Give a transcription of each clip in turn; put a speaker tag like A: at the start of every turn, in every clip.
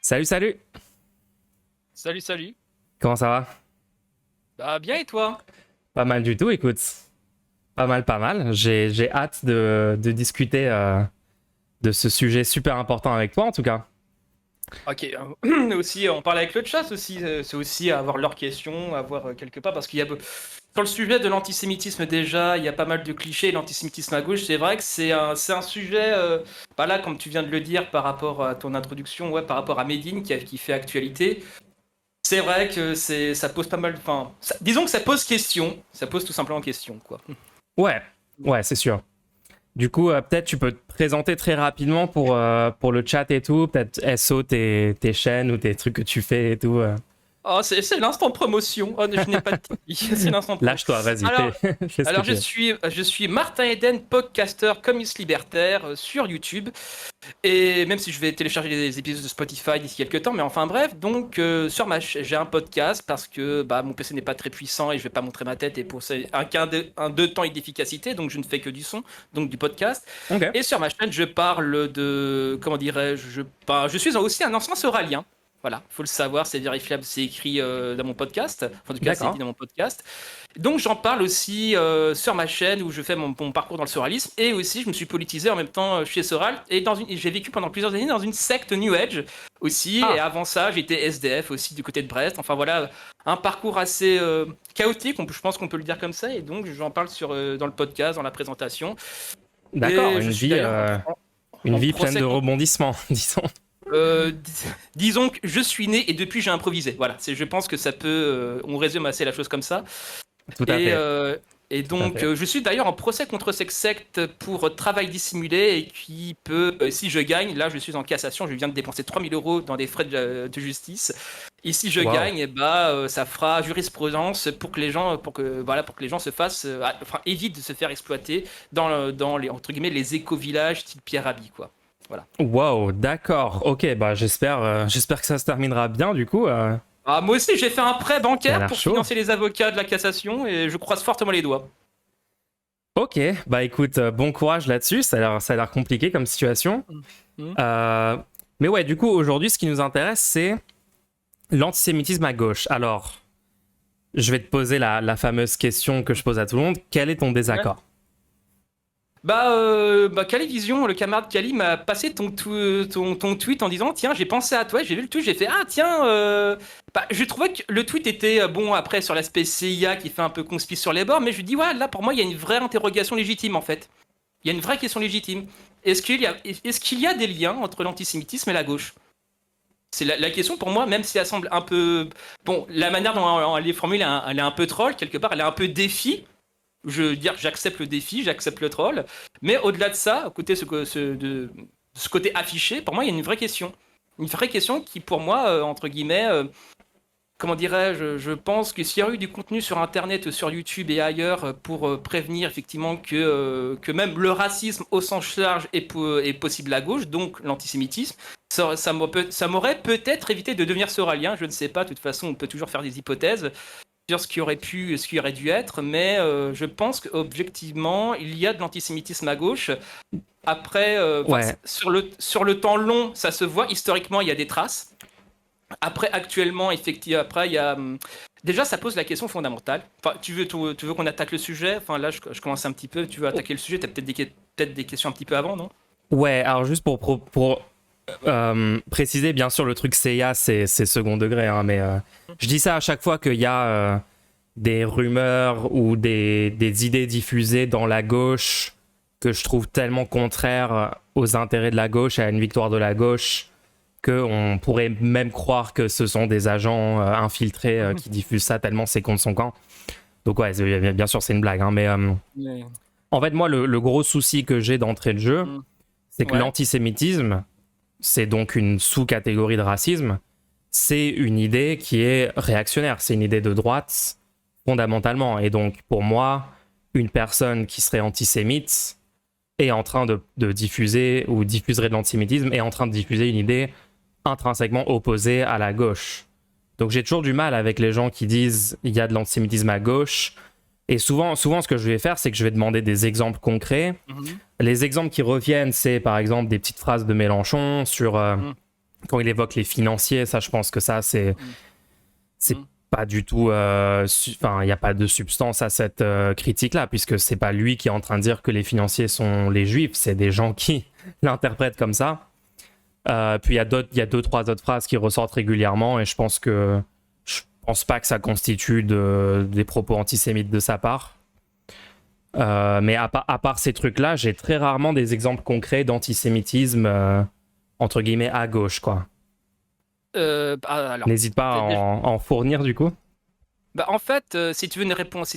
A: Salut, salut.
B: Salut, salut.
A: Comment ça va?
B: Bah bien et toi?
A: Pas mal du tout, écoute. Pas mal, pas mal. J'ai hâte de discuter de ce sujet super important avec toi, en tout cas.
B: Ok, aussi on parle avec le chat aussi, c'est aussi avoir leurs questions, avoir quelque part, parce qu'il y a sur le sujet de l'antisémitisme déjà, il y a pas mal de clichés, l'antisémitisme à gauche, c'est vrai que c'est un sujet, bah là comme tu viens de le dire par rapport à ton introduction, ouais, par rapport à Medine qui fait actualité, c'est vrai que ça pose pas mal, enfin, disons que ça pose question, ça pose tout simplement question, quoi.
A: Ouais, ouais, c'est sûr. Du coup, peut-être tu peux te présenter très rapidement pour le chat et tout. Peut-être SO tes chaînes ou tes trucs que tu fais et tout.
B: Oh, c'est l'instant de promotion. Oh, je n'ai pas de Tipeee. C'est l'instant de promo.
A: Lâche-toi, vas-y,
B: Alors,
A: fais ce que
B: alors
A: tu veux.
B: je suis Martin Eden, podcaster, communiste libertaire sur YouTube. Et même si je vais télécharger les épisodes de Spotify d'ici quelques temps, mais enfin bref, donc j'ai un podcast parce que bah, mon PC n'est pas très puissant et je vais pas montrer ma tête et pour ça, un deux temps et d'efficacité, donc je ne fais que du son, donc du podcast.
A: Ok,
B: Et sur ma chaîne, je parle de, comment dirais-je, bah, je suis aussi un ancien soralien. Voilà, faut le savoir, c'est vérifiable, c'est écrit dans mon podcast. Enfin, en tout cas, c'est dit
A: d'accord.
B: dans mon podcast. Donc, j'en parle aussi sur ma chaîne où je fais mon parcours dans le soralisme. Et aussi, je me suis politisé en même temps chez Soral. Et j'ai vécu pendant plusieurs années dans une secte New Age aussi. Et
A: Ah,
B: avant ça, j'étais SDF aussi du côté de Brest. Enfin, voilà, un parcours assez chaotique, je pense qu'on peut le dire comme ça. Et donc, j'en parle dans le podcast, dans la présentation.
A: d'accord,
B: Et je suis d'ailleurs
A: une
B: en
A: vie pleine
B: procès
A: de
B: contre.
A: rebondissements, disons.
B: Disons que je suis né et depuis j'ai improvisé. Voilà, je pense que ça peut. On résume assez la chose comme ça.
A: Tout à
B: Et,
A: fait,
B: euh, et
A: tout à
B: donc,
A: fait.
B: je suis d'ailleurs en procès contre cette secte pour travail dissimulé et qui peut, si je gagne, là je suis en cassation, je viens de dépenser 3000 € dans des frais de justice. Et si je
A: Waouh.
B: gagne, eh bah, ça fera jurisprudence pour que les gens, pour que les gens se fassent, enfin, évitent de se faire exploiter dans les, entre guillemets, les éco-villages type Pierre Rabhi, quoi. Voilà.
A: Wow, d'accord. Ok, bah j'espère que ça se terminera bien du coup.
B: Ah, moi aussi, j'ai fait un prêt
A: Ça a
B: bancaire
A: l'air
B: pour
A: chaud.
B: financer les avocats de la cassation et je croise fortement les doigts.
A: Ok, bah écoute, bon courage là-dessus. Ça a l'air compliqué comme situation.
B: Mhm.
A: Euh, mais ouais, du coup aujourd'hui, ce qui nous intéresse, c'est l'antisémitisme à gauche. Alors, je vais te poser la fameuse question que je pose à tout le monde. Quel est ton
B: Ouais.
A: désaccord?
B: Bah Calivision, le camarade Cali m'a passé ton tweet en disant tiens, j'ai pensé à toi, j'ai vu le tweet, j'ai fait ah tiens, bah, je trouvais que le tweet était bon après sur l'aspect CIA qui fait un peu conspi sur les bords, mais je lui dis ouais, là pour moi il y a une vraie interrogation légitime en fait. Il y a une vraie question légitime. Est-ce qu'il y a des liens entre l'antisémitisme et la gauche? C'est la question pour moi, même si elle semble un peu. Bon, la manière dont elle est formulée, elle est un peu troll, quelque part, elle est un peu défi. Je veux dire, j'accepte le défi, j'accepte le troll. Mais au-delà de ça, à côté de ce côté affiché, pour moi, il y a une vraie question. Une vraie question qui, pour moi, entre guillemets, comment dirais-je, je pense que s'il y a eu du contenu sur Internet, sur YouTube et ailleurs pour prévenir effectivement que même le racisme au sens large est possible à gauche, donc l'antisémitisme, ça m'aurait peut-être évité de devenir soralien, je ne sais pas, de toute façon on peut toujours faire des hypothèses sur ce qui aurait pu, ce qui aurait dû être, mais je pense qu'objectivement, il y a de l'antisémitisme à gauche. Après,
A: Ouais,
B: sur le temps long, ça se voit, historiquement, il y a des traces. Après, actuellement, effectivement, après, il y a. Déjà, ça pose la question fondamentale. Enfin, tu veux qu'on attaque le sujet? Enfin, là, je commence un petit peu. Tu veux attaquer le sujet? Tu as peut-être des questions un petit peu avant, non?
A: ouais. Alors juste pour préciser, bien sûr, le truc CIA, c'est second degré, hein, mais je dis ça à chaque fois qu'il y a des rumeurs ou des idées diffusées dans la gauche que je trouve tellement contraires aux intérêts de la gauche et à une victoire de la gauche qu'on pourrait même croire que ce sont des agents infiltrés qui diffusent ça tellement c'est contre son camp. Donc ouais, bien sûr, c'est une blague, hein, mais
B: Mais-
A: en fait, moi, le gros souci que j'ai d'entrée de jeu,
B: Mm.
A: c'est que
B: Ouais.
A: l'antisémitisme, c'est donc une sous-catégorie de racisme, c'est une idée qui est réactionnaire, c'est une idée de droite fondamentalement. Et donc pour moi, une personne qui serait antisémite est en train de diffuser ou diffuserait de l'antisémitisme est en train de diffuser une idée intrinsèquement opposée à la gauche. Donc j'ai toujours du mal avec les gens qui disent il y a de l'antisémitisme à gauche Et souvent, ce que je vais faire, c'est que je vais demander des exemples concrets. Les exemples qui reviennent, c'est par exemple des petites phrases de Mélenchon sur quand il évoque les financiers. Ça, je pense que ça, c'est pas du tout. Enfin, il n'y a pas de substance à cette critique-là, puisque c'est pas lui qui est en train de dire que les financiers sont les juifs, c'est des gens qui l'interprètent comme ça. Puis il y a 2-3 autres phrases qui ressortent régulièrement, et je pense pas que ça constitue des propos antisémites de sa part. Mais à part ces trucs-là, j'ai très rarement des exemples concrets d'antisémitisme entre guillemets à gauche, quoi.
B: Alors,
A: n'hésite pas à en fournir du coup.
B: Bah, en fait, si tu veux une réponse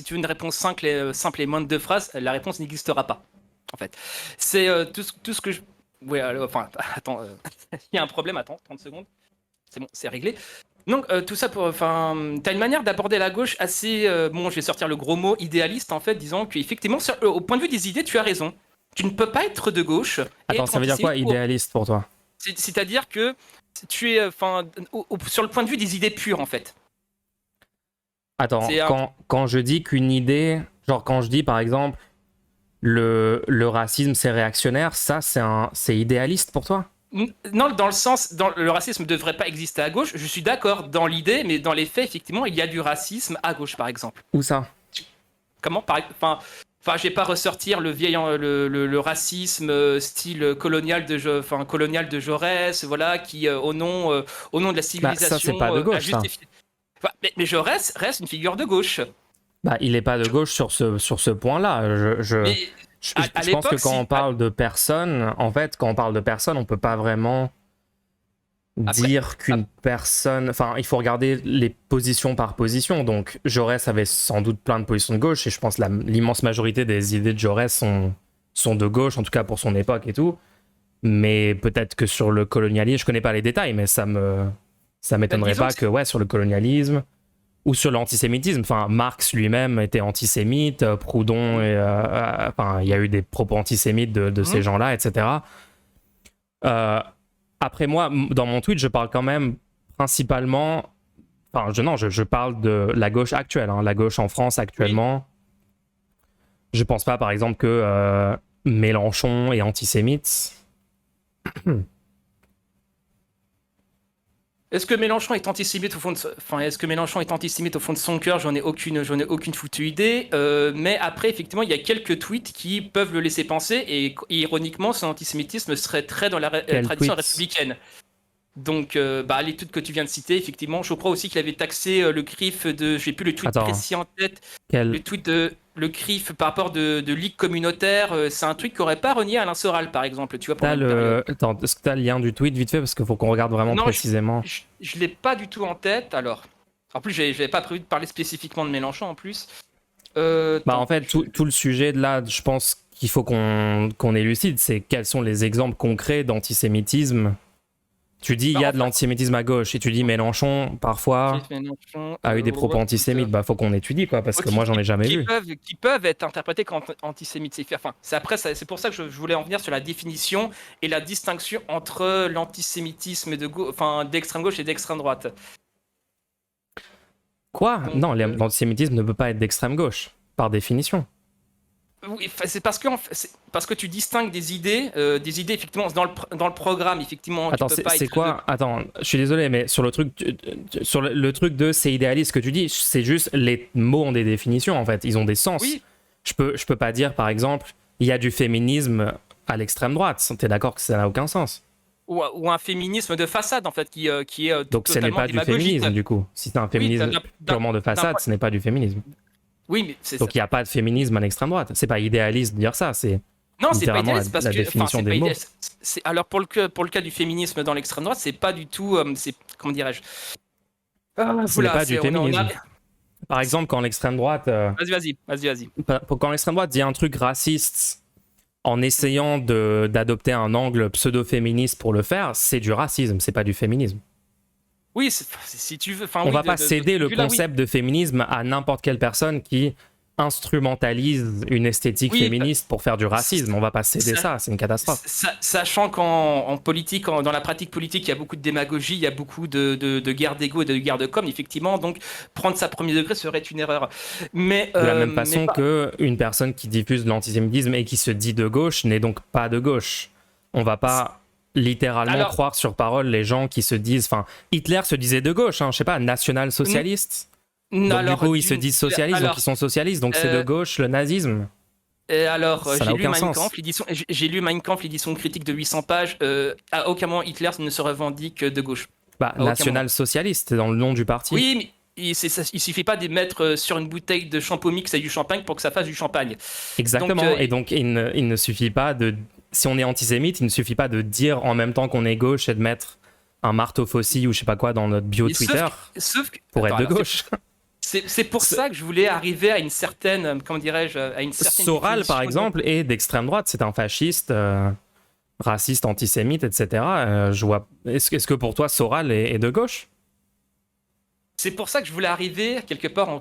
B: simple et moins de 2 phrases, la réponse n'existera pas. En fait, c'est tout ce que je. Ouais, enfin, attends, il y a un problème. Attends, 30 secondes. C'est bon, c'est réglé. Donc tout ça pour, enfin, t'as une manière d'aborder la gauche assez, bon, je vais sortir le gros mot idéaliste en fait, disant qu'effectivement, au point de vue des idées, tu as raison. Tu ne peux pas être de gauche.
A: Attends, ça veut dire quoi idéaliste pour toi?
B: C'est-à-dire que tu es, enfin, sur le point de vue des idées pures en fait.
A: Attends, quand je dis qu'une idée, genre quand je dis par exemple le racisme c'est réactionnaire, ça c'est idéaliste pour toi?
B: Non, dans le sens, le racisme ne devrait pas exister à gauche. Je suis d'accord dans l'idée, mais dans les faits, effectivement, il y a du racisme à gauche, par exemple.
A: Où ça?
B: Comment? Enfin, je vais pas ressortir le racisme style colonial de Jaurès, voilà, qui au nom de la civilisation.
A: Ça c'est pas de gauche, ça.
B: Enfin, mais Jaurès reste une figure de gauche.
A: Bah, il est pas de gauche sur ce point-là. Je pense que quand on parle de personnes, en fait, quand on parle de personnes, on peut pas vraiment dire qu'une personne. Enfin, il faut regarder les positions par position. Donc, Jaurès avait sans doute plein de positions de gauche, et je pense que l'immense majorité des idées de Jaurès sont de gauche, en tout cas pour son époque et tout. Mais peut-être que sur le colonialisme, je connais pas les détails, mais ça m'étonnerait pas que, ouais, sur le colonialisme. Ou sur l'antisémitisme. Enfin, Marx lui-même était antisémite, Proudhon, enfin, il y a eu des propos antisémites de ces gens-là, etc. Après moi, dans mon tweet, je parle quand même principalement... Enfin, je parle de la gauche actuelle, hein, la gauche en France actuellement. Oui. Je pense pas, par exemple, que Mélenchon est antisémite.
B: Est-ce que Mélenchon est antisémite au fond de son cœur? J'en ai aucune foutue idée. Mais après, effectivement, il y a quelques tweets qui peuvent le laisser penser. Et ironiquement, son antisémitisme serait très dans la tradition républicaine. Donc, les tweets que tu viens de citer, effectivement, je crois aussi qu'il avait taxé le CRIF de... J'ai plus le tweet précis en tête. Le tweet de... Le CRIF par rapport de ligue communautaire, c'est un truc qui n'aurait pas renié Alain Soral, par exemple. Tu vois,
A: Attends, est-ce que tu as le lien du tweet vite fait? Parce qu'il faut qu'on regarde vraiment précisément.
B: Je ne l'ai pas du tout en tête, alors. En plus, je n'avais pas prévu de parler spécifiquement de Mélenchon, en plus.
A: En fait, tout le sujet de là, je pense qu'il faut qu'on élucide, c'est quels sont les exemples concrets d'antisémitisme. Tu dis il y a de l'antisémitisme à gauche, et tu dis Mélenchon parfois a eu des propos antisémites. Bah, faut qu'on étudie, quoi, parce que moi j'en ai jamais vu.
B: Qui peuvent être interprétés comme antisémites. Enfin, c'est pour ça que je voulais en venir sur la définition et la distinction entre l'antisémitisme d'extrême gauche et d'extrême droite.
A: Quoi? Non, l'antisémitisme ne peut pas être d'extrême gauche, par définition.
B: Oui, c'est parce que tu distingues des idées effectivement dans le programme, effectivement.
A: Attends, c'est quoi? Attends, je suis désolé, mais sur le truc de c'est idéaliste que tu dis, c'est juste les mots ont des définitions en fait, ils ont des sens.
B: Oui.
A: Je peux pas dire par exemple, il y a du féminisme à l'extrême droite. T'es d'accord que ça n'a aucun sens?
B: Ou un féminisme de façade en fait qui est
A: donc ce n'est pas du féminisme du coup. Si c'est un féminisme purement de façade, ce n'est pas du féminisme.
B: Oui, mais c'est
A: donc il n'y a pas de féminisme à l'extrême droite. C'est pas idéaliste de dire ça.
B: Non, c'est pas idéaliste parce
A: la définition des mots.
B: Alors pour le cas du féminisme dans l'extrême droite, c'est pas du tout. Comment dirais-je?
A: Ce n'est pas du féminisme. Par exemple, quand l'extrême droite.
B: Vas-y.
A: Quand l'extrême droite dit un truc raciste en essayant d'adopter un angle pseudo-féministe pour le faire, c'est du racisme. C'est pas du féminisme.
B: Oui, si tu veux.
A: On va pas céder le concept de féminisme à n'importe quelle personne qui instrumentalise une esthétique
B: Oui,
A: féministe pour faire du racisme. On va pas céder ça, c'est une catastrophe.
B: Sachant qu'en politique, dans la pratique politique, il y a beaucoup de démagogie, il y a beaucoup de guerre d'ego et de guerre de com, effectivement, donc prendre ça premier degré serait une erreur. Mais,
A: de la même façon qu'une personne qui diffuse de l'antisémitisme et qui se dit de gauche n'est donc pas de gauche. On va pas littéralement croire sur parole les gens qui se disent... Enfin, Hitler se disait de gauche, hein, je sais pas, national-socialiste. Donc du coup, ils se disent socialistes, donc ils sont socialistes, donc c'est de gauche le nazisme.
B: Alors, j'ai lu Mein Kampf, l'édition critique de 800 pages. À aucun moment Hitler ne se revendique de gauche.
A: Bah, national-socialiste, c'est dans le nom du parti.
B: Oui, mais il suffit pas de mettre sur une bouteille de Champomix et du champagne pour que ça fasse du champagne.
A: Exactement, et donc il ne suffit pas de... Si on est antisémite, il ne suffit pas de dire en même temps qu'on est gauche et de mettre un marteau faucille ou je sais pas quoi dans notre bio Twitter pour être de gauche.
B: C'est pour ça que je voulais arriver à une certaine, comment dirais-je, à une certaine...
A: Soral, par exemple, est d'extrême droite. C'est un fasciste, raciste, antisémite, etc. Est-ce que pour toi, Soral est de gauche ?
B: C'est pour ça que je voulais arriver, quelque part,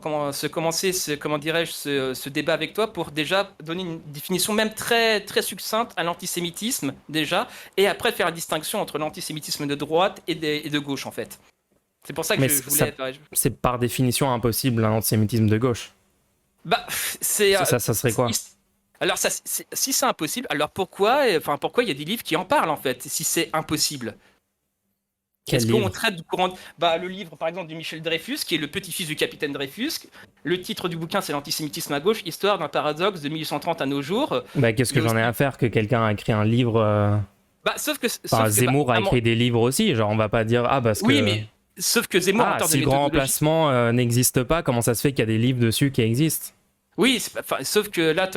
B: commencer ce débat avec toi pour déjà donner une définition même très, très succincte à l'antisémitisme, déjà, et après faire la distinction entre l'antisémitisme de droite et de gauche, en fait. C'est pour ça que je voulais...
A: C'est par définition impossible, un antisémitisme de gauche.
B: Bah, ça
A: serait quoi ?
B: Alors, si c'est impossible, alors pourquoi il y a des livres qui en parlent, en fait, si c'est impossible ? Est-ce qu'on traite du courant le livre, par exemple, de Michel Dreyfus, qui est le petit-fils du capitaine Dreyfus. Le titre du bouquin, c'est L'antisémitisme à gauche, histoire d'un paradoxe de 1830 à nos jours.
A: Qu'est-ce que j'en ai à faire que quelqu'un a écrit un livre Zemmour a écrit des livres aussi, genre on va pas dire parce que...
B: Oui, mais sauf que Zemmour...
A: si le grand remplacement n'existe pas, comment ça se fait qu'il y a des livres dessus qui existent ?
B: Oui, sauf que là,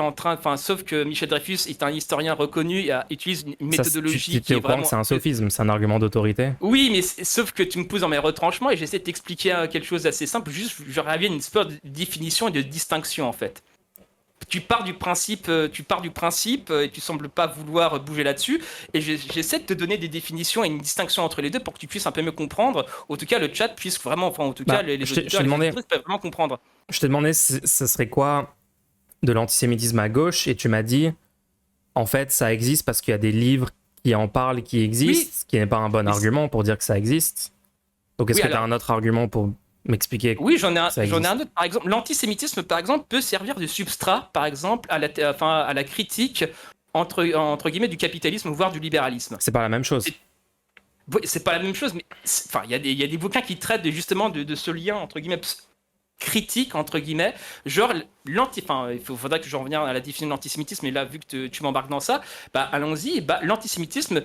B: sauf que Michel Dreyfus est un historien reconnu et utilise une méthodologie qui est vraiment...
A: C'est un sophisme, c'est un argument d'autorité.
B: Oui, mais sauf que tu me pousses dans mes retranchements et j'essaie de t'expliquer quelque chose d'assez simple. Juste, je reviens à une espèce de définition et de distinction, en fait. Tu pars du principe et tu sembles pas vouloir bouger là-dessus. Et j'essaie de te donner des définitions et une distinction entre les deux pour que tu puisses un peu mieux comprendre. En tout cas, le chat puisse vraiment, en tout cas, les auditeurs peuvent vraiment comprendre.
A: Je t'ai demandé ce serait quoi de l'antisémitisme à gauche et tu m'as dit en fait ça existe parce qu'il y a des livres qui en parlent qui existent, ce qui n'est pas un bon argument pour dire que ça existe. Donc est-ce que tu as un autre argument pour m'expliquer?
B: Oui, j'en ai un autre. Par exemple, l'antisémitisme, par exemple, peut servir de substrat, par exemple, à la critique entre guillemets du capitalisme, voire du libéralisme.
A: C'est pas la même chose.
B: C'est pas la même chose, mais il y a des bouquins qui traitent justement de ce lien entre guillemets critique entre guillemets, genre il faudrait que je revienne à la définition de l'antisémitisme, mais là vu que tu m'embarques dans ça, allons-y. L'antisémitisme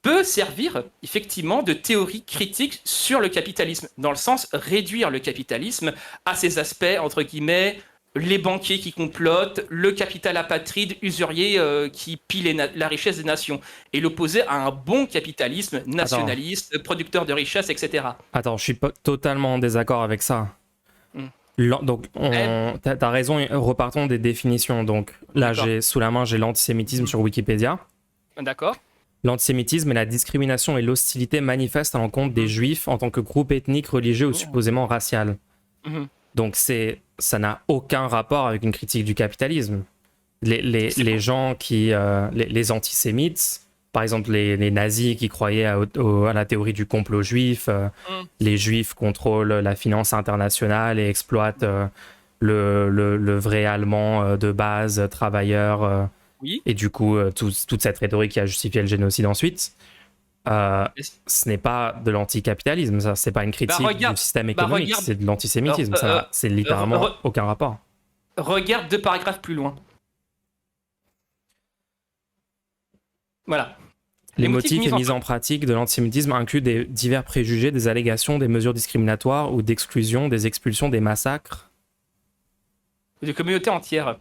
B: peut servir effectivement de théorie critique sur le capitalisme, dans le sens réduire le capitalisme à ses aspects entre guillemets, les banquiers qui complotent, le capital apatride, usurier qui pille la richesse des nations, et l'opposer à un bon capitalisme nationaliste, producteur de richesse, etc.
A: Attends, je suis pas totalement en désaccord avec ça. Donc, t'as raison, repartons des définitions. Donc là, sous la main, j'ai l'antisémitisme sur Wikipédia.
B: D'accord.
A: L'antisémitisme est la discrimination et l'hostilité manifeste à l'encontre des juifs en tant que groupe ethnique, religieux ou supposément racial. Donc ça n'a aucun rapport avec une critique du capitalisme. Les gens qui... les antisémites, par exemple les nazis qui croyaient à la théorie du complot juif, les juifs contrôlent la finance internationale et exploitent le vrai allemand de base, travailleur, et du coup toute cette rhétorique qui a justifié le génocide ensuite. Ce n'est pas de l'anticapitalisme, ça, c'est pas une critique du système économique, c'est de l'antisémitisme, c'est littéralement aucun rapport.
B: Regarde 2 paragraphes plus loin. Voilà.
A: Les motifs et mises en pratique de l'antisémitisme incluent des divers préjugés, des allégations, des mesures discriminatoires ou d'exclusion, des expulsions, des massacres.
B: De communautés entières.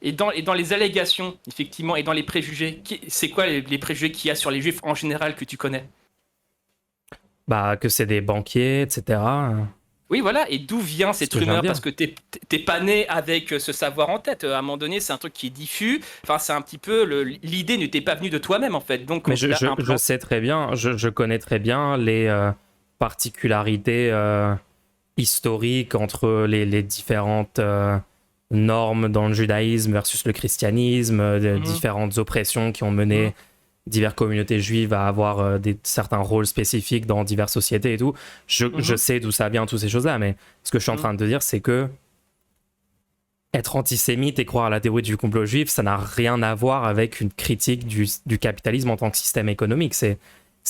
B: Et dans les allégations, effectivement, et dans les préjugés, c'est quoi les préjugés qu'il y a sur les juifs en général que tu connais ?
A: Que c'est des banquiers, etc.
B: Oui, voilà. Et d'où vient cette rumeur ? Parce que t'es pas né avec ce savoir en tête. À un moment donné, c'est un truc qui est diffus. Enfin, c'est un petit peu... L'idée ne t'est pas venue de toi-même, en fait. Donc,
A: mais je sais très bien, je connais très bien les particularités historiques entre les différentes normes dans le judaïsme versus le christianisme, différentes oppressions qui ont mené diverses communautés juives à avoir certains rôles spécifiques dans diverses sociétés et tout. Je sais d'où ça vient, toutes ces choses-là, mais ce que je suis en train de te dire, c'est que être antisémite et croire à la théorie du complot juif, ça n'a rien à voir avec une critique du capitalisme en tant que système économique. C'est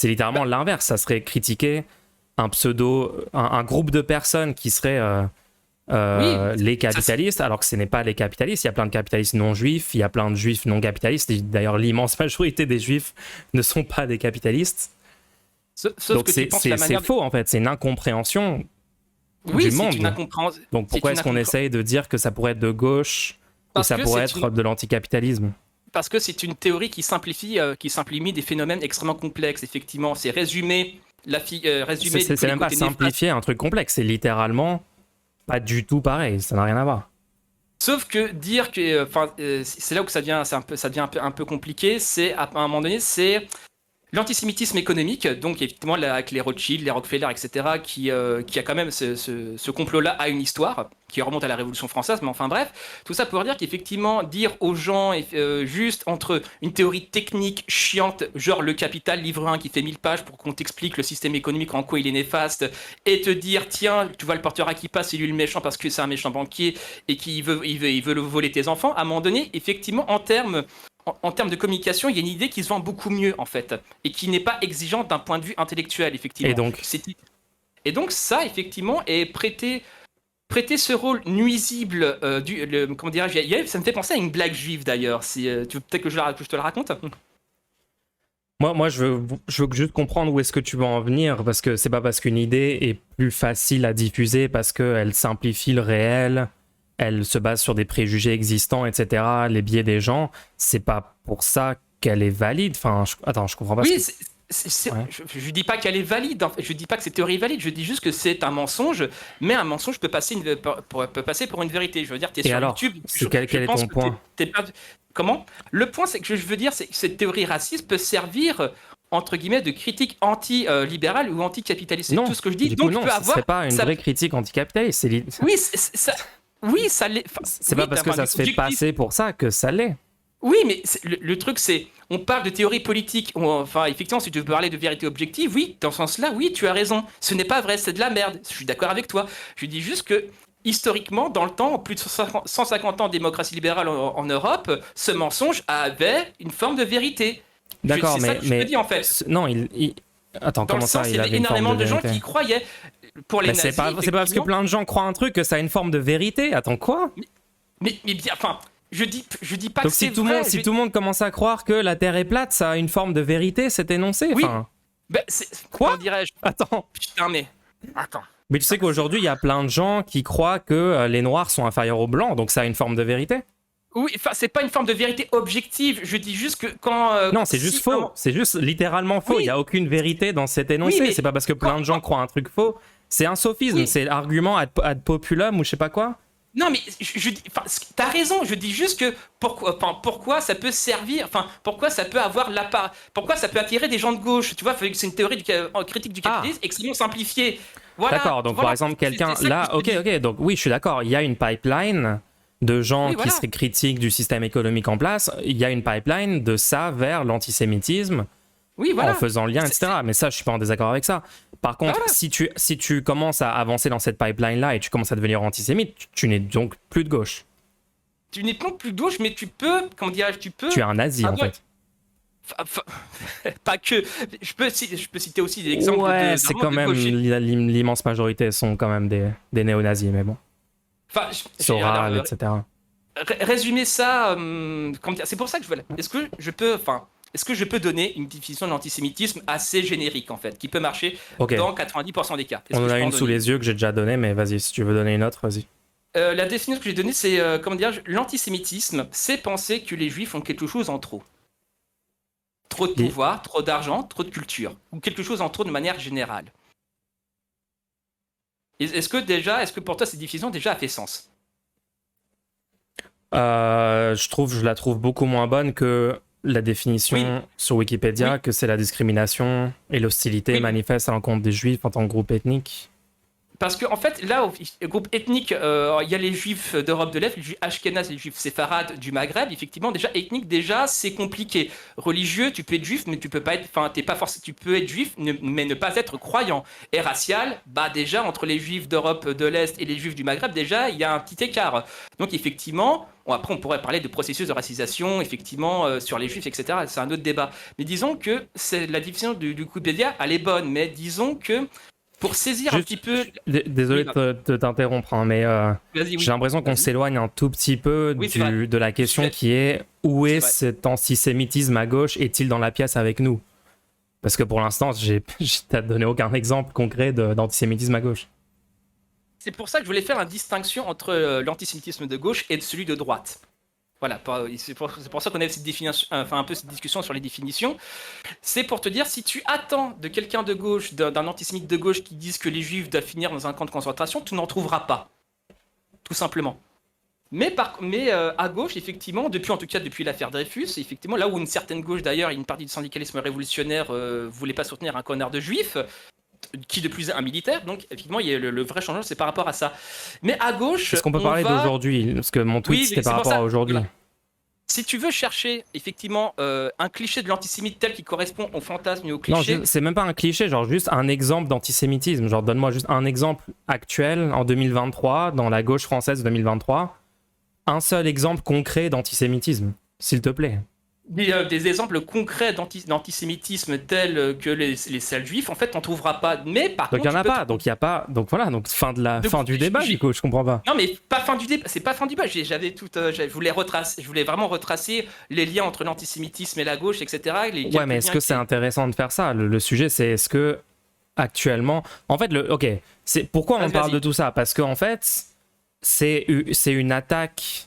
A: littéralement l'inverse. Ça serait critiquer un groupe de personnes qui seraient les capitalistes, alors que ce n'est pas les capitalistes. Il y a plein de capitalistes non juifs, il y a plein de juifs non capitalistes. D'ailleurs, l'immense majorité des juifs ne sont pas des capitalistes.
B: Sauf
A: donc
B: que
A: c'est faux en fait, c'est une incompréhension du monde.
B: Une incompréhension.
A: Donc pourquoi est-ce qu'on essaye de dire que ça pourrait être de gauche ou ça pourrait être de l'anticapitalisme?
B: Parce que c'est une théorie qui simplifie des phénomènes extrêmement complexes. Effectivement, c'est résumer
A: c'est même pas simplifier un truc complexe, c'est littéralement pas du tout pareil, ça n'a rien à voir.
B: Sauf que dire que, c'est là où ça devient un peu compliqué. C'est à un moment donné, c'est l'antisémitisme économique, donc effectivement avec les Rothschild, les Rockefeller, etc., qui a quand même ce complot-là a une histoire qui remonte à la Révolution française, mais enfin bref, tout ça pour dire qu'effectivement dire aux gens juste entre une théorie technique chiante, genre le Capital, livre 1 qui fait 1000 pages pour qu'on t'explique le système économique en quoi il est néfaste, et te dire tiens, tu vois le porteur à qui passe, c'est lui le méchant parce que c'est un méchant banquier et qu'il veut voler tes enfants, à un moment donné, effectivement, en termes de communication, il y a une idée qui se vend beaucoup mieux, en fait, et qui n'est pas exigeante d'un point de vue intellectuel, effectivement. Et donc ça, effectivement, est prêter ce rôle nuisible comment dirais-je, ça me fait penser à une blague juive, d'ailleurs. Peut-être que je te la raconte.
A: Moi, je veux juste comprendre où est-ce que tu veux en venir, parce que c'est pas parce qu'une idée est plus facile à diffuser, parce qu'elle simplifie le réel, elle se base sur des préjugés existants, etc., les biais des gens, c'est pas pour ça qu'elle est valide. Enfin, je comprends pas.
B: Oui, je dis pas qu'elle est valide, je dis pas que cette théorie est valide, je dis juste que c'est un mensonge, mais un mensonge peut passer pour une vérité. Je veux dire, t'es sur
A: alors,
B: YouTube.
A: Quel est ton point?
B: Comment? Le point, c'est que je veux dire, c'est que cette théorie raciste peut servir entre guillemets de critique anti-libérale ou anti-capitaliste. C'est tout ce que je dis.
A: Donc non, c'est pas une vraie critique anticapitaliste.
B: Oui, ça l'est.
A: C'est pas parce que ça se fait passer pour ça que ça l'est.
B: Oui, mais le truc, c'est, on parle de théorie politique. Enfin, effectivement, si tu veux parler de vérité objective, oui, dans ce sens-là, oui, tu as raison. Ce n'est pas vrai, c'est de la merde. Je suis d'accord avec toi. Je dis juste que, historiquement, dans le temps, plus de 150 ans de démocratie libérale en Europe, ce mensonge avait une forme de vérité.
A: D'accord,
B: c'est ça que je te dis, en fait.
A: Non, Attends,
B: dans
A: comment ça, il avait une forme de vérité?
B: Énormément de gens qui y croyaient. Pour les nazis,
A: c'est pas parce que plein de gens croient un truc que ça a une forme de vérité. Attends, quoi?
B: Mais bien, enfin, je dis pas
A: donc
B: que c'est vrai.
A: Si tout le monde commence à croire que la Terre est plate, ça a une forme de vérité, c'est énoncé.
B: Oui.
A: Enfin...
B: Quoi dirais-je?
A: Attends.
B: Putain, mais attends.
A: Mais tu sais qu'aujourd'hui, il y a plein de gens qui croient que les Noirs sont inférieurs aux Blancs, donc ça a une forme de vérité.
B: Oui, enfin, c'est pas une forme de vérité objective. Je dis juste que quand.
A: Non, c'est juste faux. C'est juste littéralement faux. Il n'y a aucune vérité dans cet énoncé. Mais c'est pas parce que plein de gens croient un truc faux. C'est un sophisme. C'est l'argument ad populum ou je sais pas quoi.
B: Non, mais je dis. Enfin, t'as raison. Je dis juste que pourquoi ça peut servir. Enfin, pourquoi ça peut avoir pourquoi ça peut attirer des gens de gauche. Tu vois, c'est une théorie critique du capitalisme extrêmement simplifiée. Voilà.
A: D'accord. Donc par exemple, quelqu'un là. Ok. Donc oui, je suis d'accord. Il y a une pipeline de gens qui seraient critiques du système économique en place, il y a une pipeline de ça vers l'antisémitisme, en faisant le lien, etc. Mais ça, je suis pas en désaccord avec ça. Par contre, si tu commences à avancer dans cette pipeline-là et tu commences à devenir antisémite, tu n'es donc plus de gauche.
B: Tu n'es donc plus de gauche, mais tu peux, comment dirais-je,
A: Tu es un nazi, en fait.
B: Pas que. Je peux citer aussi des exemples
A: de c'est quand même, l'immense majorité sont quand même des néo-nazis, mais bon.
B: Enfin,
A: Soral, etc.
B: Résumer ça, c'est pour ça que je veux. Est-ce que je peux donner une définition de l'antisémitisme assez générique, en fait, qui peut marcher dans 90% des cas?
A: On en a une sous les yeux que j'ai déjà donnée, mais vas-y, si tu veux donner une autre, vas-y.
B: La définition que j'ai donnée, c'est, l'antisémitisme, c'est penser que les juifs ont quelque chose en trop. Trop de pouvoir, trop d'argent, trop de culture, ou quelque chose en trop de manière générale. Est-ce que pour toi cette définition déjà a fait sens?
A: Je la trouve beaucoup moins bonne que la définition sur Wikipédia, que c'est la discrimination et l'hostilité manifeste à l'encontre des juifs en tant que groupe ethnique.
B: Parce que en fait, là, le groupe ethnique, il y a les juifs d'Europe de l'Est, les juifs ashkénazes, les juifs séfarades du Maghreb. Effectivement, déjà ethnique, déjà c'est compliqué. Religieux, tu peux être juif, mais tu peux pas être, enfin, t'es pas forcément, tu peux être juif, mais ne pas être croyant. Et racial, bah déjà entre les juifs d'Europe de l'Est et les juifs du Maghreb, déjà il y a un petit écart. Donc effectivement, après on pourrait parler de processus de racisation, effectivement sur les juifs, etc. C'est un autre débat. Mais disons que c'est la définition du Wikipédia, elle est bonne, mais disons que pour saisir un petit peu.
A: Désolé
B: Oui,
A: de t'interrompre, hein, mais
B: vas-y, oui.
A: j'ai l'impression qu'on
B: Vas-y.
A: s'éloigne un tout petit peu
B: Oui, c'est vrai.
A: de la question
B: C'est-
A: qui est où est
B: C'est vrai.
A: cet antisémitisme à gauche? Est-il dans la pièce avec nous? Parce que pour l'instant, je t'ai donné aucun exemple concret d'antisémitisme à gauche.
B: C'est pour ça que je voulais faire une distinction entre l'antisémitisme de gauche et celui de droite. Voilà, c'est pour ça qu'on a cette définition, enfin un peu cette discussion sur les définitions. C'est pour te dire, si tu attends de quelqu'un de gauche, d'un antisémite de gauche qui dise que les juifs doivent finir dans un camp de concentration, tu n'en trouveras pas, tout simplement. Mais à gauche, effectivement, en tout cas depuis l'affaire Dreyfus, effectivement, là où une certaine gauche d'ailleurs, une partie du syndicalisme révolutionnaire voulait pas soutenir un connard de juif, qui de plus est un militaire, donc effectivement, il y a le vrai changement, c'est par rapport à ça. Mais à gauche,
A: Est-ce qu'on peut parler d'aujourd'hui? Parce que mon tweet,
B: Oui,
A: c'était
B: c'est
A: par
B: pour
A: rapport
B: ça.
A: à aujourd'hui.
B: Voilà. Si tu veux chercher effectivement un cliché de l'antisémite tel qui correspond au fantasme et au
A: Non,
B: cliché,
A: c'est même pas un cliché, genre juste un exemple d'antisémitisme. Genre donne-moi juste un exemple actuel en 2023, dans la gauche française de 2023. Un seul exemple concret d'antisémitisme, s'il te plaît.
B: des exemples concrets d'antisémitisme tels que les sales juifs, en fait, t'en trouveras pas. Mais par
A: Donc il
B: contre,
A: y en a
B: tu peux
A: pas, donc il y a pas, donc voilà, donc fin du débat
B: j'ai-
A: du coup, je comprends pas.
B: Non, mais pas fin du débat. C'est pas fin du débat. Je voulais vraiment retracer les liens entre l'antisémitisme et la gauche, etc.
A: Ouais, mais est-ce que c'est intéressant de faire ça? Le sujet, c'est est-ce que actuellement, en fait, ok, c'est pourquoi on
B: Vas-y,
A: parle
B: vas-y.
A: de tout ça? Parce qu'en fait, c'est une attaque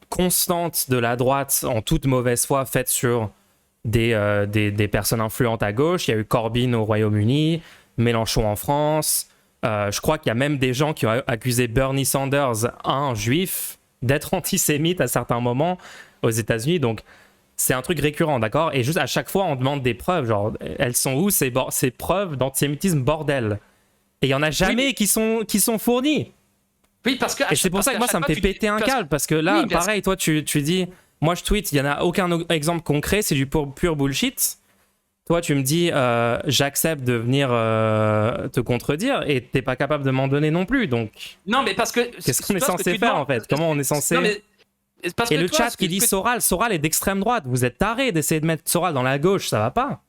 A: constante de la droite en toute mauvaise foi faite sur des personnes influentes à gauche. Il y a eu Corbyn au Royaume-Uni, Mélenchon en France. Je crois qu'il y a même des gens qui ont accusé Bernie Sanders, un juif, d'être antisémite à certains moments aux États-Unis. Donc, c'est un truc récurrent, d'accord? Et juste à chaque fois, on demande des preuves. Genre, elles sont où ces preuves d'antisémitisme, bordel? Et il n'y en a jamais qui sont fournies.
B: Oui, parce que
A: Et c'est pour ça que moi, ça me fait péter un câble. Parce que là,
B: Oui,
A: pareil, toi, tu dis, moi, je tweet, il n'y en a aucun exemple concret, c'est du pur bullshit. Toi, tu me dis, j'accepte de venir te contredire et t'es pas capable de m'en donner non plus. Donc,
B: Non, mais parce que
A: qu'est-ce qu'on est
B: toi, ce que
A: censé
B: tu
A: faire
B: demandes-
A: en fait? Comment on est censé.
B: Non, mais parce
A: Et
B: que
A: le
B: toi,
A: chat
B: ce
A: qui
B: que-
A: dit
B: que-
A: Soral est d'extrême droite. Vous êtes taré d'essayer de mettre Soral dans la gauche, ça va pas.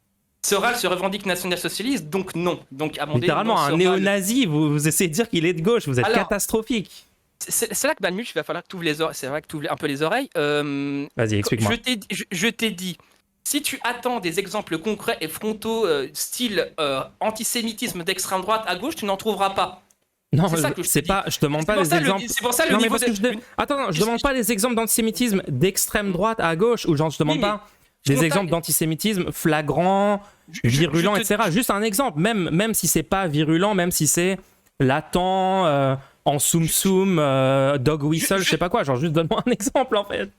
B: Soral se revendique national-socialiste, donc non. Donc à mon avis,
A: Littéralement,
B: non,
A: un
B: Soral-
A: néo-nazi, vous essayez de dire qu'il est de gauche, vous êtes
B: Alors,
A: catastrophique.
B: C'est là que Balmuche, il va falloir que tu ouvres les oreilles. C'est vrai que tu ouvres un peu les oreilles.
A: Vas-y, explique-moi.
B: Je t'ai dit, si tu attends des exemples concrets et frontaux, style antisémitisme d'extrême droite à gauche, tu n'en trouveras pas.
A: Non,
B: c'est ça que je te
A: c'est
B: dis.
A: pas, je demande pas
B: pour
A: des
B: ça,
A: exemples.
B: c'est pour ça le
A: Non, mais
B: niveau
A: parce que Attends, je demande pas des exemples d'antisémitisme d'extrême droite à gauche, ou genre je demande
B: Oui, mais
A: pas
B: je
A: des
B: compte
A: exemples
B: pas-
A: d'antisémitisme flagrant, virulent,
B: je te-
A: etc. Juste un exemple, même si c'est pas virulent, même si c'est latent, en soum-soum, dog whistle, je sais pas quoi, genre juste donne-moi un exemple en fait.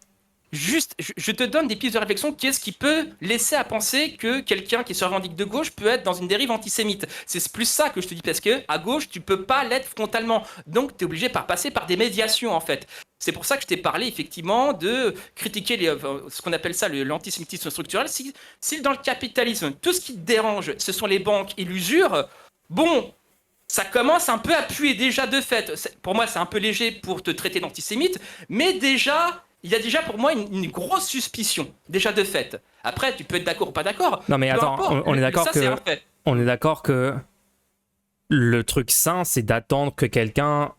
B: Juste, je te donne des pistes de réflexion. Qu'est-ce qui peut laisser à penser que quelqu'un qui se revendique de gauche peut être dans une dérive antisémite? C'est plus ça que je te dis, parce que à gauche, tu peux pas l'être frontalement. Donc, tu es obligé par passer par des médiations, en fait. C'est pour ça que je t'ai parlé, effectivement, de critiquer ce qu'on appelle ça l'antisémitisme structurel. Si dans le capitalisme, tout ce qui te dérange, ce sont les banques et l'usure, bon, ça commence un peu à puer déjà de fait. Pour moi, c'est un peu léger pour te traiter d'antisémite, mais déjà... Il y a déjà pour moi une grosse suspicion, déjà de fait. Après, tu peux être d'accord ou pas d'accord.
A: Non mais
B: Peu
A: attends,
B: importe.
A: on est
B: Mais
A: d'accord
B: ça, c'est un fait.
A: on est d'accord que le truc sain, c'est d'attendre que quelqu'un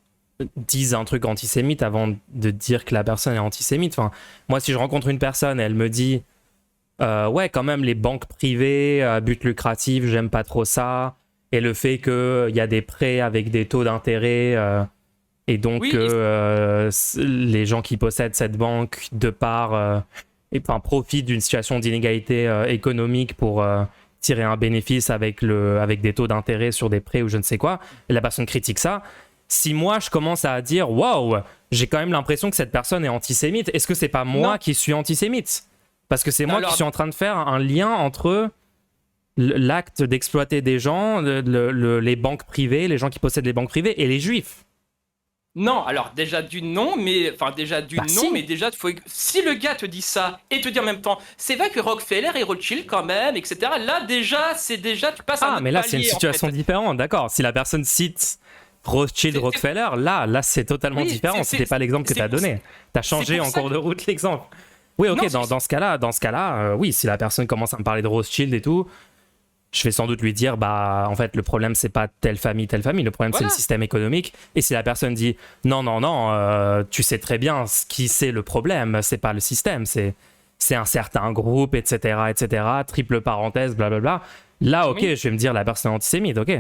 A: dise un truc antisémite avant de dire que la personne est antisémite. Enfin, moi, si je rencontre une personne et elle me dit ouais, quand même, les banques privées à but lucratif, j'aime pas trop ça. Et le fait qu'il y a des prêts avec des taux d'intérêt et donc
B: Oui,
A: les gens qui possèdent cette banque, de part, profitent d'une situation d'inégalité économique pour tirer un bénéfice avec des taux d'intérêt sur des prêts ou je ne sais quoi, et la personne critique ça. Si moi je commence à dire waouh, j'ai quand même l'impression que cette personne est antisémite, est-ce que c'est pas moi qui suis antisémite? Parce que c'est moi qui suis en train de faire un lien entre l'acte d'exploiter des gens, les banques privées, les gens qui possèdent les banques privées et les juifs.
B: Non, alors déjà d'une non, mais enfin déjà d'une non,
A: si.
B: mais déjà si le gars te dit ça et te dit en même temps, c'est vrai que Rockefeller et Rothschild quand même, etc. Là déjà, tu passes à un autre
A: mais là c'est une
B: palier, en
A: situation
B: fait.
A: différente, d'accord. Si la personne cite Rothschild, Rockefeller, là c'est totalement différent. C'était pas l'exemple que tu as donné. Tu as changé en cours de route l'exemple. Oui, ok,
B: Non,
A: dans ce cas-là, oui, si la personne commence à me parler de Rothschild et tout, je vais sans doute lui dire, bah, en fait, le problème, c'est pas telle famille, le problème, c'est le système économique. Et si la personne dit, non, tu sais très bien ce qui c'est le problème, c'est pas le système, c'est un certain groupe, etc., triple parenthèse, blablabla. Là, ok, je vais me dire, la personne est antisémite, ok.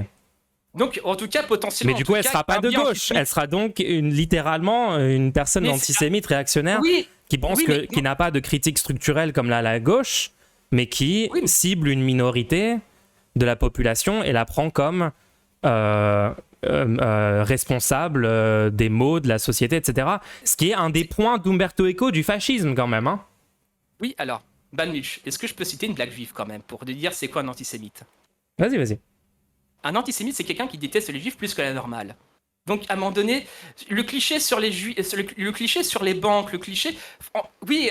B: Donc, en tout cas, potentiellement.
A: Mais du coup, elle sera pas de gauche. Elle sera donc littéralement une personne antisémite, réactionnaire, qui pense qui n'a pas de critique structurelle comme la gauche, mais qui cible une minorité de la population et la prend comme responsable des maux de la société, etc. Ce qui est un des points d'Umberto Eco du fascisme, quand même. Hein.
B: Oui, alors, Banmuch, est-ce que je peux citer une blague juive, quand même, pour te dire c'est quoi un antisémite?
A: Vas-y.
B: Un antisémite, c'est quelqu'un qui déteste les juifs plus que la normale. Donc, à un moment donné, le cliché sur les juifs, le cliché sur les banques, le cliché... Oui,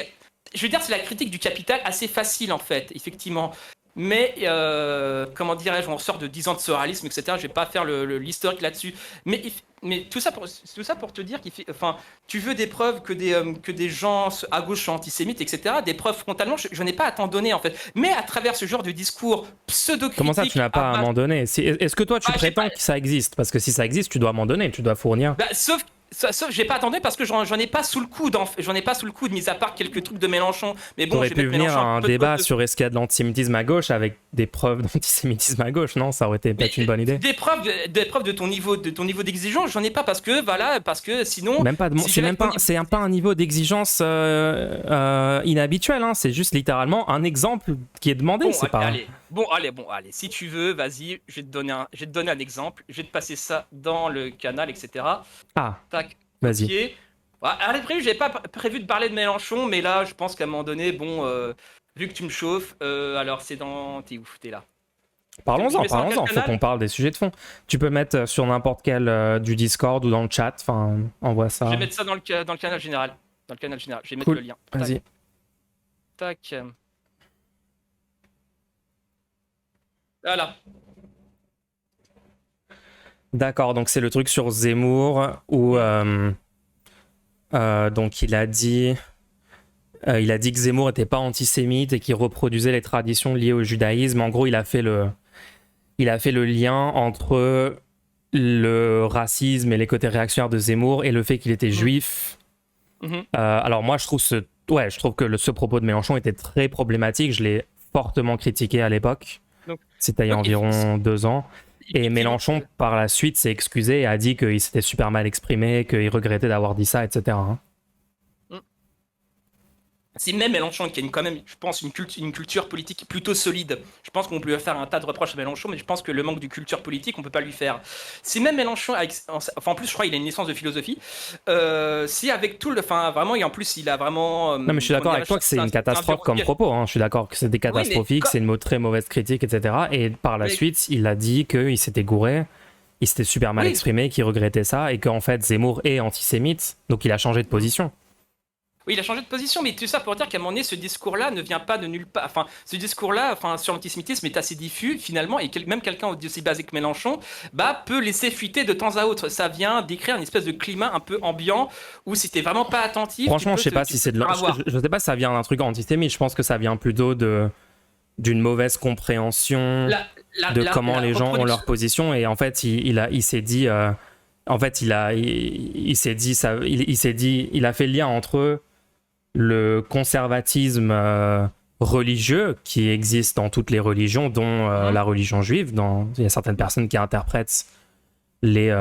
B: je veux dire, c'est la critique du capital assez facile, en fait, effectivement. Mais, comment dirais-je, on sort de 10 ans de surréalisme, etc. Je vais pas faire l'historique là-dessus. Mais tout ça pour te dire tu veux des preuves que des gens à gauche sont antisémites, etc. Des preuves frontalement, je n'ai pas à t'en donner, en fait. Mais à travers ce genre de discours pseudo-critique...
A: Comment ça, tu n'as pas à m'en donner? Est-ce que toi, tu prétends que ça existe? Parce que si ça existe, tu dois m'en donner, tu dois fournir.
B: Sauf j'ai pas attendu parce que j'en ai pas sous le coude, mis à part quelques trucs de Mélenchon. Mais bon,
A: t'aurais pu venir à un débat sur est-ce qu'il y a de l'antisémitisme à gauche avec des preuves d'antisémitisme à gauche, non? Ça aurait été peut-être une bonne idée.
B: Des preuves de ton niveau d'exigence, j'en ai pas parce que sinon.
A: Même pas c'est pas un niveau d'exigence inhabituel, hein. C'est juste littéralement un exemple qui est demandé.
B: Bon,
A: c'est pas.
B: Allez. Si tu veux, vas-y, je vais te donner un exemple. Je vais te passer ça dans le canal, etc.
A: Ah.
B: Tac.
A: Vas-y.
B: Okay. J'avais pas prévu de parler de Mélenchon, mais là, je pense qu'à un moment donné, vu que tu me chauffes, alors c'est dans. T'es ouf, t'es là.
A: Parlons-en. Faut qu'on parle des sujets de fond. Tu peux mettre sur n'importe quel du Discord ou dans le chat. Enfin, envoie ça.
B: Je vais mettre ça dans le canal général. Je vais mettre le lien.
A: Vas-y.
B: Tac. Voilà.
A: D'accord, donc c'est le truc sur Zemmour où donc il a dit que Zemmour n'était pas antisémite et qu'il reproduisait les traditions liées au judaïsme. En gros, il a fait le lien entre le racisme et les côtés réactionnaires de Zemmour et le fait qu'il était juif. Alors moi, je trouve que ce propos de Mélenchon était très problématique. Je l'ai fortement critiqué à l'époque. C'était il y a environ 2 ans. Et Mélenchon, par la suite, s'est excusé et a dit qu'il s'était super mal exprimé, qu'il regrettait d'avoir dit ça, etc.
B: C'est même Mélenchon qui a quand même, je pense, une culture politique plutôt solide. Je pense qu'on peut faire un tas de reproches à Mélenchon, mais je pense que le manque de culture politique, on peut pas lui faire. C'est même Mélenchon, en plus, je crois qu'il a une licence de philosophie. Si avec tout vraiment, et en plus, il a vraiment.
A: Non, mais je suis d'accord avec toi que c'est une catastrophe comme propos. Hein. Je suis d'accord que c'est catastrophique, c'est une très mauvaise critique, etc. Et par la suite, il a dit qu'il s'était gouré, il s'était super mal exprimé, qu'il regrettait ça, et qu'en fait, Zemmour est antisémite, donc il a changé de position.
B: Oui, il a changé de position, mais tout ça pour dire qu'à un moment donné, ce discours-là ne vient pas de nulle part. Enfin, ce discours-là, sur l'antisémitisme est assez diffus, finalement, et même quelqu'un aussi basé que Mélenchon, peut laisser fuiter de temps à autre. Ça vient d'écrire une espèce de climat un peu ambiant, où si t'es vraiment pas attentif...
A: Franchement, je sais pas si c'est de je sais pas si ça vient d'un truc antisémite, je pense que ça vient plutôt d'une mauvaise compréhension de comment les gens ont leur position, et en fait, il s'est dit... en fait, il a fait le lien entre le conservatisme religieux qui existe dans toutes les religions, dont la religion juive. Il y a certaines personnes qui interprètent les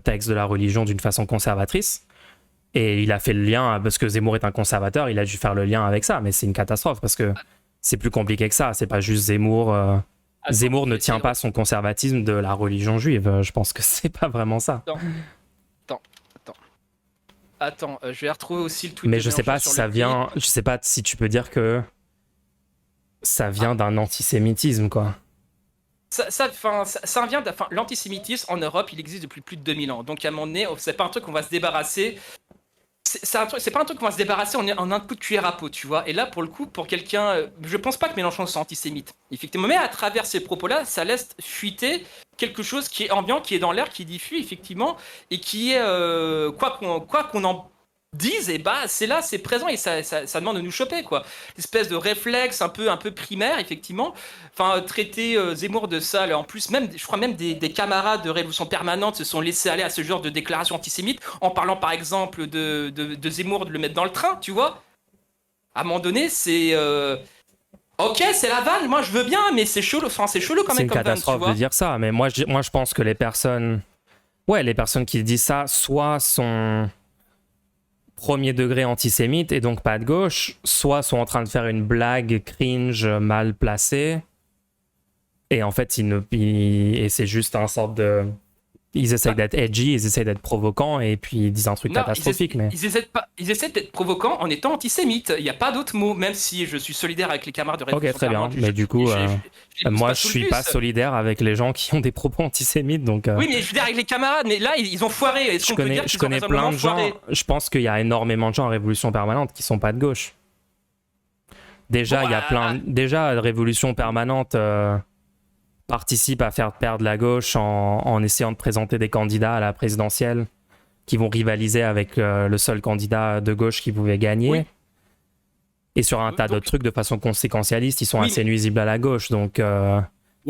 A: textes de la religion d'une façon conservatrice. Et il a fait le lien, parce que Zemmour est un conservateur, il a dû faire le lien avec ça. Mais c'est une catastrophe, parce que c'est plus compliqué que ça. C'est pas juste Zemmour... Zemmour ne tient pas son conservatisme de la religion juive. Je pense que c'est pas vraiment ça.
B: Attends, je vais retrouver aussi le tweet.
A: Mais je sais pas si ça vient. Je sais pas si tu peux dire que ça vient d'un antisémitisme, quoi.
B: ça vient l'antisémitisme en Europe, il existe depuis plus de 2000 ans. Donc à un moment donné, c'est pas un truc qu'on va se débarrasser. C'est pas un truc qu'on va se débarrasser en un coup de cuillère à peau, tu vois. Et là, pour le coup, pour quelqu'un, je pense pas que Mélenchon soit antisémite, effectivement. Mais à travers ces propos-là, ça laisse fuiter quelque chose qui est ambiant, qui est dans l'air, qui diffuse, effectivement, et qui est, quoi qu'on en dise, et bah, c'est là, c'est présent, et ça demande de nous choper, quoi. L'espèce de réflexe un peu primaire, effectivement. Enfin, traiter Zemmour de ça, là, en plus, même, je crois même des camarades de Révolution Permanente se sont laissés aller à ce genre de déclaration antisémite, en parlant par exemple de Zemmour, de le mettre dans le train, tu vois. À un moment donné, c'est. Ok, c'est la vanne, moi je veux bien, mais c'est chelou, c'est chelou quand
A: C'est
B: même
A: une
B: comme vanne, tu
A: catastrophe
B: vois.
A: de dire ça, mais moi je pense que les personnes qui disent ça, soit sont premier degré antisémite et donc pas de gauche, soit sont en train de faire une blague cringe mal placée et en fait et c'est juste un sorte de ils essayent d'être edgy, ils essayent d'être provocants et puis ils disent un truc catastrophique. Mais
B: ils essaient d'être provocants en étant antisémites. Il n'y a pas d'autre mot, même si je suis solidaire avec les camarades de Révolution
A: ok, très bien,
B: Permanente.
A: mais du coup moi je
B: sous le
A: suis
B: bus.
A: pas solidaire avec les gens qui ont des propos antisémites, donc
B: Oui, mais je veux dire avec les camarades, mais là ils ont foiré. Est-ce qu'on peut dire
A: je
B: qu'ils ont
A: connais
B: raisonnablement
A: plein de gens,
B: foiré
A: je pense qu'il y a énormément de gens à Révolution Permanente qui sont pas de gauche. Déjà,
B: Bon,
A: il y a déjà, Révolution Permanente participe à faire perdre la gauche en essayant de présenter des candidats à la présidentielle qui vont rivaliser avec le seul candidat de gauche qui pouvait gagner.
B: Oui.
A: Et sur un tas d'autres trucs de façon conséquentialiste, ils sont assez nuisibles à la gauche. Donc,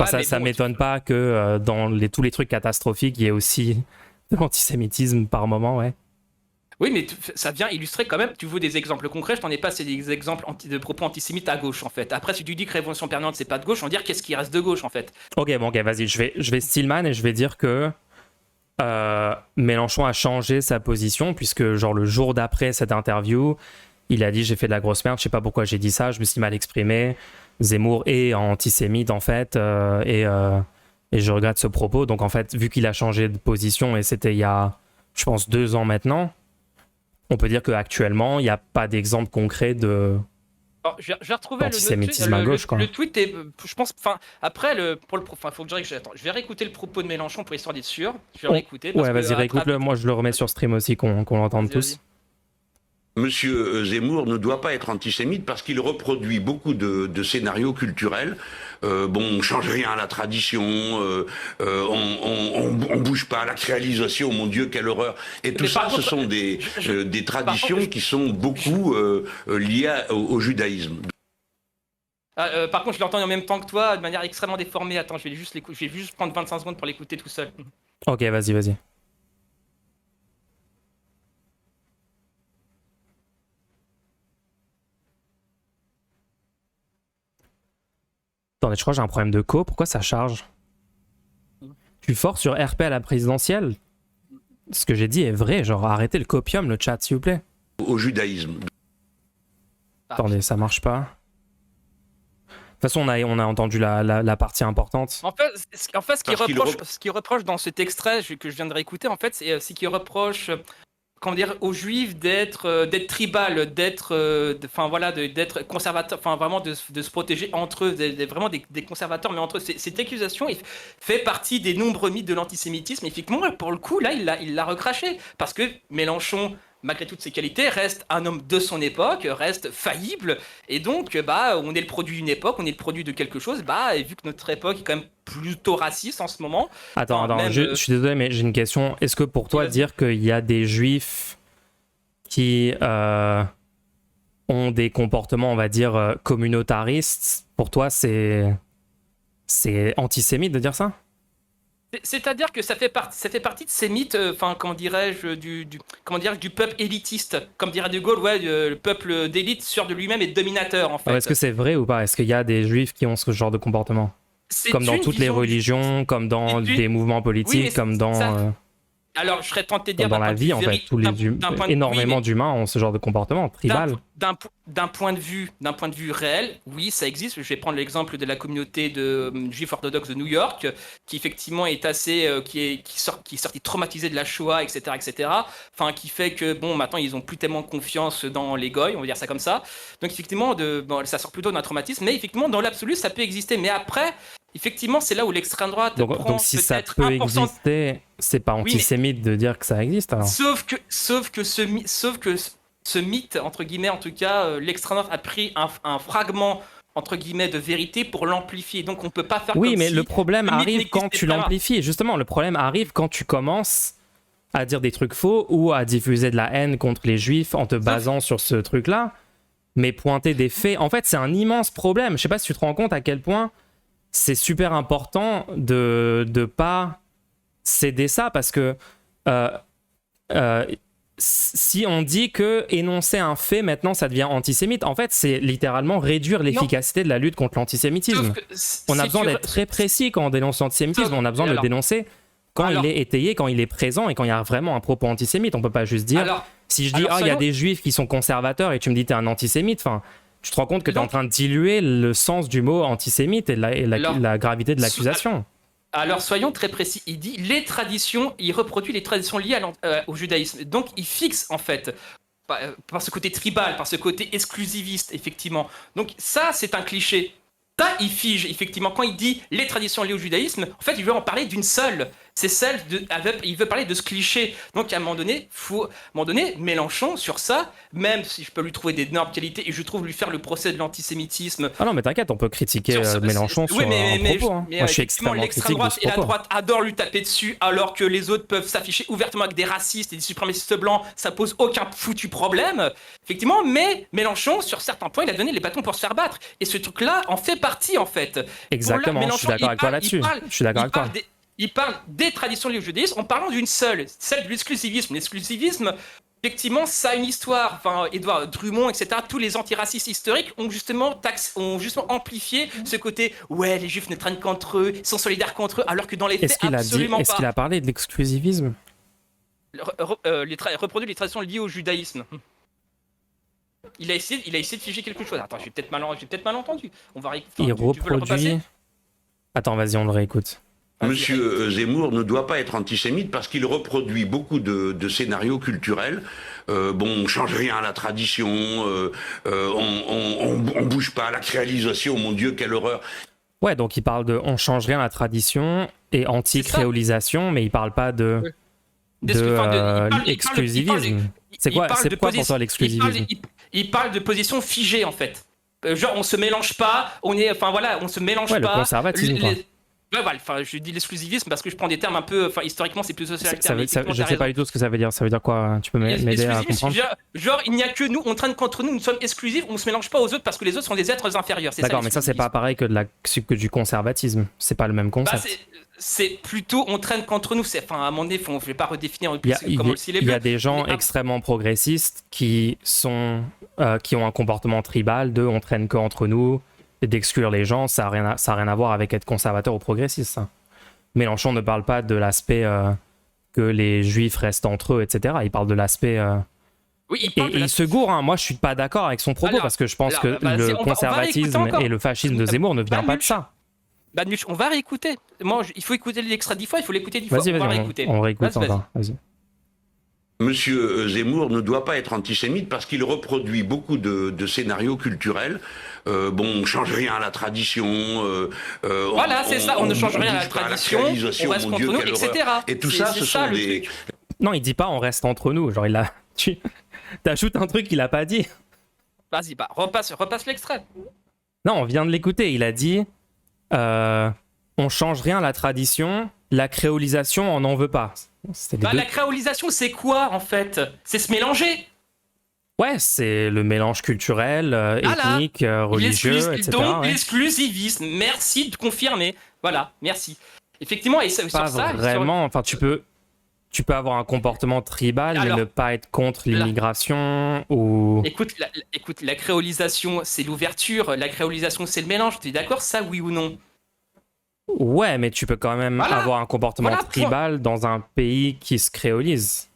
A: ça m'étonne pas que dans tous les trucs catastrophiques, il y ait aussi de l'antisémitisme par moment, ouais.
B: Oui, mais ça vient illustrer quand même. Tu veux des exemples concrets? Je t'en ai pas, c'est des exemples de propos antisémites à gauche, en fait. Après, si tu dis que Révolution Permanente, c'est pas de gauche, on va dire qu'est-ce qui reste de gauche, en fait.
A: Ok, vas-y, je vais Stillman et je vais dire que Mélenchon a changé sa position, puisque genre le jour d'après cette interview, il a dit j'ai fait de la grosse merde, je sais pas pourquoi j'ai dit ça, je me suis mal exprimé. Zemmour est antisémite, en fait, et je regrette ce propos. Donc, en fait, vu qu'il a changé de position, et c'était il y a, je pense, 2 ans maintenant, on peut dire qu'actuellement, il n'y a pas d'exemple concret de
B: J'ai retrouvé
A: antisémitisme à gauche, quoi.
B: le tweet est, je pense, enfin, après, faut que je vais réécouter le propos de Mélenchon pour histoire d'être sûr. Je vais réécouter.
A: Ouais, vas-y, réécoute-le. Moi, je le remets sur stream aussi, qu'on l'entende tous.
C: Monsieur Zemmour ne doit pas être antisémite parce qu'il reproduit beaucoup de scénarios culturels. On change rien à la tradition, on bouge pas à la créalisation, mon Dieu, quelle horreur. Et tout ça, ce sont des traditions qui sont beaucoup liées au judaïsme.
B: Par contre, je l'entends en même temps que toi, de manière extrêmement déformée. Attends, je vais juste prendre 25 secondes pour l'écouter tout seul.
A: Ok, vas-y. Attendez, je crois que j'ai un problème de pourquoi ça charge? Je suis fort sur RP à la présidentielle. Ce que j'ai dit est vrai, genre arrêtez le copium, le chat, s'il vous plaît.
C: Au judaïsme.
A: Attendez, ça marche pas. De toute façon, on a entendu la partie importante.
B: En fait, ce qu'il reproche dans cet extrait que je viens de réécouter, en fait, c'est qu'il reproche, comment dire, aux juifs d'être tribal, d'être conservateur, enfin vraiment de se protéger entre eux, vraiment des conservateurs, mais entre eux. Cette accusation fait partie des nombreux mythes de l'antisémitisme. Effectivement, pour le coup, là, il l'a recraché parce que Mélenchon, malgré toutes ses qualités, reste un homme de son époque, reste faillible, et donc on est le produit d'une époque, on est le produit de quelque chose, et vu que notre époque est quand même plutôt raciste en ce moment...
A: Attends, je suis désolé, mais j'ai une question. Est-ce que pour toi, dire qu'il y a des juifs qui ont des comportements, on va dire, communautaristes, pour toi, c'est antisémite de dire ça?
B: C'est-à-dire que ça fait partie de ces mythes, comment dirais-je, du peuple élitiste, comme dirait De Gaulle, le peuple d'élite sûr de lui-même et dominateur, en fait.
A: Est-ce que c'est vrai ou pas? Est-ce qu'il y a des juifs qui ont ce genre de comportement? Comme dans toutes les religions, comme dans des mouvements politiques, comme dans...
B: Alors, je serais tenté de dire...
A: Dans la vie, en fait, énormément d'humains ont ce genre de comportement, tribal.
B: D'un point de vue réel, oui, ça existe. Je vais prendre l'exemple de la communauté de juifs orthodoxes de New York, qui effectivement est assez... qui est sorti traumatisé de la Shoah, etc., etc. Enfin, qui fait que, maintenant, ils ont plus tellement confiance dans les goy, on va dire ça comme ça. Donc, effectivement, ça sort plutôt d'un traumatisme, mais effectivement, dans l'absolu, ça peut exister. Mais après... effectivement, c'est là où l'extrême droite prend
A: Donc si ça
B: peut-être
A: peut
B: 1%.
A: exister, c'est pas antisémite de dire que ça existe alors.
B: Sauf que ce mythe, entre guillemets, en tout cas, l'extrême droite a pris un fragment, entre guillemets, de vérité pour l'amplifier. Donc on peut pas faire
A: Oui,
B: comme
A: mais
B: si
A: le problème
B: le mythe
A: arrive quand
B: n'existait
A: tu
B: pas.
A: l'amplifies. Justement, le problème arrive quand tu commences à dire des trucs faux ou à diffuser de la haine contre les juifs en te basant sur ce truc-là, mais pointer des faits. En fait, c'est un immense problème. Je sais pas si tu te rends compte à quel point c'est super important de pas céder ça, parce que si on dit que énoncer un fait maintenant ça devient antisémite, en fait c'est littéralement réduire l'efficacité de la lutte contre l'antisémitisme. On a besoin d'être très précis quand on dénonce l'antisémitisme. On a besoin de le dénoncer quand il est étayé, quand il est présent et quand il y a vraiment un propos antisémite. On peut pas juste dire, si je dis il y a des juifs qui sont conservateurs et tu me dis t'es un antisémite, enfin tu te rends compte que t'es en train de diluer le sens du mot antisémite et la gravité de l'accusation.
B: Alors soyons très précis, il dit les traditions, il reproduit les traditions liées au judaïsme. Donc il fixe en fait, par ce côté tribal, par ce côté exclusiviste, effectivement. Donc ça c'est un cliché. Ça il fige, effectivement, quand il dit les traditions liées au judaïsme, en fait il veut en parler d'une seule. C'est celle il veut parler de ce cliché. Donc à un moment donné, Mélenchon sur ça, même si je peux lui trouver d'énormes qualités et je trouve lui faire le procès de l'antisémitisme.
A: Ah non mais t'inquiète, on peut critiquer Mélenchon sur un propos. Moi je suis extrêmement
B: l'extrême
A: critique de
B: droite
A: ce
B: et la
A: propos.
B: droite adorent lui taper dessus, alors que les autres peuvent s'afficher ouvertement avec des racistes et des suprémacistes blancs. Ça pose aucun foutu problème. Effectivement, mais Mélenchon sur certains points il a donné les bâtons pour se faire battre. Et ce truc-là en fait partie en fait.
A: Exactement, je suis d'accord avec toi là-dessus. Je suis d'accord avec toi.
B: Il parle des traditions liées au judaïsme en parlant d'une seule, celle de l'exclusivisme. L'exclusivisme, effectivement, ça a une histoire. Enfin, Édouard Drummond, etc., tous les antiracistes historiques ont justement amplifié ce côté « ouais, les juifs ne traînent qu'entre eux, ils sont solidaires contre eux », alors que dans les faits, absolument pas.
A: Est-ce qu'il a parlé de l'exclusivisme ?
B: Reproduire les traditions liées au judaïsme. Il a essayé de figer quelque chose. Attends, j'ai peut-être mal entendu. On va
A: il reproduit... Attends, vas-y, on le réécoute.
C: Monsieur Zemmour ne doit pas être antisémite parce qu'il reproduit beaucoup de scénarios culturels. On change rien à la tradition, on bouge pas, la créolisation, mon Dieu, quelle horreur.
A: Ouais, donc il parle de on change rien à la tradition et anti-créolisation, mais il parle pas de exclusivisme. C'est quoi pour toi l'exclusivisme ?
B: Il parle de position figée en fait. Genre on se mélange pas, on se mélange pas.
A: Le conservatisme quoi.
B: Ouais, voilà, je dis l'exclusivisme parce que je prends des termes un peu, historiquement c'est plus social.
A: Je sais pas du tout ce que ça veut dire. Ça veut dire quoi ? Tu peux m'aider à comprendre ?
B: Genre il n'y a que nous, on traîne contre nous sommes exclusifs, on se mélange pas aux autres parce que les autres sont des êtres inférieurs.
A: D'accord, mais ça c'est pas pareil que du conservatisme. C'est pas le même concept.
B: C'est plutôt on traîne contre nous. À un moment donné, je vais pas redéfinir plus comment le ciel est bleu.
A: Il y a des gens extrêmement progressistes qui ont un comportement tribal de on traîne qu'entre nous. Et d'exclure les gens, ça a rien à voir avec être conservateur ou progressiste. Ça. Mélenchon ne parle pas de l'aspect que les juifs restent entre eux, etc. Il parle de l'aspect...
B: Oui,
A: il se gourre, hein. Moi je suis pas d'accord avec son propos parce que je pense que le conservatisme et le fascisme de Zemmour ne vient pas de ça.
B: On va réécouter. Il faut écouter l'extrait 10 fois, il faut l'écouter 10 fois.
A: Vas-y, on réécoute encore. Vas-y.
C: Monsieur Zemmour ne doit pas être antisémite parce qu'il reproduit beaucoup de scénarios culturels. On change rien à la tradition.
B: Voilà, c'est ça. On ne change rien à la tradition. On reste contre nous, etc.
C: Et tout ça, ce sont des...
A: Non, il dit pas on reste entre nous. Genre tu t'ajoutes un truc qu'il a pas dit.
B: Vas-y, repasse l'extrait.
A: Non, on vient de l'écouter. Il a dit on change rien à la tradition. La créolisation, on n'en veut pas.
B: La créolisation, c'est quoi en fait ? C'est se mélanger.
A: Ouais, c'est le mélange culturel, ethnique, religieux, etc.
B: Donc l'exclusivisme. Merci de confirmer. Voilà, merci. Effectivement, et sur
A: pas
B: ça,
A: vraiment. Enfin, tu peux avoir un comportement tribal, mais ne pas être contre l'immigration ou.
B: Écoute, la créolisation, c'est l'ouverture. La créolisation, c'est le mélange. Tu es d'accord, ça, oui ou non ?
A: Ouais, mais tu peux quand même avoir un comportement tribal dans un pays qui se créolise.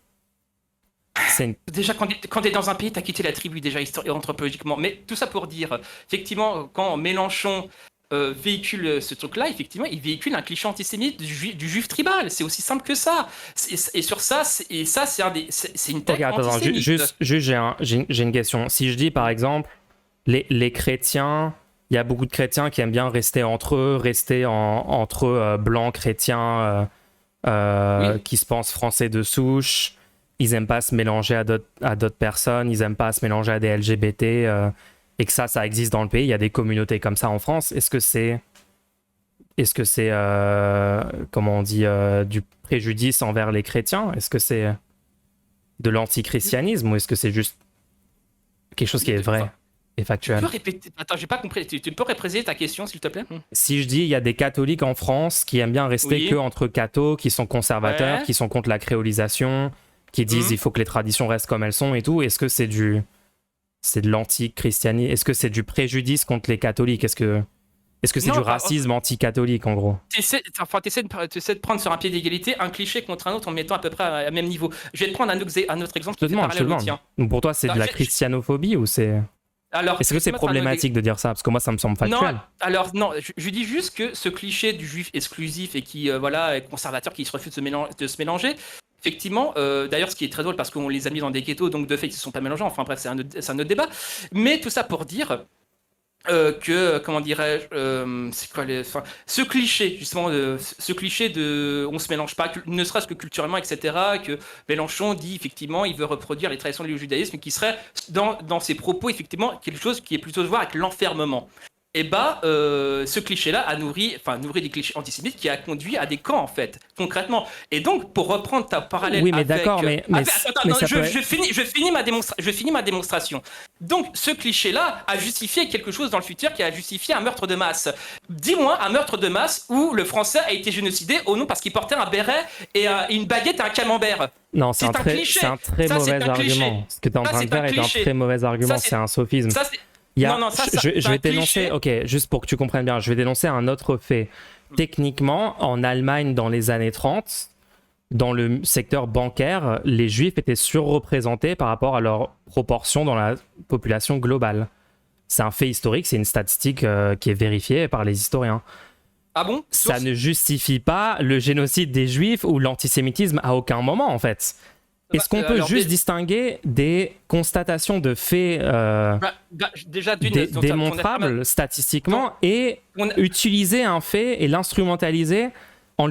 B: Déjà, quand t'es dans un pays, t'as quitté la tribu déjà anthropologiquement. Mais tout ça pour dire, effectivement, quand Mélenchon véhicule ce truc-là, effectivement, il véhicule un cliché antisémite du juif tribal. C'est aussi simple que ça. Et sur ça, c'est une tête antisémite.
A: Juste, j'ai une question. Si je dis par exemple, les chrétiens il y a beaucoup de chrétiens qui aiment bien rester entre eux, entre eux blancs chrétiens qui se pensent français de souche. Ils aiment pas se mélanger à d'autres personnes, ils aiment pas se mélanger à des LGBT, et que ça existe dans le pays. Il y a des communautés comme ça en France. Est-ce que c'est comment on dit, du préjudice envers les chrétiens? Est-ce que c'est de l'antichristianisme ou est-ce que c'est juste quelque chose qui est vrai et factuel?
B: Tu peux répéter? Attends, j'ai pas compris. Tu peux répéter ta question, s'il te plaît?
A: Si je dis il y a des catholiques en France qui aiment bien rester que entre cathos, qui sont conservateurs, qui sont contre la créolisation, qui disent il faut que les traditions restent comme elles sont et tout, est-ce que c'est de l'antichristianisme? Est-ce que c'est du préjudice contre les catholiques? Est-ce que c'est du racisme anti-catholique, en gros?
B: T'essaies de prendre sur un pied d'égalité un cliché contre un autre en mettant à peu près à même niveau. Je vais te prendre un autre exemple qui fait parallèle au tien.
A: Donc pour toi, c'est de la christianophobie ou c'est... Est-ce que c'est problématique de dire ça? Parce que moi, ça me semble factuel.
B: Non, je dis juste que ce cliché du juif exclusif et qui est conservateur, qui se refuse de se mélanger, effectivement, d'ailleurs, ce qui est très drôle parce qu'on les a mis dans des ghettos, donc de fait, ils ne se sont pas mélangés. Enfin, bref, c'est un autre débat. Mais tout ça pour dire comment dirais-je, c'est quoi ce cliché, justement, ce cliché de on se mélange pas, ne serait-ce que culturellement, etc., que Mélenchon dit, effectivement, il veut reproduire les traditions du judaïsme, qui serait, dans ses propos, effectivement, quelque chose qui est plutôt de voir avec l'enfermement. Et ce cliché-là a nourri des clichés antisémites qui a conduit à des camps, en fait, concrètement. Et donc, pour reprendre ta parallèle
A: oui, mais d'accord, mais
B: je finis ma démonstration. Donc, ce cliché-là a justifié quelque chose dans le futur qui a justifié un meurtre de masse. Dis-moi un meurtre de masse où le Français a été génocidé au nom parce qu'il portait un béret et une baguette et un camembert.
A: Non, c'est un très mauvais argument. Ce que tu es en train de faire est un très mauvais argument, c'est un sophisme. Je vais dénoncer, ok, juste pour que tu comprennes bien, je vais dénoncer un autre fait. Techniquement, en Allemagne, dans les années 30, dans le secteur bancaire, les juifs étaient surreprésentés par rapport à leur proportion dans la population globale. C'est un fait historique, c'est une statistique qui est vérifiée par les historiens.
B: Ah bon?
A: Ça ne justifie pas le génocide des juifs ou l'antisémitisme à aucun moment, en fait. Est-ce qu'on peut juste distinguer des constatations de faits démontrables statistiquement et utiliser un fait et l'instrumentaliser en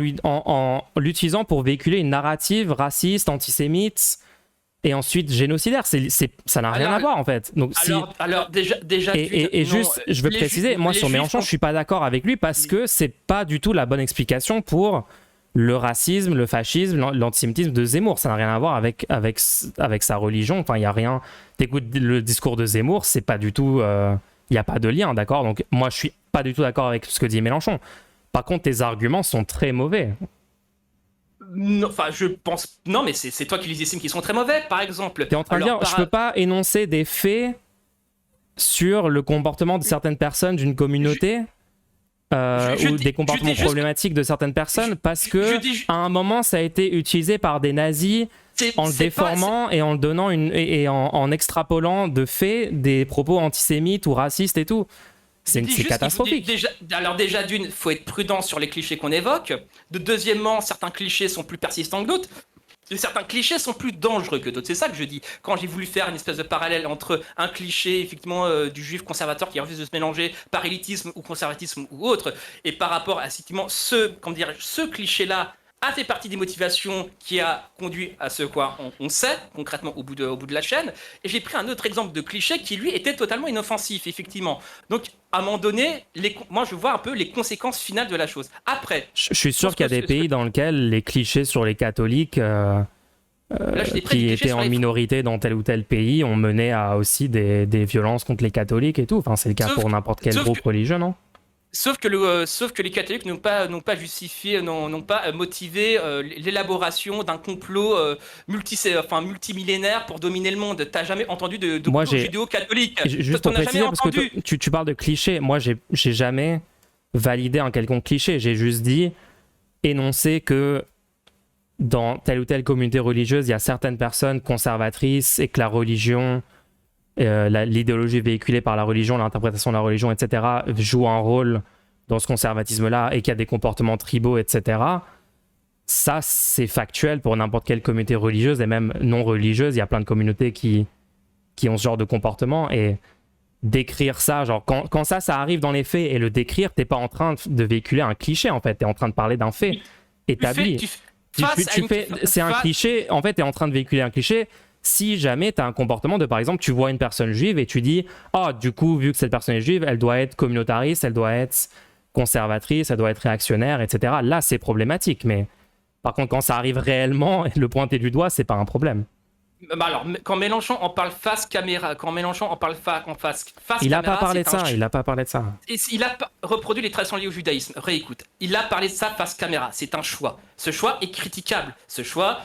A: l'utilisant pour véhiculer une narrative raciste, antisémite et ensuite génocidaire? Ça n'a rien à voir en fait. Donc, je veux préciser, moi sur Mélenchon, je suis pas d'accord avec lui parce que c'est pas du tout la bonne explication pour le racisme, le fascisme, l'antisémitisme de Zemmour. Ça n'a rien à voir avec sa religion. Enfin, il n'y a rien. T'écoutes le discours de Zemmour, c'est pas du tout. Il n'y a pas de lien, d'accord? Donc, moi, je suis pas du tout d'accord avec ce que dit Mélenchon. Par contre, tes arguments sont très mauvais.
B: Non, enfin, je pense. Non, mais c'est toi qui les estimes qu'ils sont très mauvais, par exemple.
A: T'es en train de dire, je peux pas énoncer des faits sur le comportement de certaines personnes d'une communauté ou des comportements problématiques de certaines personnes parce que à un moment ça a été utilisé par des nazis en le déformant et en le donnant en extrapolant de faits des propos antisémites ou racistes et tout. C'est catastrophique.
B: Déjà d'une, faut être prudent sur les clichés qu'on évoque. Deuxièmement, certains clichés sont plus persistants que d'autres. Certains clichés sont plus dangereux que d'autres. C'est ça que je dis. Quand j'ai voulu faire une espèce de parallèle entre un cliché, effectivement, du juif conservateur qui refuse de se mélanger par élitisme ou conservatisme ou autre, et par rapport à, effectivement, ce cliché-là a fait partie des motivations qui a conduit à ce quoi on sait, concrètement, au bout de la chaîne. Et j'ai pris un autre exemple de cliché qui, lui, était totalement inoffensif, effectivement. Donc, à un moment donné, moi, je vois un peu les conséquences finales de la chose. Après...
A: Je suis sûr qu'il y a des pays dans lesquels les clichés sur les catholiques qui étaient en minorité dans tel ou tel pays ont mené à aussi des violences contre les catholiques et tout. Enfin, c'est le cas pour n'importe quel groupe religieux, non?
B: Sauf que les catholiques n'ont pas justifié, n'ont pas motivé l'élaboration d'un complot multimillénaire pour dominer le monde. T'as jamais entendu de complot judéo-catholique?
A: Juste pour préciser, parce que tu parles de clichés. Moi, j'ai jamais validé un quelconque cliché. J'ai juste énoncé que dans telle ou telle communauté religieuse, il y a certaines personnes conservatrices et que la religion... l'idéologie véhiculée par la religion, l'interprétation de la religion, etc., joue un rôle dans ce conservatisme-là et qu'il y a des comportements tribaux, etc., ça, c'est factuel pour n'importe quelle communauté religieuse et même non religieuse. Il y a plein de communautés qui ont ce genre de comportement et décrire ça, genre quand ça arrive dans les faits et le décrire, t'es pas en train de véhiculer un cliché en fait, t'es en train de parler d'un fait établi. C'est un cliché, en fait, t'es en train de véhiculer un cliché si jamais t'as un comportement de, par exemple, tu vois une personne juive et tu dis, oh, du coup, vu que cette personne est juive, elle doit être communautariste, elle doit être conservatrice, elle doit être réactionnaire, etc. Là, c'est problématique, mais par contre, quand ça arrive réellement, le pointer du doigt, c'est pas un problème.
B: Bah alors, quand Mélenchon en parle face caméra, quand Mélenchon en parle face
A: il
B: caméra,
A: a pas parlé de ça, il a pas parlé de ça.
B: Il a reproduit les traditions liées au judaïsme. Réécoute, il a parlé de ça face caméra. C'est un choix. Ce choix est critiquable. Ce choix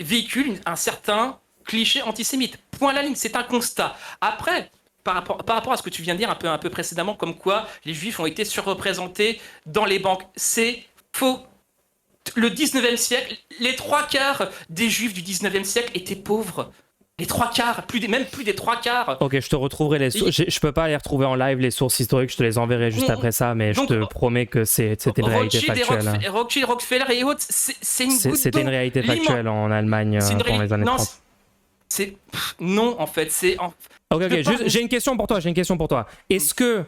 B: véhicule un certain cliché antisémite. Point à la ligne, c'est un constat. Après, par rapport à ce que tu viens de dire un peu précédemment, comme quoi les juifs ont été surreprésentés dans les banques, c'est faux. Le 19e siècle, les 3/4 des juifs du 19e siècle étaient pauvres. Les 3/4, même plus des 3/4.
A: Ok, je te retrouverai les sources. Je peux pas les retrouver en live, les sources historiques, je te les enverrai juste après ça, mais je te promets que c'était une réalité factuelle.
B: Rothschild, Rockefeller et autres, c'est une goutte d'eau.
A: C'était une réalité factuelle en Allemagne pendant les années 30.
B: Non, en fait, c'est...
A: Ok, j'ai une question pour toi, Est-ce que...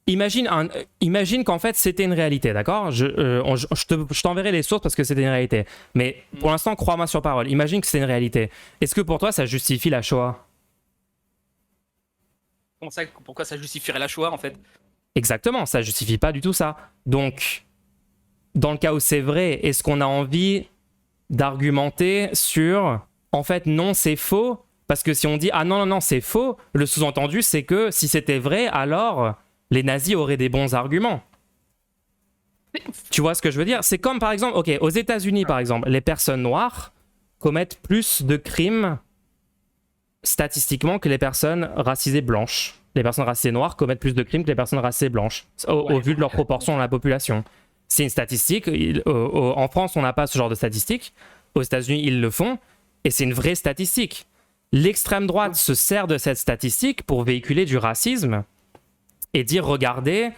A: Imagine qu'en fait c'était une réalité, d'accord? Je t'enverrai les sources parce que c'était une réalité. Mais pour l'instant, crois-moi sur parole. Imagine que c'est une réalité. Est-ce que pour toi ça justifie la Shoah?
B: Pourquoi ça justifierait la Shoah en fait?
A: Exactement, ça justifie pas du tout ça. Donc, dans le cas où c'est vrai, est-ce qu'on a envie d'argumenter sur en fait non, c'est faux? Parce que si on dit ah non, c'est faux, le sous-entendu c'est que si c'était vrai, alors les nazis auraient des bons arguments. Tu vois ce que je veux dire? C'est comme par exemple, ok, aux États-Unis par exemple, les personnes noires commettent plus de crimes statistiquement que les personnes racisées blanches. Les personnes racisées noires commettent plus de crimes que les personnes racisées blanches, au vu de leur proportion dans la population. C'est une statistique. En France, on n'a pas ce genre de statistique. Aux États-Unis, ils le font, et c'est une vraie statistique. L'extrême droite se sert de cette statistique pour véhiculer du racisme et dire, regardez,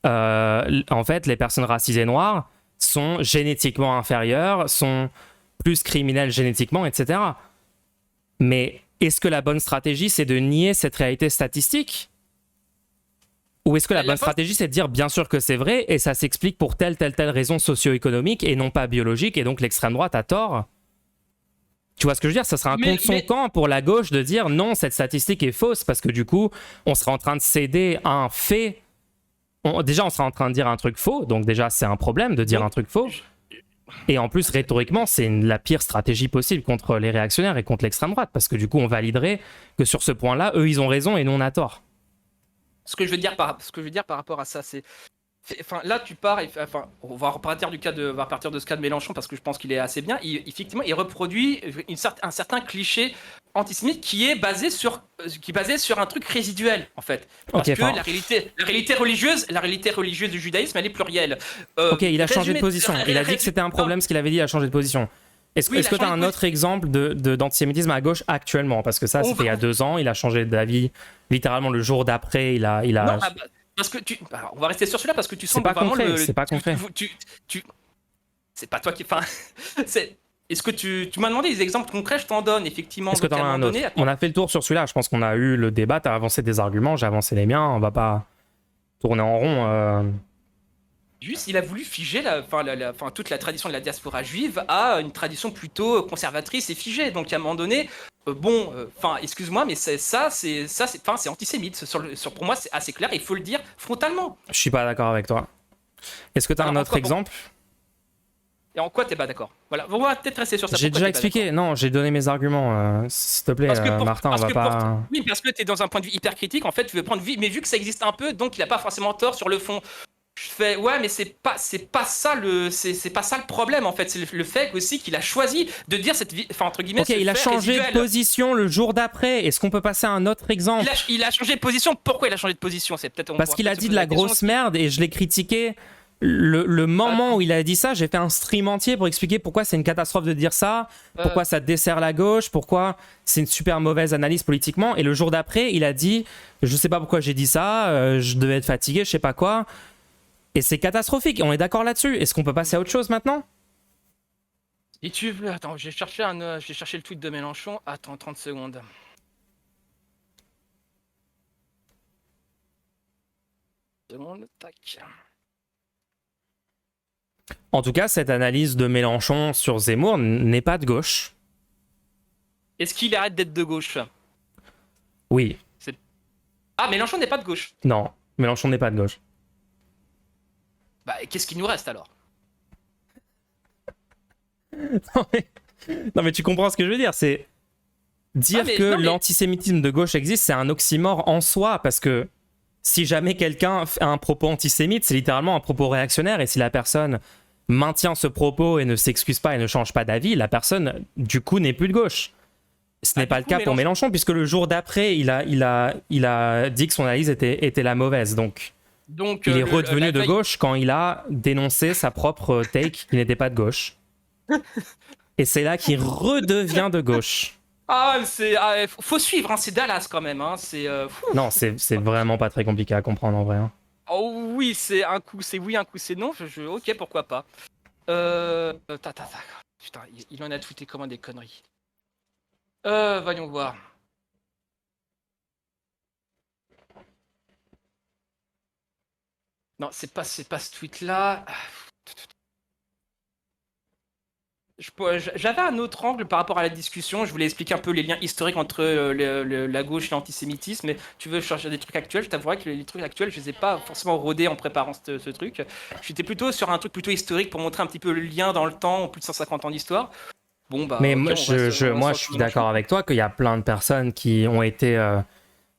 A: en fait, les personnes racisées noires sont génétiquement inférieures, sont plus criminelles génétiquement, etc. Mais est-ce que la bonne stratégie, c'est de nier cette réalité statistique? Ou est-ce que la bonne stratégie, c'est de dire, bien sûr que c'est vrai, et ça s'explique pour telle raison socio-économique et non pas biologique, et donc l'extrême droite a tort? Tu vois ce que je veux dire? Ça sera un contre son camp pour la gauche de dire non, cette statistique est fausse, parce que du coup, on sera en train de céder à un fait. Déjà, on sera en train de dire un truc faux, donc déjà, c'est un problème de dire un truc faux. Et en plus, rhétoriquement, c'est la pire stratégie possible contre les réactionnaires et contre l'extrême droite, parce que du coup, on validerait que sur ce point-là, eux, ils ont raison et nous, on a tort.
B: Ce que je veux dire par rapport à ça, c'est... Enfin, là, tu pars, on va repartir de ce cas de Mélenchon parce que je pense qu'il est assez bien. Effectivement, il reproduit un certain cliché antisémite qui est basé sur un truc résiduel en fait. Parce que la réalité religieuse du judaïsme, elle est plurielle.
A: Ok, il a changé de position. Il a dit que c'était un problème ce qu'il avait dit, il a changé de position. Est-ce que tu as un autre exemple d'antisémitisme à gauche actuellement? Parce que ça, c'était il y a 2 ans, il a changé d'avis littéralement le jour d'après. Il a...
B: Non, parce que on va rester sur celui-là parce que tu sens vraiment
A: c'est pas concret.
B: C'est pas toi qui. Enfin, est-ce que tu m'as demandé des exemples concrets? Je t'en donne effectivement.
A: Est-ce que t'en as un autre? On a fait le tour sur celui-là. Je pense qu'on a eu le débat. T'as avancé des arguments, j'ai avancé les miens. On va pas tourner en rond.
B: Juste, il a voulu figer toute la tradition de la diaspora juive à une tradition plutôt conservatrice et figée. Donc à un moment donné, excuse-moi, mais c'est antisémite. Pour moi, c'est assez clair. Il faut le dire frontalement.
A: Je suis pas d'accord avec toi. Est-ce que tu as un autre exemple?
B: Et en quoi t'es pas d'accord? Voilà, on va peut-être rester sur ça.
A: J'ai déjà expliqué. Non, j'ai donné mes arguments. S'il te plaît, Martin, on va pas.
B: Oui, parce que t'es dans un point de vue hyper critique. En fait, tu veux prendre mais vu que ça existe un peu, donc il a pas forcément tort sur le fond. Je fais ouais, mais c'est pas ça le problème en fait. C'est le fait aussi qu'il a choisi de dire entre guillemets.
A: Ok, il a changé de position le jour d'après. Est-ce qu'on peut passer à un autre exemple?
B: Il a changé de position. Pourquoi il a changé de position? C'est peut-être
A: parce qu'il a dit de la grosse merde et je l'ai critiqué. Le moment où il a dit ça, j'ai fait un stream entier pour expliquer pourquoi c'est une catastrophe de dire ça, pourquoi ça dessert la gauche, pourquoi c'est une super mauvaise analyse politiquement. Et le jour d'après, il a dit, je sais pas pourquoi j'ai dit ça, je devais être fatigué, je sais pas quoi. Et c'est catastrophique, on est d'accord là-dessus. Est-ce qu'on peut passer à autre chose maintenant?
B: Si tu veux, attends, j'ai cherché le tweet de Mélenchon. Attends, 30 secondes. Tac.
A: En tout cas, cette analyse de Mélenchon sur Zemmour n'est pas de gauche.
B: Est-ce qu'il arrête d'être de gauche?
A: Oui.
B: Ah, Mélenchon n'est pas de gauche.
A: Non, Mélenchon n'est pas de gauche.
B: Bah, qu'est-ce qu'il nous reste alors?
A: Non mais tu comprends ce que je veux dire, c'est dire que l'antisémitisme de gauche existe, c'est un oxymore en soi, parce que si jamais quelqu'un a un propos antisémite, c'est littéralement un propos réactionnaire, et si la personne maintient ce propos et ne s'excuse pas et ne change pas d'avis, la personne du coup n'est plus de gauche. Ce n'est pas le cas pour Mélenchon, puisque le jour d'après, il a dit que son analyse était la mauvaise. Donc il est redevenu de gauche quand il a dénoncé sa propre take qui n'était pas de gauche. Et c'est là qu'il redevient de gauche.
B: Ah, faut suivre, hein, c'est Dallas quand même. Hein,
A: non, c'est vraiment pas très compliqué à comprendre en vrai. Hein.
B: Oh oui, c'est un coup c'est oui, un coup c'est non. Ok, pourquoi pas. Putain, il en a tweeté comment des conneries. Voyons voir. Non, c'est pas ce tweet-là. J'avais un autre angle par rapport à la discussion. Je voulais expliquer un peu les liens historiques entre la gauche et l'antisémitisme. Mais tu veux chercher des trucs actuels? Je t'avouerais que les trucs actuels, je les ai pas forcément rodés en préparant ce truc. J'étais plutôt sur un truc plutôt historique pour montrer un petit peu le lien dans le temps, en plus de 150 ans d'histoire. Bon, bah,
A: mais
B: okay,
A: moi, je suis d'accord avec toi qu'il y a plein de personnes qui ont été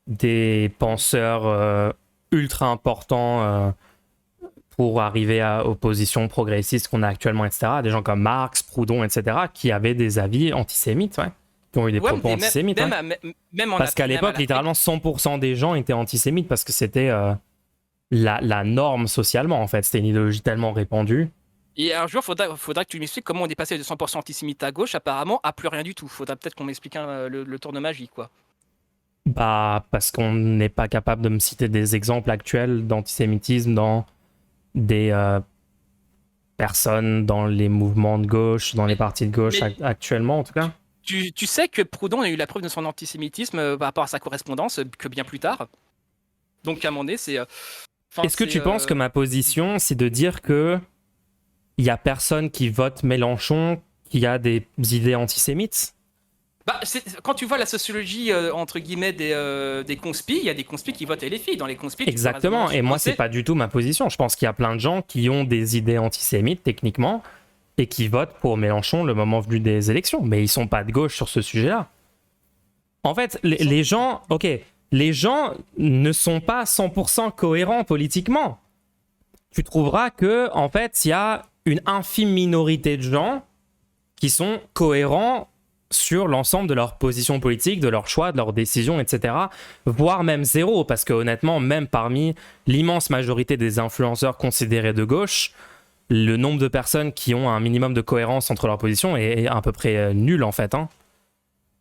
A: des penseurs ultra importants pour arriver aux positions progressistes qu'on a actuellement, etc. Des gens comme Marx, Proudhon, etc., qui avaient des avis antisémites, ouais, qui ont eu des propos antisémites. Parce qu'à l'époque, littéralement, 100% des gens étaient antisémites parce que c'était la norme socialement, en fait. C'était une idéologie tellement répandue.
B: Et un jour, faudra que tu m'expliques comment on est passé de 100% antisémite à gauche, apparemment, à plus rien du tout. Faudra peut-être qu'on m'explique le tour de magie, quoi.
A: Bah, parce qu'on n'est pas capable de me citer des exemples actuels d'antisémitisme dans des personnes dans les mouvements de gauche, dans les partis de gauche actuellement, en tout cas.
B: Tu sais que Proudhon a eu la preuve de son antisémitisme par rapport à sa correspondance que bien plus tard. Donc, à un moment donné, c'est...
A: Est-ce que tu penses que ma position, c'est de dire que il y a personne qui vote Mélenchon qui a des idées antisémites?
B: Bah, quand tu vois la sociologie entre guillemets des conspis, il y a des conspis qui votent LFI dans les conspis.
A: Exactement, et moi c'est pas du tout ma position. Je pense qu'il y a plein de gens qui ont des idées antisémites techniquement et qui votent pour Mélenchon le moment venu des élections, mais ils sont pas de gauche sur ce sujet-là. En fait, les gens ne sont pas 100% cohérents politiquement. Tu trouveras que en fait, il y a une infime minorité de gens qui sont cohérents sur l'ensemble de leurs positions politiques, de leurs choix, de leurs décisions, etc. Voire même zéro, parce que honnêtement, même parmi l'immense majorité des influenceurs considérés de gauche, le nombre de personnes qui ont un minimum de cohérence entre leurs positions est à peu près nul en fait. Hein.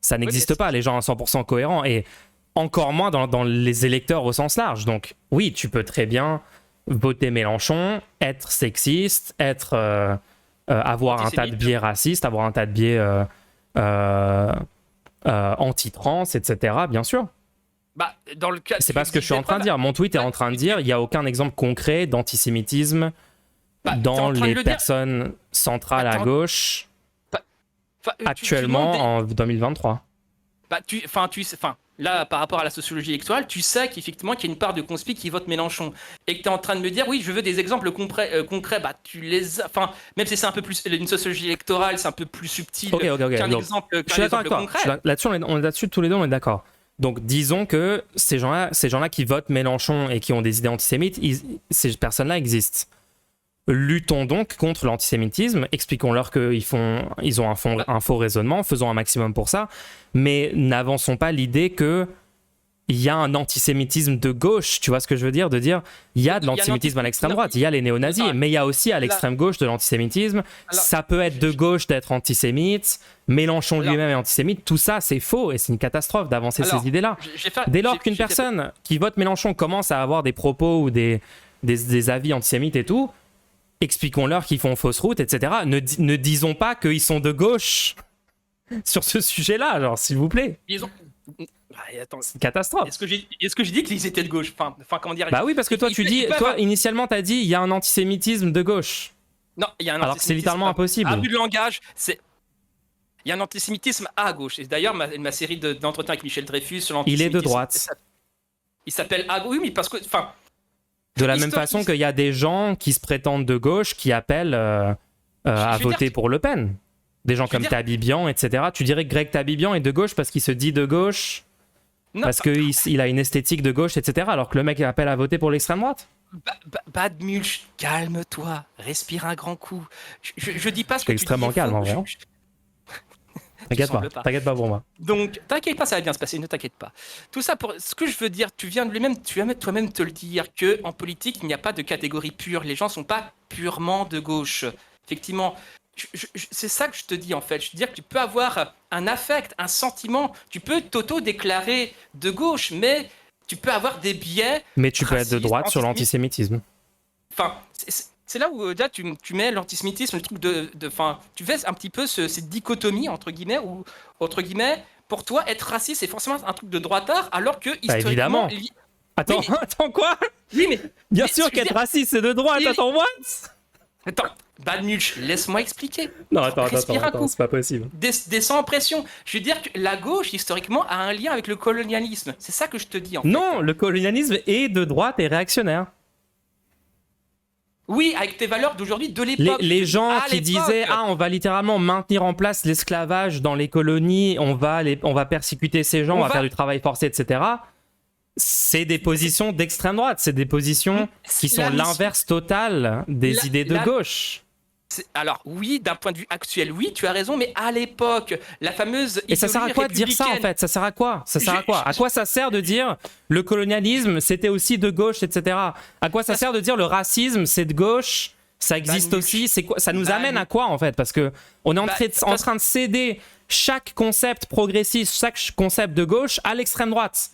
A: Ça n'existe pas, les gens à 100% cohérents, et encore moins dans les électeurs au sens large. Donc oui, tu peux très bien voter Mélenchon, être sexiste, avoir un tas de biais racistes, avoir un tas de biais anti-trans, etc. Bien sûr.
B: Bah, dans le cas,
A: c'est pas ce que je suis en train de dire. Mon tweet est en train de dire il n'y a aucun exemple concret d'antisémitisme dans les personnes centrales à gauche actuellement en 2023.
B: Là, par rapport à la sociologie électorale, tu sais qu'effectivement qu'il y a une part de conspi qui vote Mélenchon. Et que tu es en train de me dire, oui, je veux des exemples concrets, bah tu les as... Enfin, même si c'est un peu plus... Une sociologie électorale, c'est un peu plus subtil qu'un exemple concret.
A: Là-dessus, tous les deux, on est d'accord. Donc, disons que ces gens-là qui votent Mélenchon et qui ont des idées antisémites, ces personnes-là existent. Luttons donc contre l'antisémitisme, expliquons-leur qu'ils ont un faux raisonnement, faisons un maximum pour ça, mais n'avançons pas l'idée qu'il y a un antisémitisme de gauche, tu vois ce que je veux dire? De dire, il y a de l'antisémitisme à l'extrême droite, il y a les néo-nazis, mais il y a aussi à l'extrême gauche de l'antisémitisme, ça peut être de gauche d'être antisémite, Mélenchon lui-même est antisémite, tout ça c'est faux et c'est une catastrophe d'avancer ces idées-là. Dès lors qu'une personne qui vote Mélenchon commence à avoir des propos ou des avis antisémites et tout, expliquons-leur qu'ils font fausse route, etc. Ne disons pas qu'ils sont de gauche sur ce sujet-là, genre, s'il vous plaît.
B: Attends,
A: C'est une catastrophe.
B: est-ce que j'ai dit qu'ils étaient de gauche? Enfin, comment dire?
A: Bah oui, parce que toi, initialement, t'as dit il y a un antisémitisme de gauche.
B: Non, il y a un
A: Alors que c'est
B: antisémitisme
A: littéralement impossible.
B: abus de langage, il y a un antisémitisme à gauche. Et d'ailleurs, ma série d'entretiens avec Michel Dreyfus sur
A: Il est de
B: l'antisémitisme,
A: droite.
B: il s'appelle à gauche. Oui, mais parce que, enfin,
A: De la même façon qu'il y a des gens qui se prétendent de gauche qui appellent à voter pour Le Pen. Des gens comme Tabibian, etc. Tu dirais que Greg Tabibian est de gauche parce qu'il se dit de gauche, parce qu'il a une esthétique de gauche, etc. Alors que le mec appelle à voter pour l'extrême droite.
B: Bad Mulch, calme-toi, respire un grand coup. Je dis pas ce que tu dis.
A: Extrêmement calme en vrai. T'inquiète pas pour moi.
B: Donc, t'inquiète pas, ça va bien se passer, ne t'inquiète pas. Tout ça pour ce que je veux dire, tu viens toi-même te le dire, que en politique, il n'y a pas de catégorie pure. Les gens sont pas purement de gauche. Effectivement, c'est ça que je te dis en fait. Je veux dire que tu peux avoir un affect, un sentiment, tu peux t'auto-déclarer de gauche, mais tu peux avoir des biais.
A: Mais tu peux être de droite sur l'antisémitisme.
B: Enfin, c'est là où là, tu mets l'antisémitisme, le truc enfin, tu fais un petit peu cette dichotomie entre guillemets où entre guillemets, pour toi, être raciste c'est forcément un truc de droitard, alors que historiquement.
A: Évidemment. Attends,
B: oui, mais...
A: attends quoi?
B: Oui, mais
A: bien sûr qu'être raciste c'est de droite. Attends, what?
B: Attends, Bad Mulch, laisse-moi expliquer.
A: Non, attends, c'est pas possible.
B: Descends en pression. Je veux dire que la gauche, historiquement, a un lien avec le colonialisme. C'est ça que je te dis, en fait.
A: Non, le colonialisme est de droite et réactionnaire.
B: Oui, avec tes valeurs d'aujourd'hui, de l'époque.
A: Les gens qui disaient « Ah, on va littéralement maintenir en place l'esclavage dans les colonies, on va persécuter ces gens, on va faire du travail forcé, etc. » C'est des positions d'extrême droite, c'est des positions qui sont l'inverse total des idées de gauche.
B: Alors oui, d'un point de vue actuel, oui, tu as raison, mais à l'époque, la fameuse
A: et ça sert à quoi de dire ça en fait? Ça sert à quoi? À quoi ça sert de dire le colonialisme c'était aussi de gauche, etc. À quoi ça sert de dire le racisme c'est de gauche, ça existe aussi? C'est quoi? Ça nous amène à quoi en fait? Parce que on est en train de céder chaque concept progressiste, chaque concept de gauche à l'extrême droite.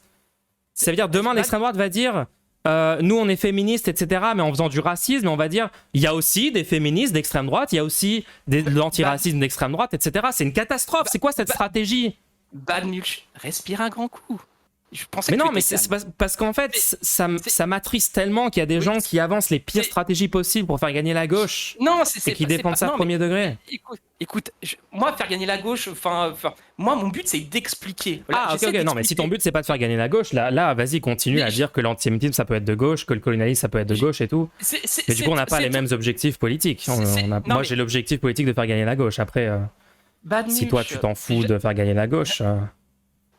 A: Ça veut dire demain l'extrême droite va dire nous on est féministes, etc. mais en faisant du racisme, on va dire il y a aussi des féministes d'extrême droite, il y a aussi de l'antiracisme d'extrême droite, etc. C'est une catastrophe. C'est quoi cette stratégie?
B: Bad Mulch, respire un grand coup. Je pensais
A: mais non, mais c'est parce qu'en fait, ça m'attriste tellement qu'il y a des gens qui avancent les pires stratégies possibles pour faire gagner la gauche.
B: Non,
A: et qui défendent ça premier degré.
B: Écoute, moi, faire gagner la gauche, moi, mon but, c'est d'expliquer.
A: Voilà, ok, non, mais si ton but, c'est pas de faire gagner la gauche, là vas-y, continue à dire que l'antisémitisme, ça peut être de gauche, que le colonialisme, ça peut être de gauche et tout. Mais du coup, on n'a pas les mêmes objectifs politiques. Moi, j'ai l'objectif politique de faire gagner la gauche. Après, si toi, tu t'en fous de faire gagner la gauche...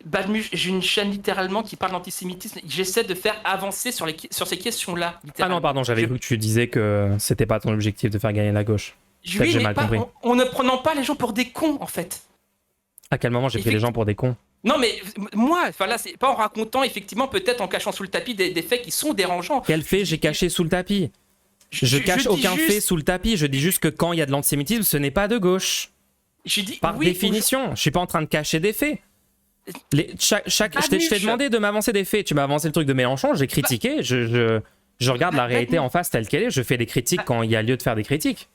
B: Bad Mulch, j'ai une chaîne littéralement qui parle d'antisémitisme. J'essaie de faire avancer sur ces questions-là.
A: Ah non, pardon, j'avais cru que tu disais que c'était pas ton objectif de faire gagner la gauche.
B: Oui, j'ai mal compris. En ne prenant pas les gens pour des cons, en fait.
A: À quel moment j'ai pris les gens pour des cons?
B: Non, mais moi, là, c'est pas en racontant, effectivement, peut-être en cachant sous le tapis des faits qui sont dérangeants.
A: Quel fait j'ai caché sous le tapis? Je cache aucun fait sous le tapis. Je dis juste que quand il y a de l'antisémitisme, ce n'est pas de gauche. Par définition, je suis pas en train de cacher des faits. Je t'ai demandé de m'avancer des faits. Tu m'as avancé le truc de Mélenchon, j'ai critiqué. Je regarde la réalité en face telle qu'elle est. Je fais des critiques quand il y a lieu de faire des critiques.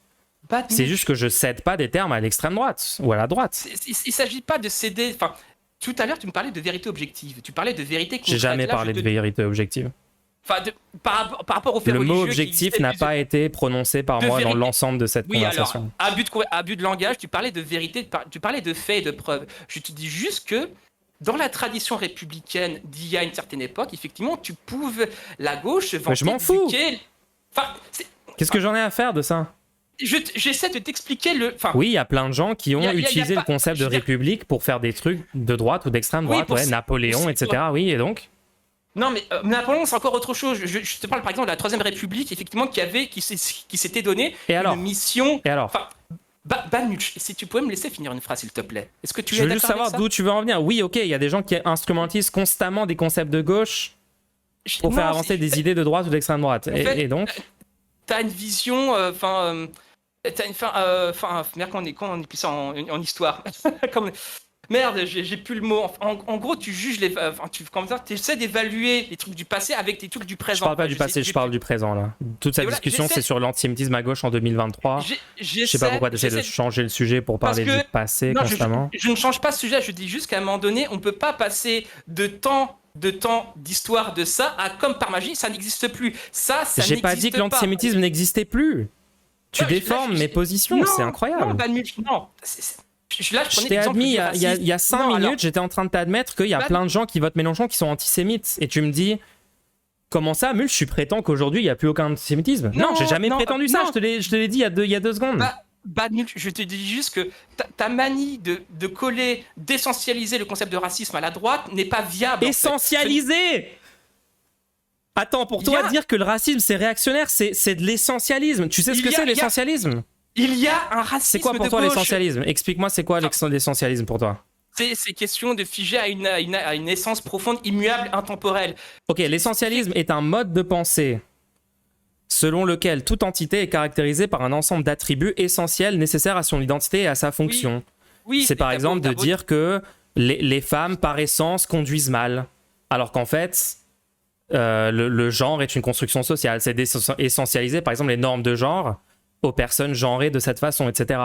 A: C'est juste que je cède pas des termes à l'extrême droite ou à la droite.
B: Il s'agit pas de céder. Enfin, tout à l'heure, tu me parlais de vérité objective. Tu parlais de vérité concrète.
A: J'ai jamais parlé de vérité objective.
B: Enfin, par rapport au fait religieux.
A: Le mot objectif n'a pas été prononcé par moi dans l'ensemble de cette conversation.
B: Alors, abus de langage, tu parlais de vérité, tu parlais de faits et de preuves. Je te dis juste que dans la tradition républicaine d'il y a une certaine époque, effectivement, tu pouvais la gauche vanter.
A: Mais je m'en fous.
B: Enfin,
A: qu'est-ce que j'en ai à faire de ça?
B: J'essaie de t'expliquer le. Enfin,
A: oui, il y a plein de gens qui ont utilisé le concept de république pour faire des trucs de droite ou d'extrême droite, Napoléon, etc. Oui, et donc?
B: Non, mais Napoléon, c'est encore autre chose. Je te parle par exemple de la Troisième République, effectivement, qui s'était donné une mission.
A: Et alors?
B: Bad Mulch, si tu pouvais me laisser finir une phrase, s'il te plaît. Est-ce que tu
A: Je veux juste savoir d'où tu veux en venir. Oui, ok, il y a des gens qui instrumentalisent constamment des concepts de gauche pour faire avancer des idées de droite ou d'extrême droite. Et donc?
B: T'as une vision, merde, quand on est ça en histoire. Merde, j'ai plus le mot. En gros, tu juges les. Enfin, tu essaies d'évaluer les trucs du passé avec les trucs du présent.
A: Je parle pas du passé, je parle du présent là. Toute cette discussion, c'est sur l'antisémitisme à gauche en 2023. Je sais pas pourquoi tu essaies de changer le sujet pour parler du passé constamment.
B: Je ne change pas ce sujet, je dis juste qu'à un moment donné, on peut pas passer de temps d'histoire de ça à comme par magie, ça n'existe plus. Ça
A: J'ai pas dit que l'antisémitisme n'existait plus. Tu déformes mes positions, c'est incroyable.
B: Non.
A: Je t'ai admis il y a 5 minutes, j'étais en train de t'admettre qu'il y a plein de gens qui votent Mélenchon qui sont antisémites. Et tu me dis, comment ça, Mulch, tu prétends qu'aujourd'hui il n'y a plus aucun antisémitisme? Non, j'ai jamais prétendu ça, je te l'ai dit il y a 2 secondes.
B: Mulch, je te dis juste que ta manie de coller, d'essentialiser le concept de racisme à la droite n'est pas viable.
A: Essentialiser Attends, pour toi, dire que le racisme c'est réactionnaire, c'est de l'essentialisme. Tu sais ce que c'est l'essentialisme?
B: Il y a un racisme.
A: C'est quoi pour toi l'essentialisme? Explique-moi, c'est quoi l'essentialisme pour toi?
B: C'est question de figer à une essence profonde, immuable, intemporelle.
A: Ok, l'essentialisme est un mode de pensée selon lequel toute entité est caractérisée par un ensemble d'attributs essentiels nécessaires à son identité et à sa fonction. Oui, c'est par exemple de dire que les femmes, par essence, conduisent mal, alors qu'en fait, le genre est une construction sociale. C'est d'essentialiser, par exemple, les normes de genre aux personnes genrées de cette façon, etc.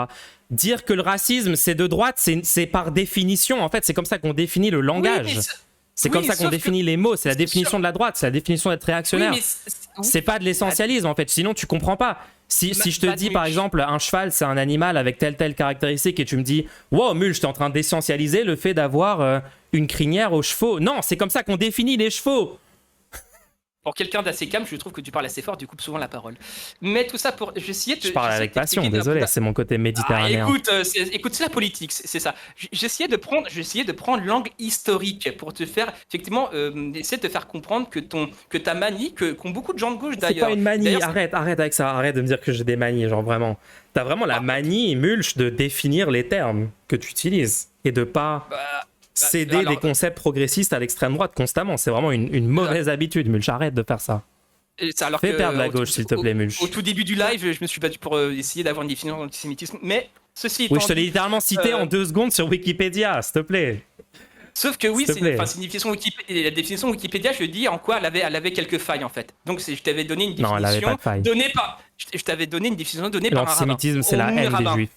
A: Dire que le racisme, c'est de droite, c'est par définition, en fait, c'est comme ça qu'on définit le langage. C'est comme ça qu'on définit les mots, c'est la définition de la droite, c'est la définition d'être réactionnaire. C'est pas de l'essentialisme, en fait, sinon tu comprends pas. Si je te dis, par exemple, un cheval, c'est un animal avec telle caractéristique, et tu me dis, wow, Mulch, t'es en train d'essentialiser le fait d'avoir une crinière aux chevaux. Non, c'est comme ça qu'on définit les chevaux.
B: Pour quelqu'un d'assez calme, je trouve que tu parles assez fort, tu coupes souvent la parole. Mais tout ça pour...
A: Je parle avec passion, désolé, c'est mon côté méditerranéen.
B: Écoute, c'est la politique, c'est ça. J'essayais de prendre l'angle historique pour te faire, effectivement, essayer de te faire comprendre que ta manie, qu'ont beaucoup de gens de gauche d'ailleurs...
A: C'est pas une manie, arrête avec ça, arrête de me dire que j'ai des manies, genre vraiment. T'as vraiment la manie, Mulch, de définir les termes que tu utilises et de pas... céder des concepts progressistes à l'extrême droite constamment. C'est vraiment une mauvaise habitude, Mulch. Arrête de faire ça. Fais perdre la gauche, s'il te plaît, Mulch.
B: Au tout début du live, je me suis battu pour essayer d'avoir une définition d'antisémitisme, mais ceci étant
A: je te l'ai littéralement cité en 2 secondes sur Wikipédia, s'il te plaît.
B: Sauf que oui, c'est une définition Wikipédia. La définition Wikipédia, je dis en quoi elle avait quelques failles, en fait. Donc, je t'avais donné une définition donnée par... Je t'avais donné une définition donnée par un rabbin.
A: L'antisémitisme, c'est la haine des juifs.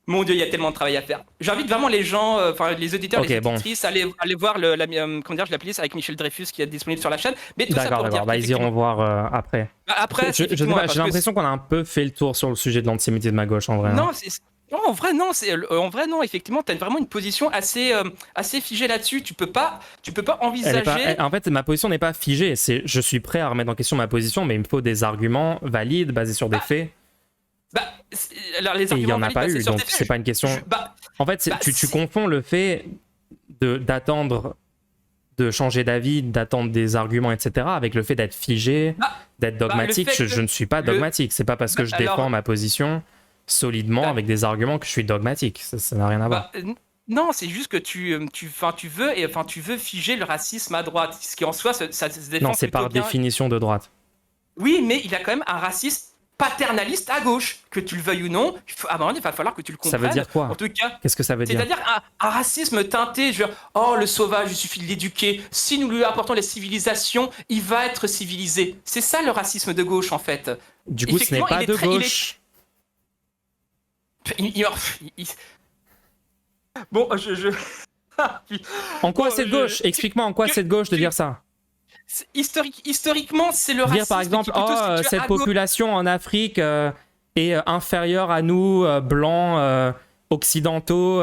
B: Mon Dieu, il y a tellement de travail à faire. J'invite vraiment les gens, les auditeurs, les auditrices, à aller voir la playlist avec Michel Dreyfus qui est disponible sur la chaîne. Mais tout ça pour dire
A: ils iront voir après.
B: Après,
A: j'ai l'impression qu'on a un peu fait le tour sur le sujet de l'antisémitisme à gauche en vrai.
B: Non, en vrai non. Effectivement, t'as vraiment une position assez figée là-dessus. Tu peux pas envisager.
A: En fait, ma position n'est pas figée. Je suis prêt à remettre en question ma position, mais il me faut des arguments valides basés sur des faits.
B: Alors, les
A: et il n'y en a pas eu, donc c'est pas une question. En fait, tu confonds le fait d'attendre, de changer d'avis, d'attendre des arguments, etc., avec le fait d'être figé, d'être dogmatique. Je ne suis pas dogmatique. C'est pas parce que je défends ma position solidement avec des arguments que je suis dogmatique. Ça n'a rien à voir.
B: Non, c'est juste que tu veux figer le racisme à droite, ce qui en soi, ça se défend.
A: Non, c'est par définition de droite.
B: Oui, mais il y a quand même un racisme paternaliste à gauche, que tu le veuilles ou non, à un moment donné, il va falloir que tu le comprennes.
A: Ça veut dire quoi?
B: En tout cas,
A: qu'est-ce que ça veut dire?
B: C'est-à-dire un racisme teinté, genre, oh le sauvage, il suffit de l'éduquer. Si nous lui apportons la civilisation, il va être civilisé. C'est ça le racisme de gauche, en fait.
A: Du coup, ce n'est pas de gauche.
B: Bon,
A: En quoi c'est de gauche? Explique-moi en quoi c'est de gauche de dire ça.
B: Historiquement, c'est le racisme.
A: Dire par exemple, cette population en Afrique est inférieure à nous, blancs, occidentaux,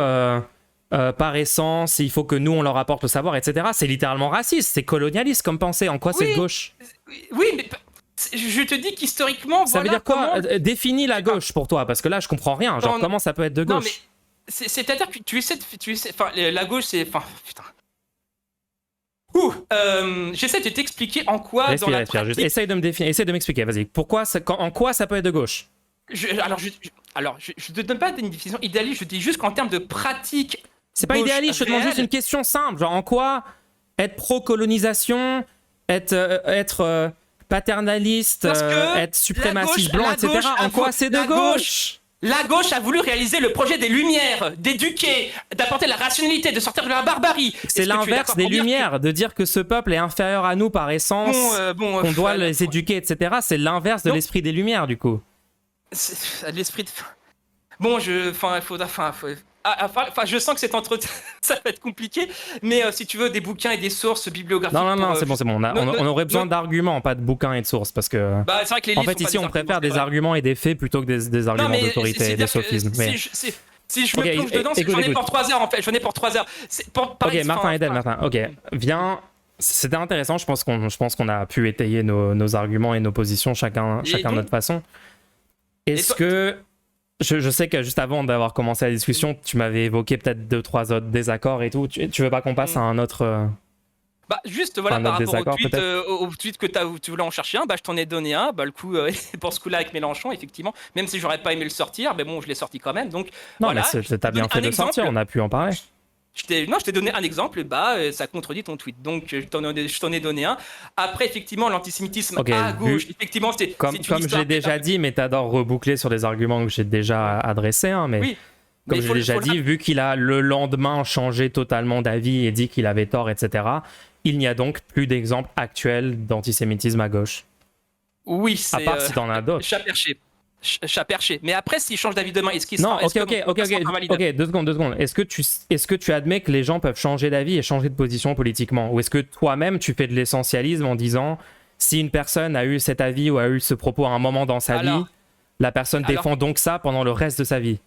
A: par essence, il faut que nous on leur apporte le savoir, etc. C'est littéralement raciste, c'est colonialiste comme pensée. En quoi c'est de gauche?
B: Oui, mais je te dis qu'historiquement,
A: ça veut dire quoi? Définis la gauche pour toi, parce que là je comprends rien. Genre, comment ça peut être de gauche?
B: Non, mais c'est-à-dire que tu essaies, la gauche, c'est, putain. J'essaie de t'expliquer en quoi
A: respire, juste essaye de me définir, essaye de m'expliquer, vas-y. En quoi ça peut être de gauche?
B: Je te donne pas une définition idéaliste, je dis juste qu'en termes de pratique.
A: C'est pas idéaliste, je te demande juste une question simple, genre en quoi être pro-colonisation, être paternaliste, être suprémaciste blanc, etc. En quoi c'est de gauche?
B: La gauche a voulu réaliser le projet des Lumières, d'éduquer, d'apporter la rationalité, de sortir de la barbarie.
A: C'est l'inverse des Lumières, de dire que ce peuple est inférieur à nous par essence, qu'on doit les éduquer, etc. C'est l'inverse de l'esprit des Lumières, du coup.
B: L'esprit de... Bon, je sens que c'est ça va être compliqué, mais si tu veux des bouquins et des sources bibliographiques.
A: Non, c'est bon. On aurait besoin d'arguments, pas de bouquins et de sources, parce que.
B: Bah, c'est vrai que les
A: en fait, ici, on préfère des arguments et des faits plutôt que des arguments d'autorité et des sophismes.
B: Si je me plonge dedans, c'est que j'en ai pour 3 heures en fait. J'en ai pour 3 heures.
A: Ok, Martin. Ok, viens. C'était intéressant. Je pense qu'on a pu étayer nos arguments et nos positions chacun de notre façon. Est-ce que je sais que juste avant d'avoir commencé la discussion, tu m'avais évoqué peut-être 2-3 autres désaccords et tout. Tu veux pas qu'on passe à un autre
B: juste voilà, par rapport au tweet que tu voulais en chercher un, je t'en ai donné un. Le coup, pour ce coup-là avec Mélenchon, effectivement, même si j'aurais pas aimé le sortir, mais bon, je l'ai sorti quand même. Donc,
A: non,
B: voilà,
A: mais t'as bien fait de le sortir, on a pu en parler.
B: Je t'ai donné un exemple, ça contredit ton tweet. Donc, je t'en ai donné un. Après, effectivement, l'antisémitisme à gauche, effectivement, c'est
A: comme je l'ai déjà dit, mais t'adores reboucler sur des arguments que j'ai déjà adressés, mais... Oui. Comme je l'ai déjà dit, vu qu'il a le lendemain changé totalement d'avis et dit qu'il avait tort, etc., il n'y a donc plus d'exemples actuels d'antisémitisme à gauche.
B: Oui, c'est...
A: À part si t'en as d'autres.
B: Chat perché. Mais après, s'il change d'avis demain, est-ce qu'il
A: sera...
B: Non,
A: ok, deux secondes. Est-ce que tu admets que les gens peuvent changer d'avis et changer de position politiquement? Ou est-ce que toi-même, tu fais de l'essentialisme en disant, si une personne a eu cet avis ou a eu ce propos à un moment dans sa vie, la personne défend donc ça pendant le reste de sa vie?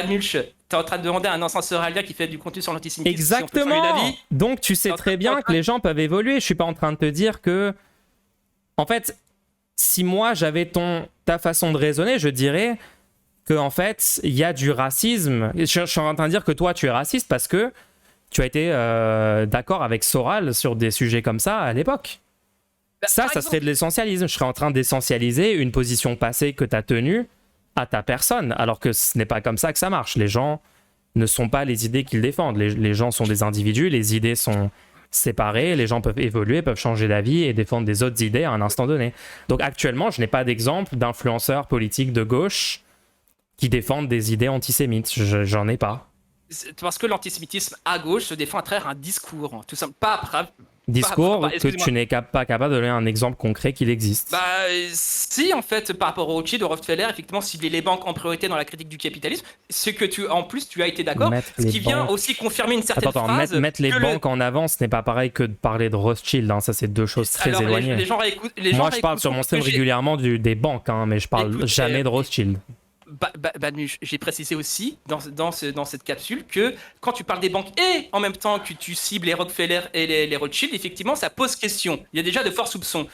B: Mulch, t'es en train de demander à un ancien Soralien qui fait du contenu sur l'antisémitisme.
A: Exactement. Donc tu sais très bien que les gens peuvent évoluer. Je suis pas en train de te dire que, en fait, si moi j'avais ta façon de raisonner, je dirais que en fait il y a du racisme. Je suis en train de dire que toi tu es raciste parce que tu as été d'accord avec Soral sur des sujets comme ça à l'époque. Ça serait de l'essentialisme. Je serais en train d'essentialiser une position passée que tu as tenue à ta personne, alors que ce n'est pas comme ça que ça marche. Les gens ne sont pas les idées qu'ils défendent. Les gens sont des individus, les idées sont séparées, les gens peuvent évoluer, peuvent changer d'avis et défendre des autres idées à un instant donné. Donc actuellement, je n'ai pas d'exemple d'influenceurs politiques de gauche qui défendent des idées antisémites. J'en ai pas.
B: Parce que l'antisémitisme à gauche se défend à travers un discours, tout simplement, pas
A: discours que tu n'es pas capable de donner un exemple concret qu'il existe.
B: Si, en fait, par rapport au Rothschild, au Rockefeller, effectivement, cibler les banques en priorité dans la critique du capitalisme, ce que en plus, tu as été d'accord, ce qui vient aussi confirmer une certaine phrase...
A: Mettre les banques en avant, ce n'est pas pareil que de parler de Rothschild, ça c'est deux choses très éloignées. Moi, je parle sur mon stream régulièrement des banques, mais je parle jamais de Rothschild.
B: J'ai précisé aussi dans cette capsule que quand tu parles des banques et en même temps que tu cibles les Rockefeller et les Rothschild, effectivement, ça pose question. Il y a déjà de forts soupçons.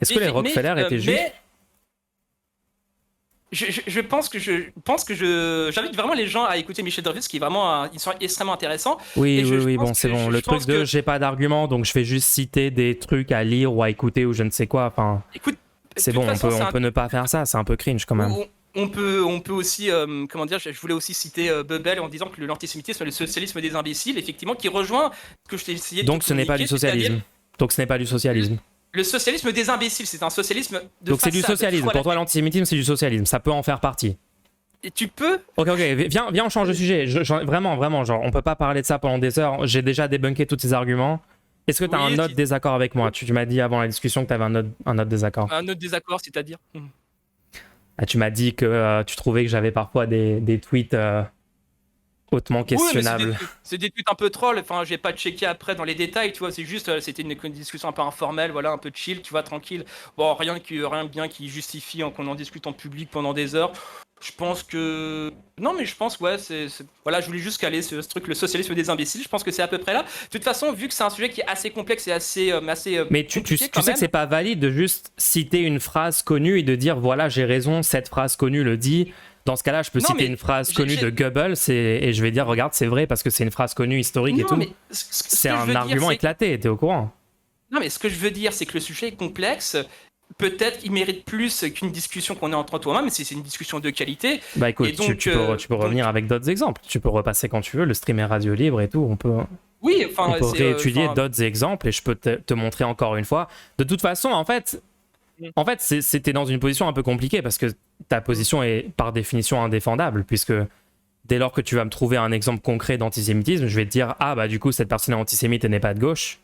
A: Est-ce que les Rockefeller étaient juifs?
B: Je pense que j'invite vraiment les gens à écouter Michel Dreyfus, qui est vraiment ils sont extrêmement intéressants.
A: Oui, bon, c'est bon. Le truc de j'ai pas d'argument, donc je vais juste citer des trucs à lire ou à écouter ou je ne sais quoi. Enfin, écoute, c'est bon, on peut ne pas faire ça. C'est un peu cringe quand même.
B: On peut aussi, je voulais aussi citer Bebel en disant que l'antisémitisme est le socialisme des imbéciles, effectivement, qui rejoint ce que je t'ai essayé de
A: Donc ce n'est pas du socialisme. Donc ce n'est pas du socialisme.
B: Le socialisme des imbéciles, c'est un socialisme de
A: Donc c'est du socialisme. Pour toi, l'antisémitisme, c'est du socialisme. Ça peut en faire partie.
B: Et tu peux...
A: Ok, viens, on change de sujet. Vraiment, genre, on peut pas parler de ça pendant des heures. J'ai déjà débunké tous ces arguments. Est-ce que tu as un autre désaccord avec moi? Tu m'as dit avant la discussion que tu avais un autre désaccord.
B: Un autre désaccord, c'est-à-dire
A: tu m'as dit que tu trouvais que j'avais parfois des tweets hautement questionnables.
B: Oui, c'est des tweets un peu troll. Enfin, j'ai pas checké après dans les détails, tu vois. C'est juste, c'était une discussion un peu informelle, voilà, un peu chill, tu vois, tranquille. Bon, rien de bien qui justifie qu'on en discute en public pendant des heures. Je pense que... Non, mais je pense, voilà, je voulais juste caler ce truc, le socialisme des imbéciles. Je pense que c'est à peu près là. De toute façon, vu que c'est un sujet qui est assez complexe et assez
A: mais tu sais que c'est pas valide de juste citer une phrase connue et de dire, voilà, j'ai raison, cette phrase connue le dit. Dans ce cas-là, je peux citer une phrase connue de Goebbels et je vais dire, regarde, c'est vrai, parce que c'est une phrase connue, historique et tout. C'est un argument éclaté, t'es au courant?
B: Non, mais ce que je veux dire, c'est que le sujet est complexe. Peut-être qu'il mérite plus qu'une discussion qu'on est entre toi et moi, mais c'est une discussion de qualité.
A: Bah écoute, donc, tu peux revenir avec d'autres exemples. Tu peux repasser quand tu veux, le stream est radio libre et tout. On peut réétudier d'autres exemples et je peux te montrer encore une fois. De toute façon, en fait, c'était dans une position un peu compliquée parce que ta position est par définition indéfendable, puisque dès lors que tu vas me trouver un exemple concret d'antisémitisme, je vais te dire ah bah du coup cette personne est antisémite et n'est pas de gauche.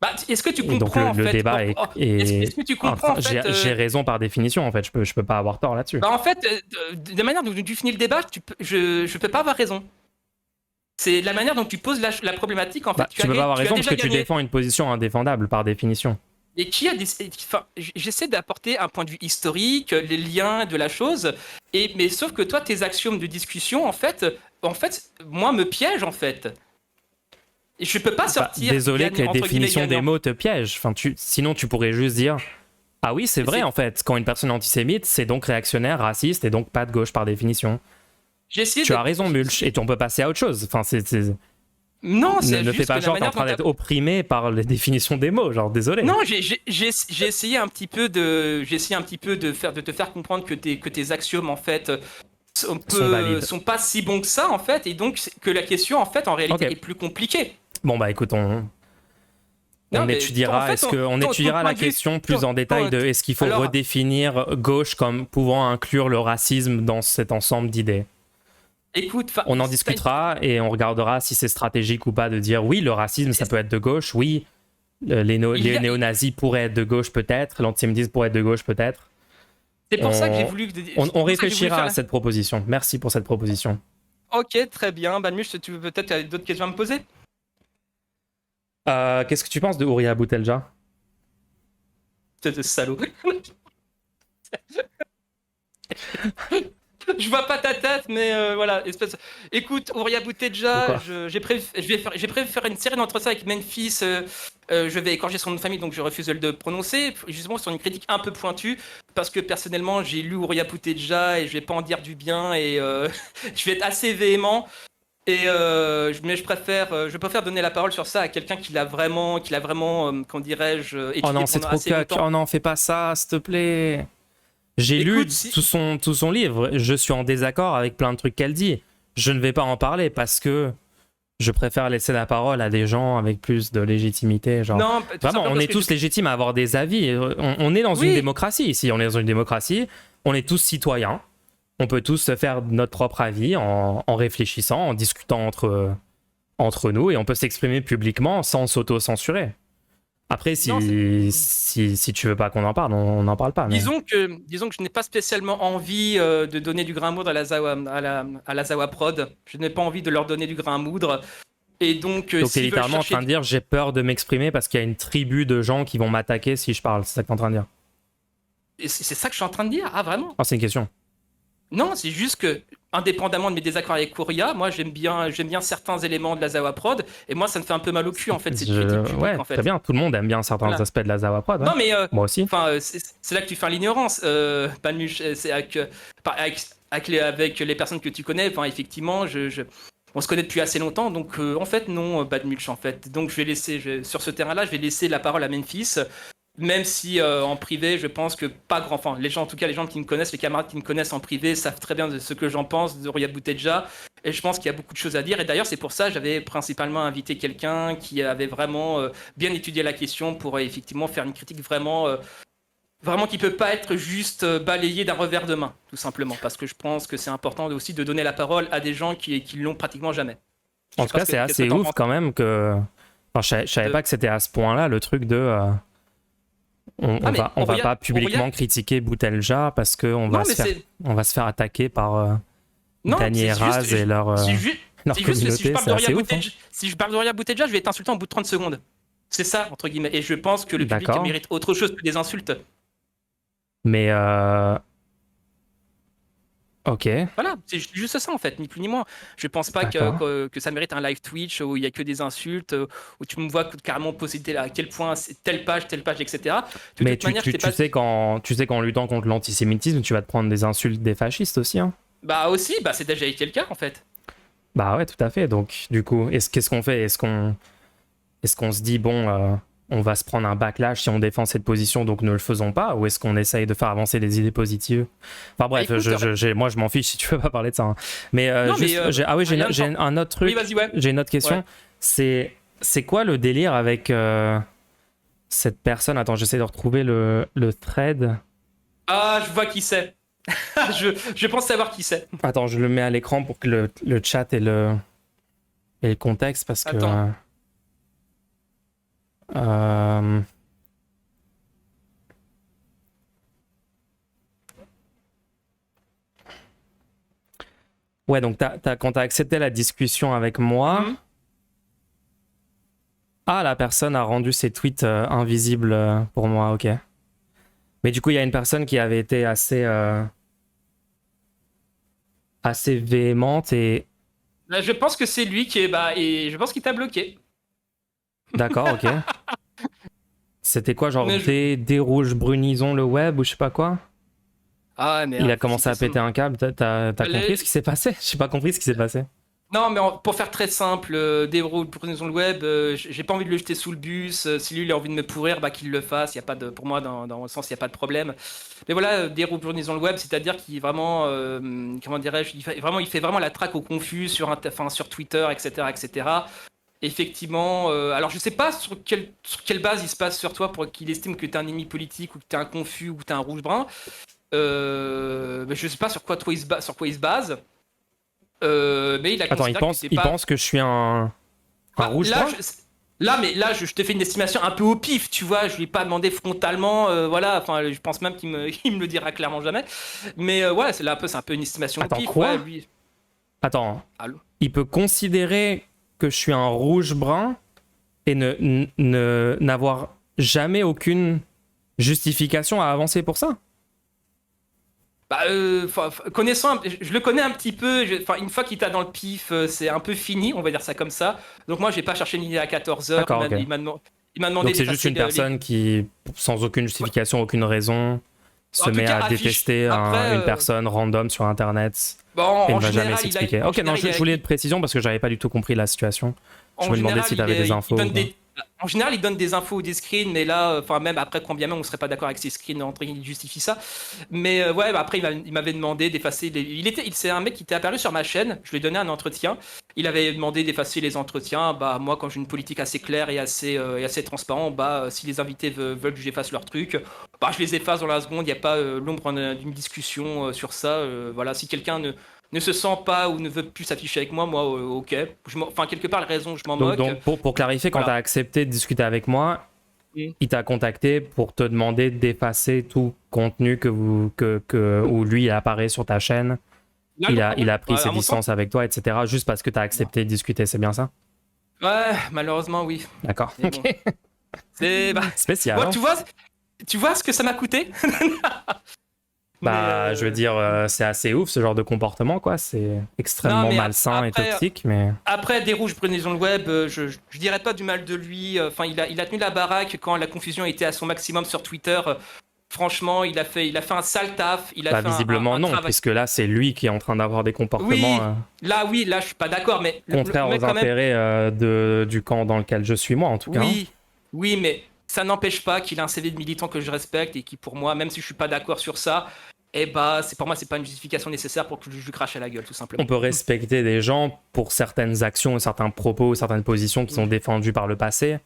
B: Bah, est-ce que tu
A: Et donc
B: comprends en
A: le
B: fait
A: débat est,
B: est-ce que tu comprends en fait
A: j'ai raison par définition en fait, je peux pas avoir tort là-dessus.
B: Bah en fait, de manière dont tu finis le débat, je peux pas avoir raison. C'est la manière dont tu poses la problématique en fait.
A: Bah, tu peux pas avoir
B: tu as
A: raison parce
B: déjà
A: que tu
B: gagné.
A: défends une position indéfendable par définition.
B: Et qui a des, enfin, j'essaie d'apporter un point de vue historique, les liens de la chose, mais sauf que toi, tes axiomes de discussion, en fait, moi, me piègent en fait. Et je peux pas
A: Bah,
B: sortir.
A: désolé que les
B: entre guillemets,
A: définitions des
B: gagnant.
A: mots te piègent. Enfin, sinon tu pourrais juste dire ah oui c'est vrai en fait, quand une personne est antisémite c'est donc réactionnaire, raciste et donc pas de gauche par définition.
B: J'ai essayé
A: Tu
B: de-
A: as raison Mulch et on peut passer à autre chose. Enfin,
B: Non, c'est
A: ne
B: juste
A: fais pas
B: que la
A: genre t'es en
B: manière
A: train
B: dont
A: d'être opprimé par les définitions des mots, genre désolé.
B: Non, j'ai essayé un petit peu de, de te faire comprendre que tes axiomes en fait
A: Sont valides.
B: sont pas si bons que ça en fait, et donc que la question en fait en réalité
A: Ok.
B: est plus compliquée.
A: Bon bah écoute,
B: Non,
A: on
B: mais
A: étudiera,
B: en fait,
A: on
B: ton
A: étudiera
B: point
A: la
B: de vue-
A: question plus en détail de est-ce qu'il faut
B: alors-
A: redéfinir gauche comme pouvant inclure le racisme dans cet ensemble d'idées.
B: Écoute,
A: On en discutera et on regardera si c'est stratégique ou pas de dire oui, le racisme ça peut être de gauche, oui, les néo-nazis pourraient être de gauche peut-être, l'antisémitisme pourrait être de gauche peut-être.
B: C'est pour ça que j'ai voulu.
A: On réfléchira à cette proposition. Merci pour cette proposition.
B: Ok, très bien. Banmuch, tu veux peut-être avoir d'autres questions à me poser?
A: Qu'est-ce que tu penses de Ouria Boutelja?
B: C'est de salaud. Je vois pas ta tête, mais voilà. Écoute, Ouria Boutelja,
A: Pourquoi
B: j'ai prévu faire une série d'entretiens avec Memphis. Je vais écorcher son nom de famille, donc je refuse de le prononcer. Justement, sur une critique un peu pointue, parce que personnellement, j'ai lu Ouria Boutelja et je vais pas en dire du bien et je vais être assez véhément. Mais je préfère donner la parole sur ça à quelqu'un qui l'a vraiment, comment dirais-je, étudié
A: Oh non, c'est
B: pendant
A: trop
B: assez
A: cac.
B: longtemps.
A: Oh non, fais pas ça, s'il te plaît. J'ai lu
B: Écoute, si-
A: tout son livre. Je suis en désaccord avec plein de trucs qu'elle dit. Je ne vais pas en parler parce que je préfère laisser la parole à des gens avec plus de légitimité. Genre.
B: Non, tout
A: Vraiment,
B: simplement
A: on
B: parce
A: est
B: que
A: tous légitimes à avoir des avis. On est dans une
B: Oui.
A: démocratie ici. On est dans une démocratie. On est tous citoyens. On peut tous se faire notre propre avis en réfléchissant, en discutant entre nous et on peut s'exprimer publiquement sans s'auto-censurer. Après,
B: Non,
A: si tu veux pas qu'on en parle, on n'en parle pas. Mais...
B: Disons que je n'ai pas spécialement envie de donner du grain à moudre à la Zawa Prod. Je n'ai pas envie de leur donner du grain à moudre. Et donc,
A: Donc t'es
B: s'ils veulent
A: littéralement en
B: chercher
A: train de dire j'ai peur de m'exprimer parce qu'il y a une tribu de gens qui vont m'attaquer si je parle. C'est ça que t'es en train de dire.
B: C'est ça que je suis en train de dire. Ah, vraiment?
A: Ah, c'est une question.
B: Non, c'est juste que, indépendamment de mes désaccords avec Kouria, moi j'aime bien certains éléments de la Zawa Prod, et moi ça me fait un peu mal au cul en fait, cette critique publique
A: Ouais,
B: en fait.
A: très bien. Tout le monde aime bien certains
B: Voilà.
A: aspects de la Zawa Prod.
B: Non mais
A: Moi aussi.
B: enfin, c'est là que tu fais l'ignorance, Panuche. C'est avec les personnes que tu connais. Enfin, effectivement, on se connaît depuis assez longtemps, donc en fait non, Bad Mulch en fait. Donc sur ce terrain-là, je vais laisser la parole à Memphis. Même si en privé, je pense que pas grand. Enfin, les gens, en tout cas, les gens qui me connaissent, les camarades qui me connaissent en privé, savent très bien de ce que j'en pense de Ouria Boutelja. Et je pense qu'il y a beaucoup de choses à dire. Et d'ailleurs, c'est pour ça que j'avais principalement invité quelqu'un qui avait vraiment bien étudié la question pour effectivement faire une critique vraiment qui peut pas être juste balayée d'un revers de main, tout simplement. Parce que je pense que c'est important aussi de donner la parole à des gens qui l'ont pratiquement jamais.
A: En tout cas, c'est assez ouf quand même que. Enfin, je savais pas que c'était à ce point-là le truc de. On va pas publiquement critiquer Boutelja parce qu'on va se faire attaquer par Dany et Raz et leur communauté. C'est assez ouf.
B: Si je parle d'Ouria Boutelja, je vais être insulté en bout de 30 secondes. C'est ça, entre guillemets. Et je pense que le public mérite autre chose que des insultes.
A: Mais ok.
B: Voilà, c'est juste ça en fait, ni plus ni moins. Je pense pas que ça mérite un live Twitch où il y a que des insultes, où tu me vois carrément poser à quel point c'est telle page, etc.
A: Mais tu sais qu'en luttant contre l'antisémitisme, tu vas te prendre des insultes des fascistes aussi. Hein.
B: Bah aussi, c'est déjà été le cas en fait.
A: Bah ouais, tout à fait. Donc du coup, qu'est-ce qu'on fait? Est-ce qu'on se dit bon, on va se prendre un backlash si on défend cette position, donc ne le faisons pas, ou est-ce qu'on essaye de faire avancer des idées positives? Enfin bref, moi je m'en fiche si tu veux pas parler de ça. Hein. Mais, j'ai un autre truc.
B: Oui, vas-y, ouais.
A: J'ai une autre question.
B: Ouais.
A: C'est quoi le délire avec cette personne? Attends, j'essaie de retrouver le thread.
B: Ah, je vois qui c'est. Je pense savoir qui c'est.
A: Attends, je le mets à l'écran pour que le chat et le contexte parce que.
B: Attends.
A: Euh, Ouais, donc quand t'as accepté la discussion avec moi,
B: Mhm.
A: la personne a rendu ses tweets invisibles pour moi, ok. Mais du coup, il y a une personne qui avait été assez véhémente et...
B: Là, je pense que c'est lui qui est. Et je pense qu'il t'a bloqué.
A: D'accord, ok. C'était quoi, genre
B: Mais je-
A: dérouge brunison le web ou je sais pas quoi?
B: Ah merde.
A: Il a commencé à péter un câble, t'as compris
B: Les-
A: ce qui s'est passé? J'ai pas compris ce qui s'est passé.
B: Non, mais pour faire très simple, prenons le web, j'ai pas envie de le jeter sous le bus. Si lui il a envie de me pourrir, qu'il le fasse. Y a pas de, pour moi, dans le sens, il n'y a pas de problème. Mais voilà, prenons le web, c'est-à-dire qu'il vraiment, comment dirais-je, il fait vraiment la traque au confus sur Twitter, etc., etc. Effectivement, alors je sais pas sur quelle base il se passe sur toi pour qu'il estime que t'es un ennemi politique ou que t'es un confus ou que t'es un rouge-brun. Mais je sais pas sur quoi il se base. Mais il a
A: Attends,
B: considéré que c'est
A: il
B: pas.
A: pense que je suis un rouge
B: Là,
A: brun?
B: je te fais une estimation un peu au pif, tu vois. Je lui ai pas demandé frontalement, voilà. Enfin, je pense même qu'il me le dira clairement jamais. Mais ouais, c'est un peu une estimation
A: Attends,
B: au pif.
A: quoi?
B: Ouais, lui.
A: Attends,
B: Allô.
A: il peut considérer que je suis un rouge brun et n'avoir jamais aucune justification à avancer pour ça?
B: Connaissant, je le connais un petit peu. Une fois qu'il t'a dans le pif, c'est un peu fini, on va dire ça comme ça. Donc moi, j'ai pas cherché une idée à 14h.
A: D'accord, ok.
B: Il m'a demandé
A: Donc c'est juste
B: d'effacer
A: une personne qui, sans aucune justification, aucune raison, se
B: En tout
A: met
B: cas,
A: à détester
B: Après,
A: une personne random sur Internet
B: bon,
A: et ne
B: en
A: va jamais
B: général,
A: s'expliquer.
B: en
A: Ok, non,
B: général,
A: je voulais de précision parce que j'avais pas du tout compris la situation. Je
B: en
A: me demandais
B: général,
A: si tu avais des infos.
B: en général, il donne des infos ou des screens, mais là, enfin, même après, quand bien même, on serait pas d'accord avec ces screens, entre guillemets, il justifie ça. Mais ouais, après, il m'avait demandé d'effacer. C'est un mec qui était apparu sur ma chaîne. Je lui ai donné un entretien. Il avait demandé d'effacer les entretiens. Moi, quand j'ai une politique assez claire et assez transparente, si les invités veulent que j'efface leur truc, je les efface dans la seconde. Il n'y a pas l'ombre d'une discussion sur ça. Voilà, si quelqu'un ne se sent pas ou ne veut plus s'afficher avec moi, ok. Quelque part, la raison, je m'en moque.
A: Donc pour clarifier, quand
B: Voilà.
A: tu as accepté de discuter avec moi,
B: Mm.
A: il t'a contacté pour te demander d'effacer tout contenu où lui apparaît sur ta chaîne.
B: Là,
A: Il a pris
B: à
A: ses
B: mon
A: distances avec toi, etc. Juste parce que tu as accepté de discuter, c'est bien ça?
B: Ouais, malheureusement, oui.
A: D'accord.
B: Mais bon. C'est,
A: Spécial.
B: moi,
A: hein.
B: tu vois ce que ça m'a coûté?
A: Je veux dire, c'est assez ouf ce genre de comportement, quoi. C'est extrêmement
B: Non, mais
A: malsain et
B: après-
A: toxique, mais.
B: Après, des rouges prenaison le web, je dirais pas du mal de lui. Enfin, il a tenu la baraque quand la confusion était à son maximum sur Twitter. Franchement, il a fait un sale taf. Il a fait
A: Visiblement
B: un
A: non,
B: travail.
A: puisque là, c'est lui qui est en train d'avoir des comportements
B: Oui, là, je suis pas d'accord, mais
A: contraires
B: mais
A: aux
B: quand même,
A: intérêts du camp dans lequel je suis, moi, en tout cas. hein.
B: Oui, mais ça n'empêche pas qu'il a un CV de militant que je respecte et qui, pour moi, même si je suis pas d'accord sur ça, pour moi, c'est pas une justification nécessaire pour que je lui crache à la gueule, tout simplement.
A: On peut respecter des gens pour certaines actions, certains propos, certaines positions qui sont défendues par le passé,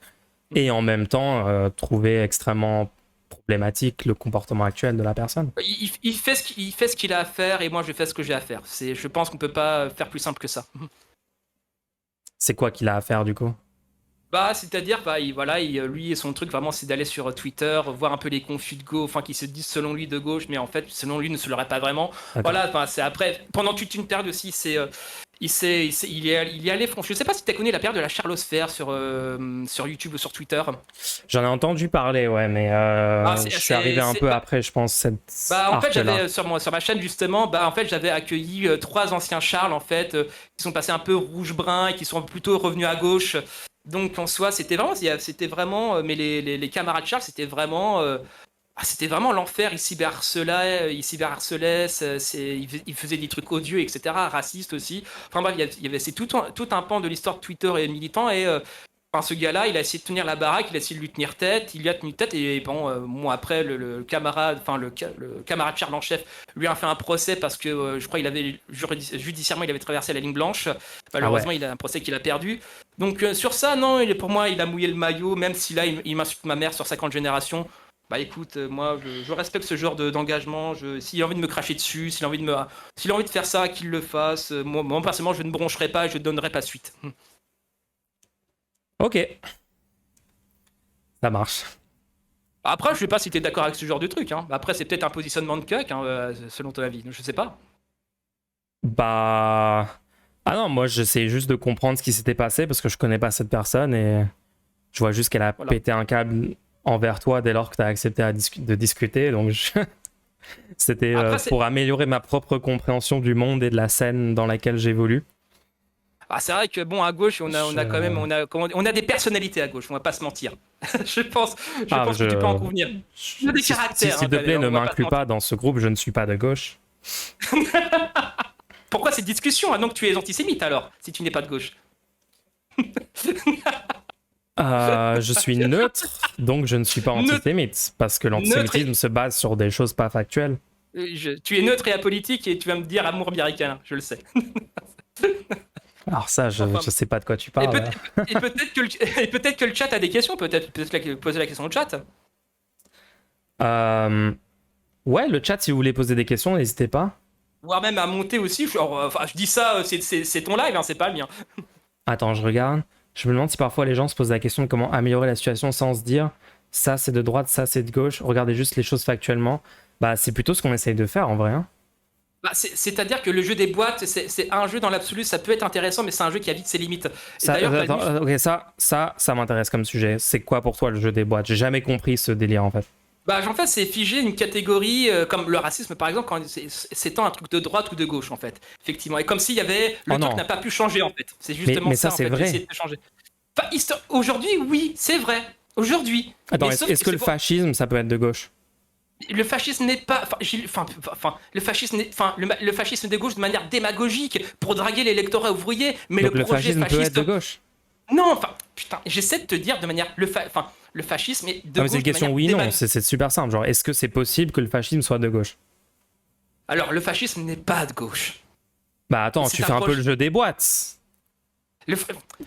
A: et en même temps trouver extrêmement problématique le comportement actuel de la personne.
B: Il fait ce qu'il a à faire et moi, je fais ce que j'ai à faire. Je pense qu'on peut pas faire plus simple que ça.
A: C'est quoi qu'il a à faire, du coup?
B: C'est-à-dire, lui et son truc vraiment, c'est d'aller sur Twitter, voir un peu les confus de gauche, enfin, qui se disent selon lui de gauche, mais en fait, selon lui, ne se l'aurait pas vraiment.
A: D'accord.
B: Voilà, c'est après, pendant toute une période aussi, il est allé, je sais pas si tu as connu la période de la charlosphère sur YouTube ou sur Twitter.
A: J'en ai entendu parler, ouais, mais je suis arrivé un peu après, je pense, cette
B: En fait,
A: arc-là.
B: j'avais sur ma chaîne justement, en fait, j'avais accueilli 3 anciens Charles en fait, qui sont passés un peu rouge-brun et qui sont plutôt revenus à gauche. Donc en soi, c'était vraiment, mais les camarades Charles, c'était vraiment l'enfer. Ils cyberharcelaient, ils faisaient des trucs odieux, etc., racistes aussi. Enfin bref, c'est tout un pan de l'histoire de Twitter et militant et ce gars-là, il a essayé de tenir la baraque, il a essayé de lui tenir tête, il lui a tenu tête et bon, après le camarade Charles en chef lui a fait un procès parce que je crois il avait judiciairement il avait traversé la ligne blanche. Malheureusement, il a un procès qu'il a perdu. Donc sur ça, non, pour moi, il a mouillé le maillot, même si là il m'insulte ma mère sur 50 générations. Bah écoute, moi je respecte ce genre d'engagement. S'il a envie de me cracher dessus, s'il a envie de faire ça, qu'il le fasse. Moi personnellement, je ne broncherai pas et je ne donnerai pas suite.
A: Ok. Ça marche.
B: Après, je sais pas si tu es d'accord avec ce genre de truc. Hein. Après, c'est peut-être un positionnement de cuck, hein, selon ton avis. Je sais pas.
A: Bah. Ah non, moi j'essaie juste de comprendre ce qui s'était passé parce que je connais pas cette personne et je vois juste qu'elle a
B: Voilà.
A: pété un câble envers toi dès lors que tu as accepté de discuter. Donc c'était
B: Après,
A: pour améliorer ma propre compréhension du monde et de la scène dans laquelle j'évolue.
B: Ah, c'est vrai que bon, à gauche, on a quand même, on a des personnalités à gauche. On va pas se mentir. je pense que tu peux en convenir. On a des caractères.
A: S'il te plaît,
B: on
A: ne
B: va
A: m'inclus pas dans ce groupe. Je ne suis pas de gauche.
B: Pourquoi cette discussion? Ah non, que tu es antisémite alors, si tu n'es pas de gauche.
A: Je suis neutre, donc je ne suis pas antisémite, parce que l'antisémitisme se base sur des choses pas factuelles.
B: Tu es neutre et apolitique et tu vas me dire amour bien, je le sais.
A: Alors ça, je sais pas de quoi tu parles.
B: Et peut-être que le chat a des questions, peut-être poser la question au chat.
A: Ouais, le chat, si vous voulez poser des questions, n'hésitez pas.
B: Voire même à monter aussi, je dis ça, c'est ton live, hein, c'est pas le mien.
A: Attends, je regarde. Je me demande si parfois les gens se posent la question de comment améliorer la situation sans se dire ça c'est de droite, ça c'est de gauche. Regardez juste les choses factuellement. Bah c'est plutôt ce qu'on essaye de faire en vrai. Hein.
B: Bah, c'est-à-dire que le jeu des boîtes, c'est un jeu dans l'absolu, ça peut être intéressant, mais c'est un jeu qui a vite ses limites.
A: Ça m'intéresse comme sujet. C'est quoi pour toi le jeu des boîtes? J'ai jamais compris ce délire en fait.
B: Bah, en fait, c'est figer une catégorie comme le racisme, par exemple, quand c'est un truc de droite ou de gauche, en fait. Effectivement. Et comme s'il y avait. Le truc n'a pas pu changer, en fait. C'est justement
A: mais
B: ça,
A: ça, c'est
B: en fait,
A: vrai.
B: de changer. Enfin, aujourd'hui, oui, c'est vrai. Aujourd'hui.
A: Attends, est-ce que le fascisme, ça peut être de gauche?
B: Le fascisme n'est pas. Le fascisme de gauche de manière démagogique pour draguer l'électorat ouvrier. Mais
A: donc
B: le projet
A: fascisme peut être de gauche?
B: Non, enfin, putain, j'essaie de te dire de manière. Le fascisme est de gauche.
A: C'est une question oui, non, c'est super simple. Genre, est-ce que c'est possible que le fascisme soit de gauche?
B: Alors, le fascisme n'est pas de gauche.
A: Bah attends, tu fais un peu le jeu des boîtes.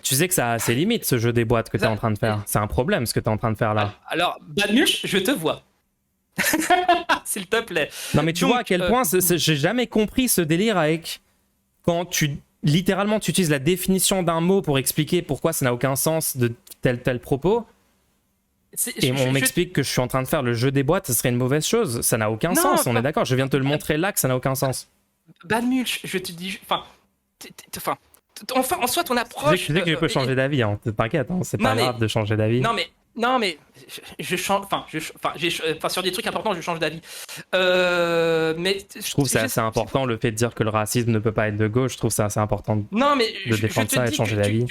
A: Tu sais que ça a ses limites, ce jeu des boîtes que tu es en train de faire. C'est un problème, ce que tu es en train de faire là.
B: Alors, Badmuch, je te vois. S'il te plaît.
A: Non, mais tu vois à quel point j'ai jamais compris ce délire avec quand littéralement tu utilises la définition d'un mot pour expliquer pourquoi ça n'a aucun sens de tel propos. Et on m'explique que je suis en train de faire le jeu des boîtes, ce serait une mauvaise chose. Ça n'a aucun sens, on est d'accord. Je viens de te le montrer là que ça n'a aucun sens.
B: Badmuch, je te dis. Enfin, en soi, ton approche.
A: Tu sais que je peux changer d'avis, hein. T'inquiète, hein. C'est pas grave de changer d'avis.
B: Non, mais je change. Sur des trucs importants, je change d'avis. Mais
A: je trouve que c'est assez important le fait de dire que le racisme ne peut pas être de gauche. Je trouve ça assez important de défendre ça et de changer d'avis.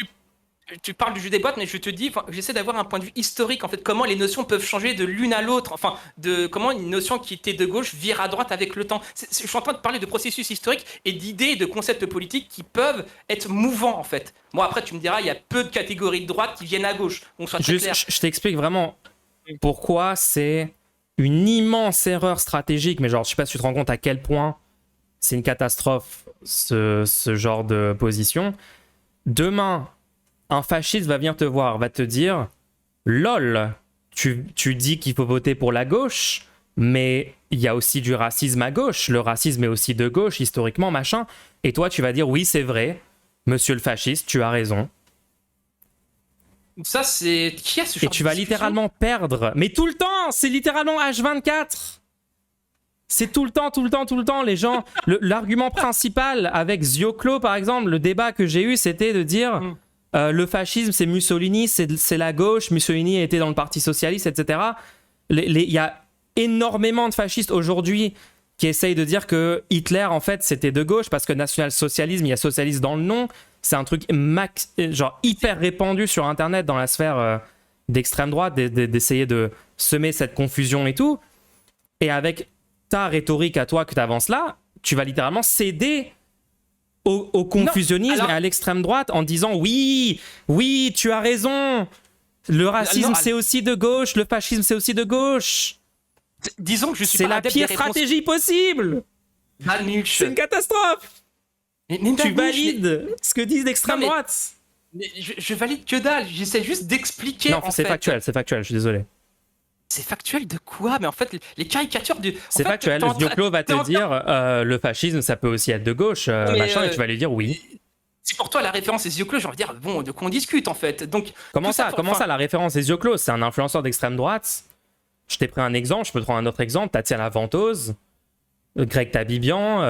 B: Tu parles du jeu des boîtes, mais je te dis, j'essaie d'avoir un point de vue historique, en fait, comment les notions peuvent changer de l'une à l'autre, comment une notion qui était de gauche vire à droite avec le temps. Je suis en train de parler de processus historiques et d'idées et de concepts politiques qui peuvent être mouvants, en fait. Bon, après, tu me diras, il y a peu de catégories de droite qui viennent à gauche. On soit très clair.
A: Je t'explique vraiment pourquoi c'est une immense erreur stratégique, mais genre, je sais pas si tu te rends compte à quel point c'est une catastrophe, ce genre de position. Demain, un fasciste va venir te voir, va te dire lol, tu dis qu'il faut voter pour la gauche, mais il y a aussi du racisme à gauche. Le racisme est aussi de gauche, historiquement, machin. Et toi, tu vas dire oui, c'est vrai, monsieur le fasciste, tu as raison.
B: Ça, c'est. Qui a ce genre
A: Et tu vas littéralement perdre. Mais tout le temps, c'est littéralement H24. C'est tout le temps, les gens. L'argument principal avec Zioclo, par exemple, le débat que j'ai eu, c'était de dire. Le fascisme, c'est Mussolini, c'est la gauche. Mussolini était dans le Parti Socialiste, etc. Il y a énormément de fascistes aujourd'hui qui essayent de dire que Hitler, en fait, c'était de gauche parce que national-socialisme, il y a socialiste dans le nom. C'est un truc genre hyper répandu sur Internet dans la sphère d'extrême droite, d'essayer de semer cette confusion et tout. Et avec ta rhétorique à toi que tu avances là, tu vas littéralement céder au confusionnisme et à l'extrême droite en disant oui, tu as raison, le racisme c'est aussi de gauche, le fascisme c'est aussi de gauche.
B: Disons que je suis
A: c'est la pire stratégie possible. C'est une catastrophe. Mais tu valides ce que disent l'extrême droite.
B: Mais je valide que dalle, j'essaie juste d'expliquer.
A: Non, c'est factuel, je suis désolé.
B: C'est factuel de quoi? Mais en fait, les caricatures du.
A: C'est factuel. Dioclo va te dire le fascisme, ça peut aussi être de gauche, machin, et tu vas lui dire oui.
B: Si pour toi la référence est Zioclo, j'ai envie de dire bon, de quoi on discute en fait. Donc
A: comment ça la référence est Zioclo? C'est un influenceur d'extrême droite. Je t'ai pris un exemple, je peux te prendre un autre exemple. Tatiana Ventose, Greg Tabibian,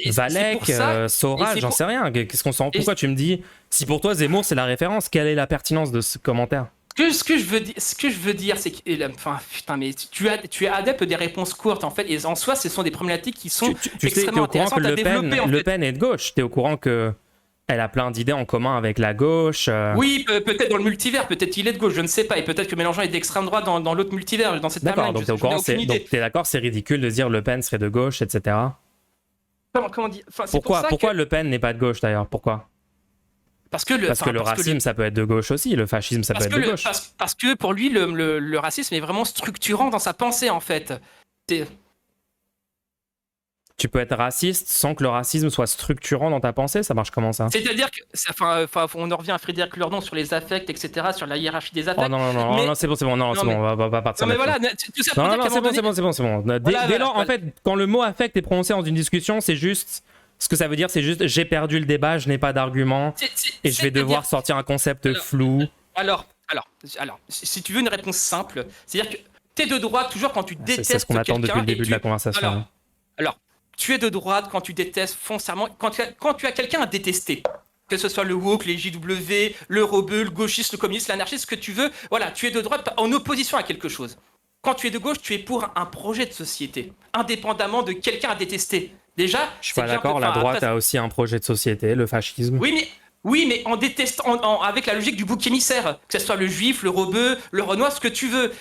A: Valek, Sora, j'en sais rien. Qu'est-ce qu'on sent? Pourquoi tu me dis si pour toi Zemmour c'est la référence? Quelle est la pertinence de ce commentaire?
B: Ce que je veux dire, c'est que, enfin, putain, mais tu es adepte des réponses courtes, en fait, et en soi, ce sont des problématiques qui sont extrêmement intéressantes à développer.
A: Le Pen est de gauche. T'es au courant que elle a plein d'idées en commun avec la gauche.
B: Oui, peut-être dans le multivers, peut-être qu'il est de gauche, je ne sais pas, et peut-être que Mélenchon est d'extrême droite dans l'autre multivers, dans cette
A: timeline. D'accord, donc t'es au courant, donc t'es d'accord, c'est ridicule de dire Le Pen serait de gauche, etc.
B: Comment dire, enfin,
A: pourquoi Le Pen n'est pas de gauche d'ailleurs? Pourquoi? Parce que le racisme, ça peut être de gauche aussi. Le fascisme, ça peut être de gauche.
B: Parce que pour lui, le racisme est vraiment structurant dans sa pensée, en fait.
A: Tu peux être raciste sans que le racisme soit structurant dans ta pensée? Ça marche comment ça?
B: C'est-à-dire que, on en revient à Frédéric Lurdon sur les affects, etc., sur la hiérarchie des affects.
A: Oh non, c'est bon, non, c'est bon, on va partir.
B: Non, mais voilà, tout ça pour dire qu'à un moment donné...
A: c'est bon. Dès lors, en fait, quand le mot affect est prononcé dans une discussion, c'est juste... Ce que ça veut dire, c'est juste j'ai perdu le débat, je n'ai pas d'argument et je vais devoir sortir un concept flou.
B: Alors, si tu veux une réponse simple, c'est-à-dire que t'es de droite toujours quand tu détestes quelqu'un.
A: C'est ce qu'on attend depuis le début de la conversation.
B: Alors, tu es de droite quand tu détestes foncièrement, quand tu as quelqu'un à détester. Que ce soit le woke, les JW, le rebeu, le gauchiste, le communiste, l'anarchiste, ce que tu veux. Voilà, tu es de droite en opposition à quelque chose. Quand tu es de gauche, tu es pour un projet de société, indépendamment de quelqu'un à détester. Déjà,
A: je suis pas d'accord, la droite a aussi un projet de société, le fascisme.
B: Oui, mais en détestant, avec la logique du bouc émissaire, que ce soit le juif, le rebeu, le renois, ce que tu veux.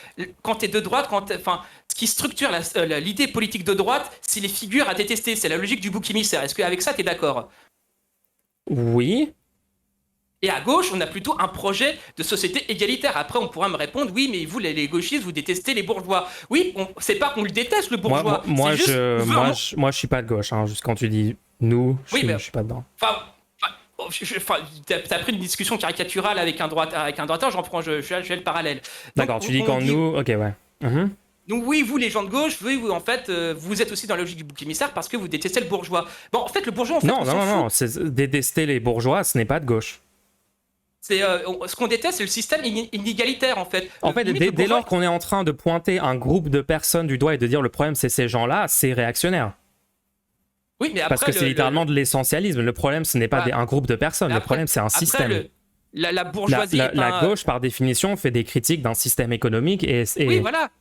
B: Quand tu es de droite, ce qui structure l'idée politique de droite, c'est les figures à détester, c'est la logique du bouc émissaire. Est-ce qu'avec ça, tu es d'accord?
A: Oui.
B: Et à gauche, on a plutôt un projet de société égalitaire. Après, on pourra me répondre, oui, mais vous, les gauchistes, vous détestez les bourgeois. Oui, c'est pas qu'on le déteste, le bourgeois.
A: Moi, je suis pas de gauche. Hein, juste quand tu dis nous, je suis pas dedans.
B: T'as pris une discussion caricaturale avec un droiteur, je fais le parallèle.
A: D'accord, tu dis quand nous, ok, ouais.
B: Donc oui, vous les gens de gauche, vous en fait, vous êtes aussi dans la logique du bouc émissaire parce que vous détestez le bourgeois. Bon, en fait, le bourgeois, en fait,
A: non, détester les bourgeois, ce n'est pas de gauche.
B: Ce qu'on déteste, c'est le système inégalitaire, en fait.
A: En fait, dès lors qu'on est en train de pointer un groupe de personnes du doigt et de dire le problème, c'est ces gens-là, c'est réactionnaire.
B: Oui, mais après,
A: parce que c'est littéralement de l'essentialisme. Le problème, ce n'est pas un groupe de personnes. Le problème, c'est un système.
B: La bourgeoisie.
A: La gauche, par définition, fait des critiques d'un système économique et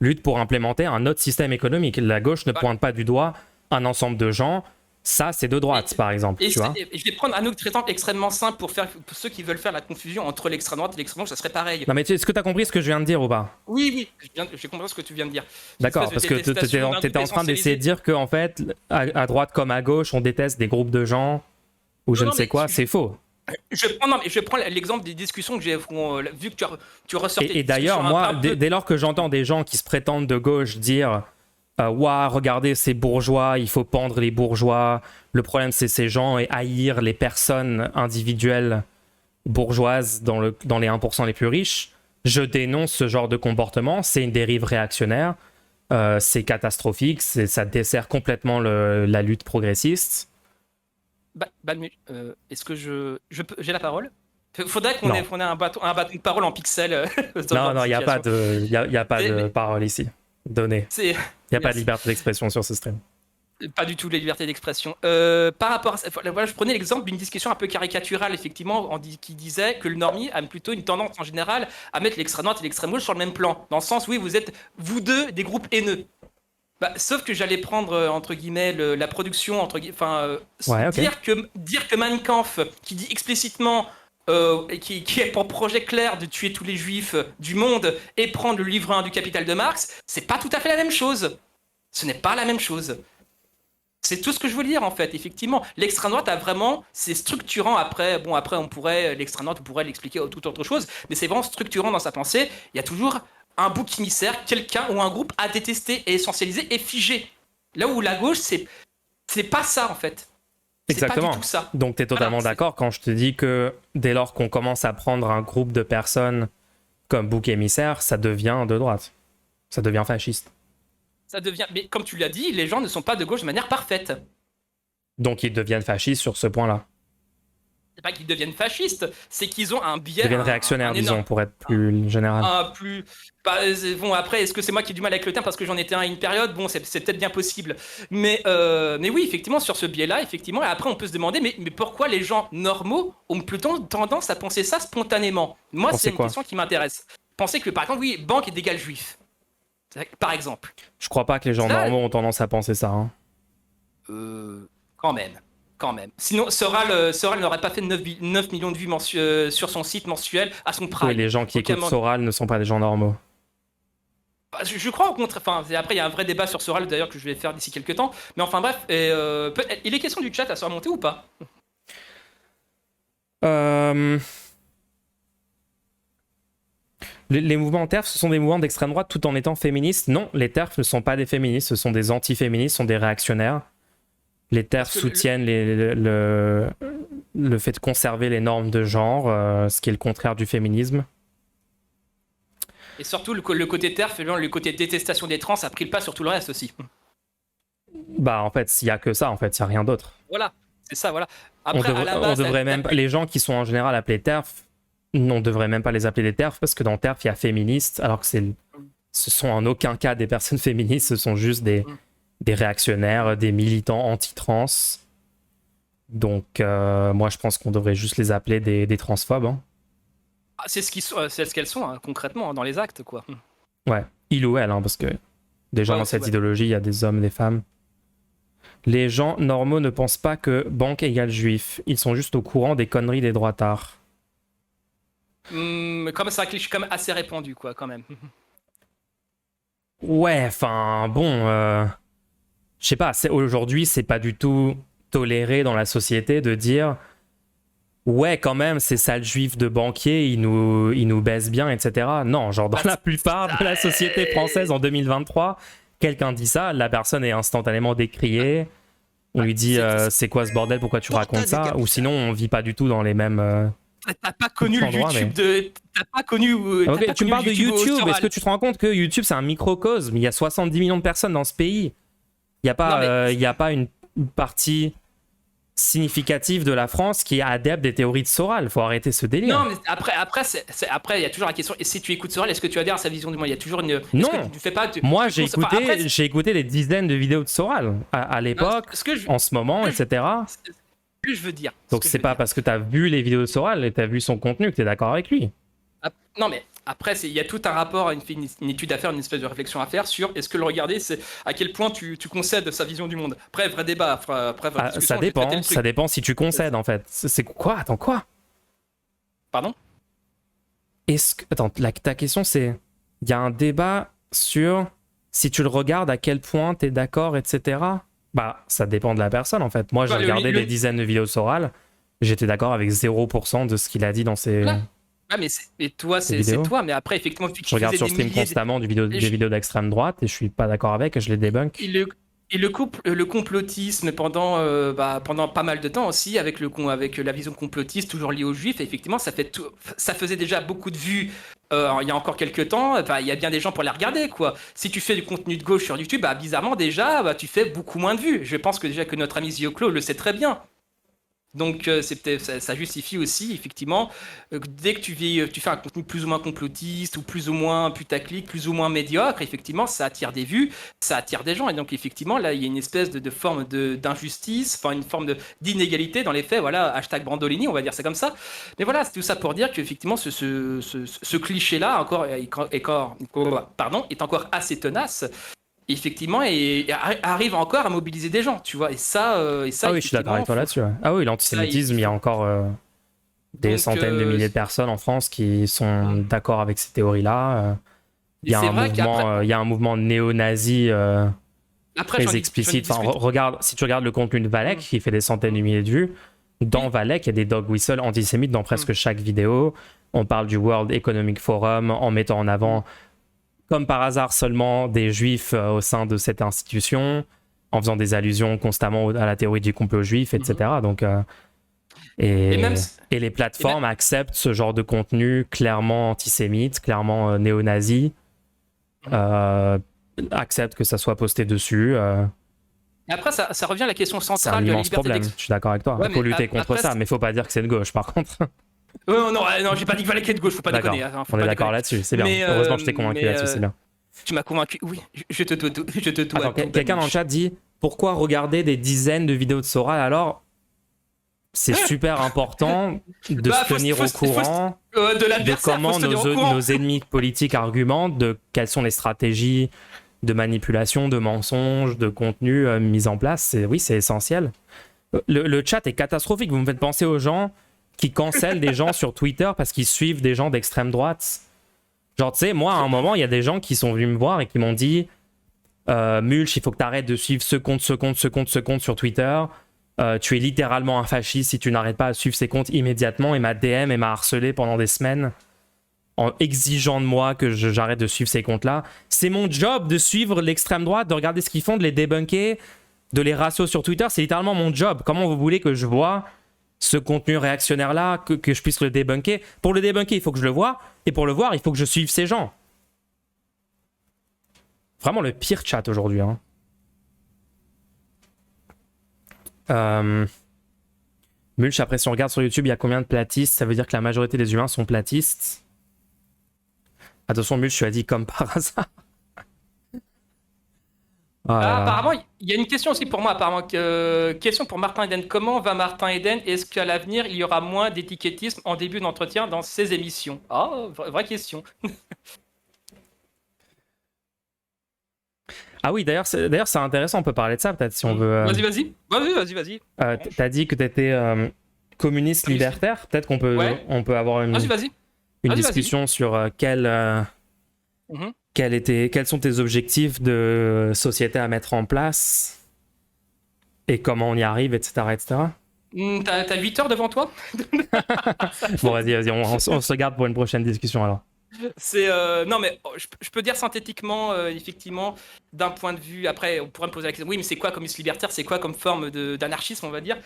A: lutte pour implémenter un autre système économique. La gauche ne pointe pas du doigt un ensemble de gens. Ça, c'est de droite, par exemple. Tu vois,
B: je vais prendre un autre exemple extrêmement simple pour ceux qui veulent faire la confusion entre l'extrême droite et l'extrême gauche, ça serait pareil.
A: Non, mais est-ce que tu as compris ce que je viens de dire ou pas?
B: Oui, j'ai compris ce que tu viens de dire.
A: D'accord, parce que tu étais en train d'essayer de dire qu'en fait, à droite comme à gauche, on déteste des groupes de gens ou je ne sais quoi, c'est faux.
B: Je prends l'exemple des discussions que j'ai vu que tu ressortais.
A: Et d'ailleurs, moi, dès lors que j'entends des gens qui se prétendent de gauche dire regardez ces bourgeois, il faut pendre les bourgeois, le problème c'est ces gens et haïr les personnes individuelles bourgeoises dans les 1% les plus riches, je dénonce ce genre de comportement, c'est une dérive réactionnaire, c'est catastrophique, ça dessert complètement la lutte progressiste.
B: Est-ce que j'ai la parole? Faudrait qu'on ait un bâton de parole en pixels.
A: Non, il n'y a pas de parole ici. Donnée. Il n'y a pas de liberté d'expression sur ce stream.
B: Pas du tout la liberté d'expression. Par rapport à ça, voilà, je prenais l'exemple d'une discussion un peu caricaturale, effectivement, qui disait que le normie a plutôt une tendance en général à mettre l'extrême droite et l'extrême gauche sur le même plan. Dans le sens, oui, vous êtes, vous deux, des groupes haineux. Sauf que j'allais prendre, entre guillemets, la production, dire que Mein Kampf, qui dit explicitement... qui est pour projet clair de tuer tous les juifs du monde et prendre le livre 1 du Capital de Marx, c'est pas tout à fait la même chose. Ce n'est pas la même chose. C'est tout ce que je veux dire en fait, effectivement. L'extrême droite a vraiment, c'est structurant après, l'extrême droite, on pourrait l'expliquer à toute autre chose, mais c'est vraiment structurant dans sa pensée. Il y a toujours un bouc émissaire, quelqu'un ou un groupe à détester et essentialiser et figé. Là où la gauche, c'est pas ça en fait.
A: Exactement.
B: Pas du tout ça.
A: Donc tu es totalement d'accord quand je te dis que dès lors qu'on commence à prendre un groupe de personnes comme bouc émissaire, ça devient de droite. Ça devient fasciste.
B: Ça devient. Mais comme tu l'as dit, les gens ne sont pas de gauche de manière parfaite.
A: Donc ils deviennent fascistes sur ce point-là.
B: C'est pas qu'ils deviennent fascistes, c'est qu'ils ont un biais.
A: Ils deviennent réactionnaires, disons,
B: énorme,
A: pour être plus général.
B: plus. Bah, bon, après, est-ce que c'est moi qui ai du mal avec le terme parce que j'en étais un à une période? Bon, c'est peut-être bien possible. Mais oui, effectivement, sur ce biais-là, effectivement, et après, on peut se demander, mais pourquoi les gens normaux ont plutôt tendance à penser ça spontanément? Moi,
A: Penser
B: c'est une
A: quoi?
B: question qui m'intéresse. Penser que, par exemple, oui, banque est d'égal juif. Par exemple.
A: Je crois pas que les gens
B: Ça,
A: normaux ont tendance à penser ça. Hein.
B: Quand même. Quand même. Sinon, Soral n'aurait pas fait 9 millions de vues sur son site mensuel à son prime.
A: Oui, les gens qui
B: Donc,
A: écoutent Soral ne sont pas des gens normaux.
B: Bah, je crois au contraire. Enfin, après, il y a un vrai débat sur Soral d'ailleurs que je vais faire d'ici quelques temps. Mais enfin bref, il est question du chat à se remonter ou pas?
A: Les mouvements TERF, ce sont des mouvements d'extrême droite tout en étant féministes. Non, les TERF ne sont pas des féministes, ce sont des anti-féministes, ce sont des réactionnaires. Les TERF soutiennent le fait de conserver les normes de genre, ce qui est le contraire du féminisme.
B: Et surtout, le côté TERF, le côté détestation des trans a pris le pas sur tout le reste aussi.
A: Bah, en fait, il n'y a que ça, en fait, il n'y a rien d'autre.
B: Voilà, c'est ça, voilà. Après, on
A: devrait même les gens qui sont en général appelés TERF, on devrait même pas les appeler des TERF, parce que dans TERF, il y a féministes, alors que ce sont en aucun cas des personnes féministes, ce sont juste des réactionnaires, des militants anti-trans. Donc, moi, je pense qu'on devrait juste les appeler des transphobes. Hein.
B: C'est ce qu'elles sont, hein, concrètement, hein, dans les actes, quoi.
A: Ouais, il ou elle, hein, parce que déjà dans cette idéologie, il y a des hommes, des femmes. Les gens normaux ne pensent pas que banque égale juif. Ils sont juste au courant des conneries des droitards.
B: Comme c'est un cliché quand même assez répandu, quoi, quand même.
A: Ouais, enfin, bon... Je sais pas, aujourd'hui, c'est pas du tout toléré dans la société de dire ouais, quand même, ces sales juifs de banquiers, ils nous baissent bien, etc. Non, genre dans la plupart de la société française en 2023, quelqu'un dit ça, la personne est instantanément décriée. On lui dit c'est quoi ce bordel, pourquoi tu racontes ça? Ou sinon, on vit pas du tout dans les mêmes.
B: T'as pas connu le YouTube de. T'as pas connu.
A: Okay, tu me parles de YouTube, est-ce que tu te rends compte que YouTube c'est un microcosme? Il y a 70 millions de personnes dans ce pays. Il n'y a pas une partie significative de la France qui est adepte des théories de Soral. Il faut arrêter ce délire.
B: Non, mais après, il y a toujours la question. Et si tu écoutes Soral, est-ce que tu adhères à sa vision du monde? Il y a toujours une.
A: Non.
B: Tu fais pas,
A: moi, j'ai écouté des dizaines de vidéos de Soral à l'époque, en ce moment, etc.
B: Ce que je veux dire.
A: Donc, c'est pas parce que tu as vu les vidéos de Soral et tu as vu son contenu que tu es d'accord avec lui.
B: Non, mais après, il y a tout un rapport, une étude à faire, une espèce de réflexion à faire sur est-ce que le regarder, c'est à quel point tu concèdes sa vision du monde. Après, vrai débat, après, vraie discussion.
A: Ça dépend si tu concèdes, en fait. C'est quoi? Attends, quoi?
B: Pardon?
A: Attends, ta question, c'est... Il y a un débat sur si tu le regardes, à quel point t'es d'accord, etc. Bah, ça dépend de la personne, en fait. Moi, j'ai regardé des dizaines de vidéos de Soral. J'étais d'accord avec 0% de ce qu'il a dit dans ses...
B: Ah, mais toi, c'est toi. Mais après, effectivement,
A: je regarde sur Stream constamment des vidéos d'extrême droite et je suis pas d'accord avec et je les débunk.
B: Et le complotisme pendant pas mal de temps aussi, avec la vision complotiste toujours liée aux juifs, et effectivement, ça faisait déjà beaucoup de vues il y a encore quelques temps. Il y a bien des gens pour les regarder, quoi. Si tu fais du contenu de gauche sur YouTube, bizarrement, déjà, tu fais beaucoup moins de vues. Je pense que déjà que notre ami Zioclo le sait très bien. Donc ça justifie aussi effectivement dès que tu fais un contenu plus ou moins complotiste ou plus ou moins putaclic, plus ou moins médiocre, effectivement ça attire des vues, ça attire des gens, et donc effectivement là il y a une espèce de forme d'injustice, enfin une forme d'inégalité dans les faits, voilà, hashtag Brandolini, on va dire ça comme ça. Mais voilà, c'est tout ça pour dire qu'effectivement ce cliché là est encore assez tenace. Effectivement, et arrive encore à mobiliser des gens, tu vois, et ça
A: oui, je suis d'accord avec toi là-dessus. Ouais. Ah oui, l'antisémitisme, il y a encore des centaines de milliers de personnes en France qui sont d'accord avec ces théories-là. Il y a un mouvement néo-nazi très explicite. Enfin, regarde, si tu regardes le contenu de Valek, qui fait des centaines de milliers de vues, dans Valek, il y a des dog whistles antisémites dans presque chaque vidéo. On parle du World Economic Forum en mettant en avant... comme par hasard seulement des juifs au sein de cette institution, en faisant des allusions constamment à la théorie du complot juif, etc. Donc, et les plateformes acceptent ce genre de contenu clairement antisémite, clairement néo-nazi, accepte que ça soit posté dessus.
B: Et après, ça revient à la question
A: C'est un
B: centrale de la
A: immense
B: liberté
A: problème.
B: d'expression.
A: Je suis d'accord avec toi.
B: Ouais,
A: Il faut
B: mais
A: lutter contre
B: après,
A: ça, mais il faut pas dire que c'est de gauche, par contre.
B: Non, j'ai pas dit qu'il fallait qu'il y ait de gauche, faut pas
A: D'accord.
B: déconner. Hein, faut
A: On est
B: pas
A: d'accord
B: déconner.
A: là-dessus, c'est bien.
B: Mais,
A: Heureusement, je t'ai convaincu
B: mais,
A: là-dessus, c'est bien.
B: Tu m'as convaincu, oui, je te dois.
A: Attends, quelqu'un dans le chat dit pourquoi regarder des dizaines de vidéos de Soral alors c'est super important de
B: Bah,
A: se tenir au courant
B: de
A: de
B: l'adversaire,
A: comment
B: faut se tenir au courant.
A: nos ennemis politiques argumentent, de quelles sont les stratégies de manipulation, de mensonges, de contenu mis en place. Oui, c'est essentiel. Le chat est catastrophique. Vous me faites penser aux gens qui cancellent des gens sur Twitter parce qu'ils suivent des gens d'extrême droite. Genre, tu sais, moi, à un moment, il y a des gens qui sont venus me voir et qui m'ont dit Mulch, il faut que tu arrêtes de suivre ce compte sur Twitter. Tu es littéralement un fasciste si tu n'arrêtes pas à suivre ces comptes immédiatement. Et ma DM et m'a harcelé pendant des semaines en exigeant de moi que j'arrête de suivre ces comptes-là. C'est mon job de suivre l'extrême droite, de regarder ce qu'ils font, de les débunker, de les ratio sur Twitter. C'est littéralement mon job. Comment vous voulez que je vois ce contenu réactionnaire-là, que je puisse le débunker? Pour le débunker, il faut que je le voie. Et pour le voir, il faut que je suive ces gens. Vraiment le pire chat aujourd'hui. Hein. Mulch, après, si on regarde sur YouTube, il y a combien de platistes? Ça veut dire que la majorité des humains sont platistes. Attention, Mulch, tu as dit comme par hasard.
B: Apparemment, il y a une question aussi pour moi. Apparemment, question pour Martin Eden. Comment va Martin Eden? Est-ce qu'à l'avenir, il y aura moins d'étiquettisme en début d'entretien dans ses émissions? Vraie question.
A: Ah oui, d'ailleurs, c'est intéressant, on peut parler de ça peut-être si on veut.
B: Vas-y.
A: T'as dit que t'étais communiste libertaire. Peut-être qu'on peut, on peut avoir une discussion sur quels sont tes objectifs de société à mettre en place et comment on y arrive, etc. etc.
B: T'as 8 heures devant toi?
A: Bon, vas-y, on se garde pour une prochaine discussion alors.
B: Non, mais je peux dire synthétiquement, effectivement, d'un point de vue. Après, on pourrait me poser la question, oui, mais c'est quoi communisme libertaire? C'est quoi comme forme d'anarchisme, on va dire?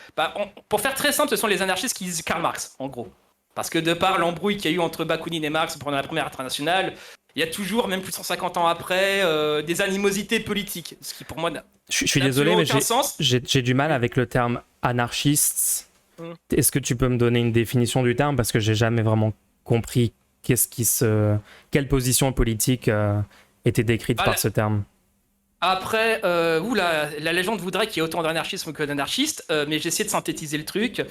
B: Pour faire très simple, ce sont les anarchistes qui disent Karl Marx, en gros. Parce que de par l'embrouille qu'il y a eu entre Bakounine et Marx pendant la première internationale, il y a toujours, même plus de 150 ans après, des animosités politiques. Ce qui, pour moi,
A: je suis désolé, mais
B: sens.
A: J'ai du mal avec le terme anarchiste. Est-ce que tu peux me donner une définition du terme? Parce que j'ai jamais vraiment compris quelle position politique était décrite par ce terme.
B: Après, la légende voudrait qu'il y ait autant d'anarchisme que d'anarchistes, mais j'essaie de synthétiser le truc.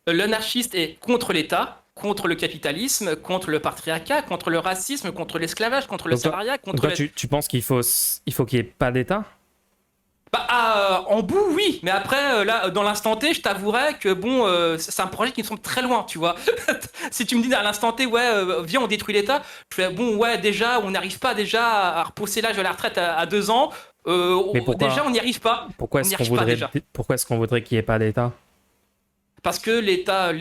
B: L'anarchiste est contre l'État, contre le capitalisme, contre le patriarcat, contre le racisme, contre l'esclavage, contre le salariat, contre...
A: Donc toi, tu penses qu'il faut qu'il n'y ait pas d'État?
B: En bout, oui, mais après, là, dans l'instant T, je t'avouerais que bon, c'est un projet qui me semble très loin, tu vois. Si tu me dis à l'instant T, viens, on détruit l'État, je fais bon, déjà, on n'arrive pas déjà à repousser l'âge de la retraite à 2 ans. Déjà, on n'y arrive pas.
A: Pourquoi est-ce qu'on voudrait qu'il n'y ait pas d'État?
B: Parce que l'État,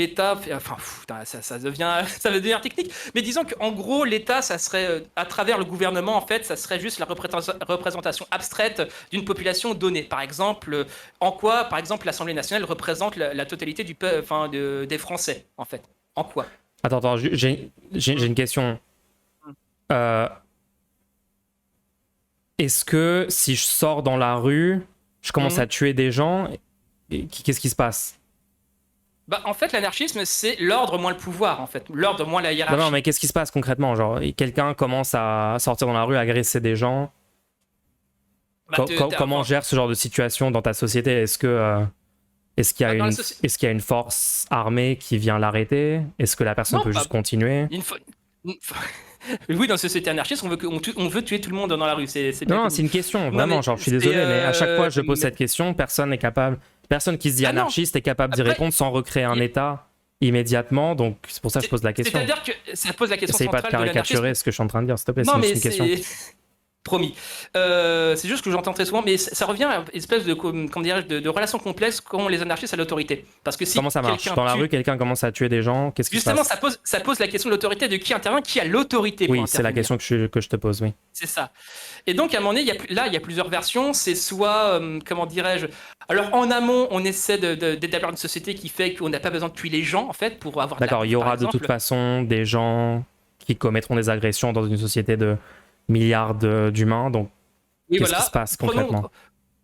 B: enfin, ça va devenir technique. Mais disons qu'en gros, l'État, ça serait, à travers le gouvernement, en fait, ça serait juste la représentation abstraite d'une population donnée. Par exemple, l'Assemblée nationale représente la totalité des Français, en fait. En quoi?
A: Attends, j'ai une question. Est-ce que si je sors dans la rue, je commence à tuer des gens, qu'est-ce qui se passe?
B: En fait, l'anarchisme, c'est l'ordre moins le pouvoir, en fait. L'ordre moins la hiérarchie.
A: Non, mais qu'est-ce qui se passe concrètement? Genre, quelqu'un commence à sortir dans la rue, agresser des gens. Comment on gère ce genre de situation dans ta société? Est-ce qu'il y a une force armée qui vient l'arrêter? Est-ce que la personne peut juste continuer?
B: Oui, dans une société anarchiste, on veut tuer tout le monde dans la rue.
A: Non, c'est une question, vraiment. Genre, je suis désolé, mais à chaque fois que je pose cette question, personne qui se dit anarchiste est capable d'y répondre sans recréer un État immédiatement. Donc, c'est pour ça que je pose la question.
B: C'est-à-dire que ça pose la question centrale de
A: l'anarchisme. Essaye pas de caricaturer ce que je suis en train de dire, s'il te plaît. C'est une question.
B: Promis. C'est juste que j'entends très souvent, mais ça revient à une espèce de relation complexe qu'ont les anarchistes à l'autorité. Parce que si
A: comment ça marche? Dans la rue, quelqu'un commence à tuer des gens, qu'est-ce qui se passe?
B: Justement, ça pose la question de l'autorité, de qui intervient, qui a l'autorité pour
A: intervenir. Oui, c'est la question que je te pose, oui.
B: C'est ça. Et donc, à un moment donné, il y a plusieurs versions. C'est soit, comment dirais-je... Alors, en amont, on essaie d'établir une société qui fait qu'on n'a pas besoin de tuer les gens, en fait, pour avoir...
A: D'accord, il y aura de toute façon des gens qui commettront des agressions dans une société de milliards d'humains, donc
B: Oui,
A: qu'est-ce
B: voilà.
A: qui se passe concrètement?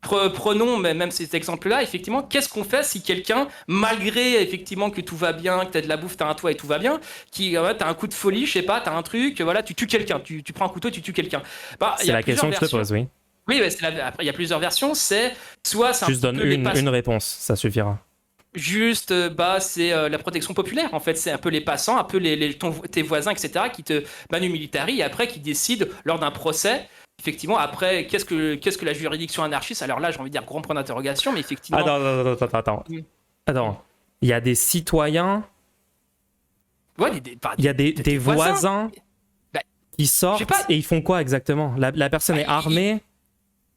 B: Prenons même ces exemples-là, effectivement, qu'est-ce qu'on fait si quelqu'un, malgré effectivement que tout va bien, que t'as de la bouffe, t'as un toit et tout va bien, t'as un coup de folie, je sais pas, t'as un truc, voilà, tu tues quelqu'un, tu prends un couteau et tu tues quelqu'un. Bah,
A: C'est la question que je te pose, oui.
B: Oui, après il y a plusieurs versions, c'est soit c'est un
A: Juste
B: petit
A: donne
B: peu
A: une réponse, ça suffira.
B: Juste, c'est la protection populaire, en fait, c'est un peu les passants, un peu tes voisins, etc., qui te manu militari et après qui décident lors d'un procès. Effectivement, après, qu'est-ce que la juridiction anarchiste? Alors là, j'ai envie de dire grand point d'interrogation, mais effectivement.
A: Attends. Attends. Il y a des citoyens.
B: Ouais,
A: il y a des voisins
B: bah,
A: qui sortent et ils font quoi exactement? La personne est armée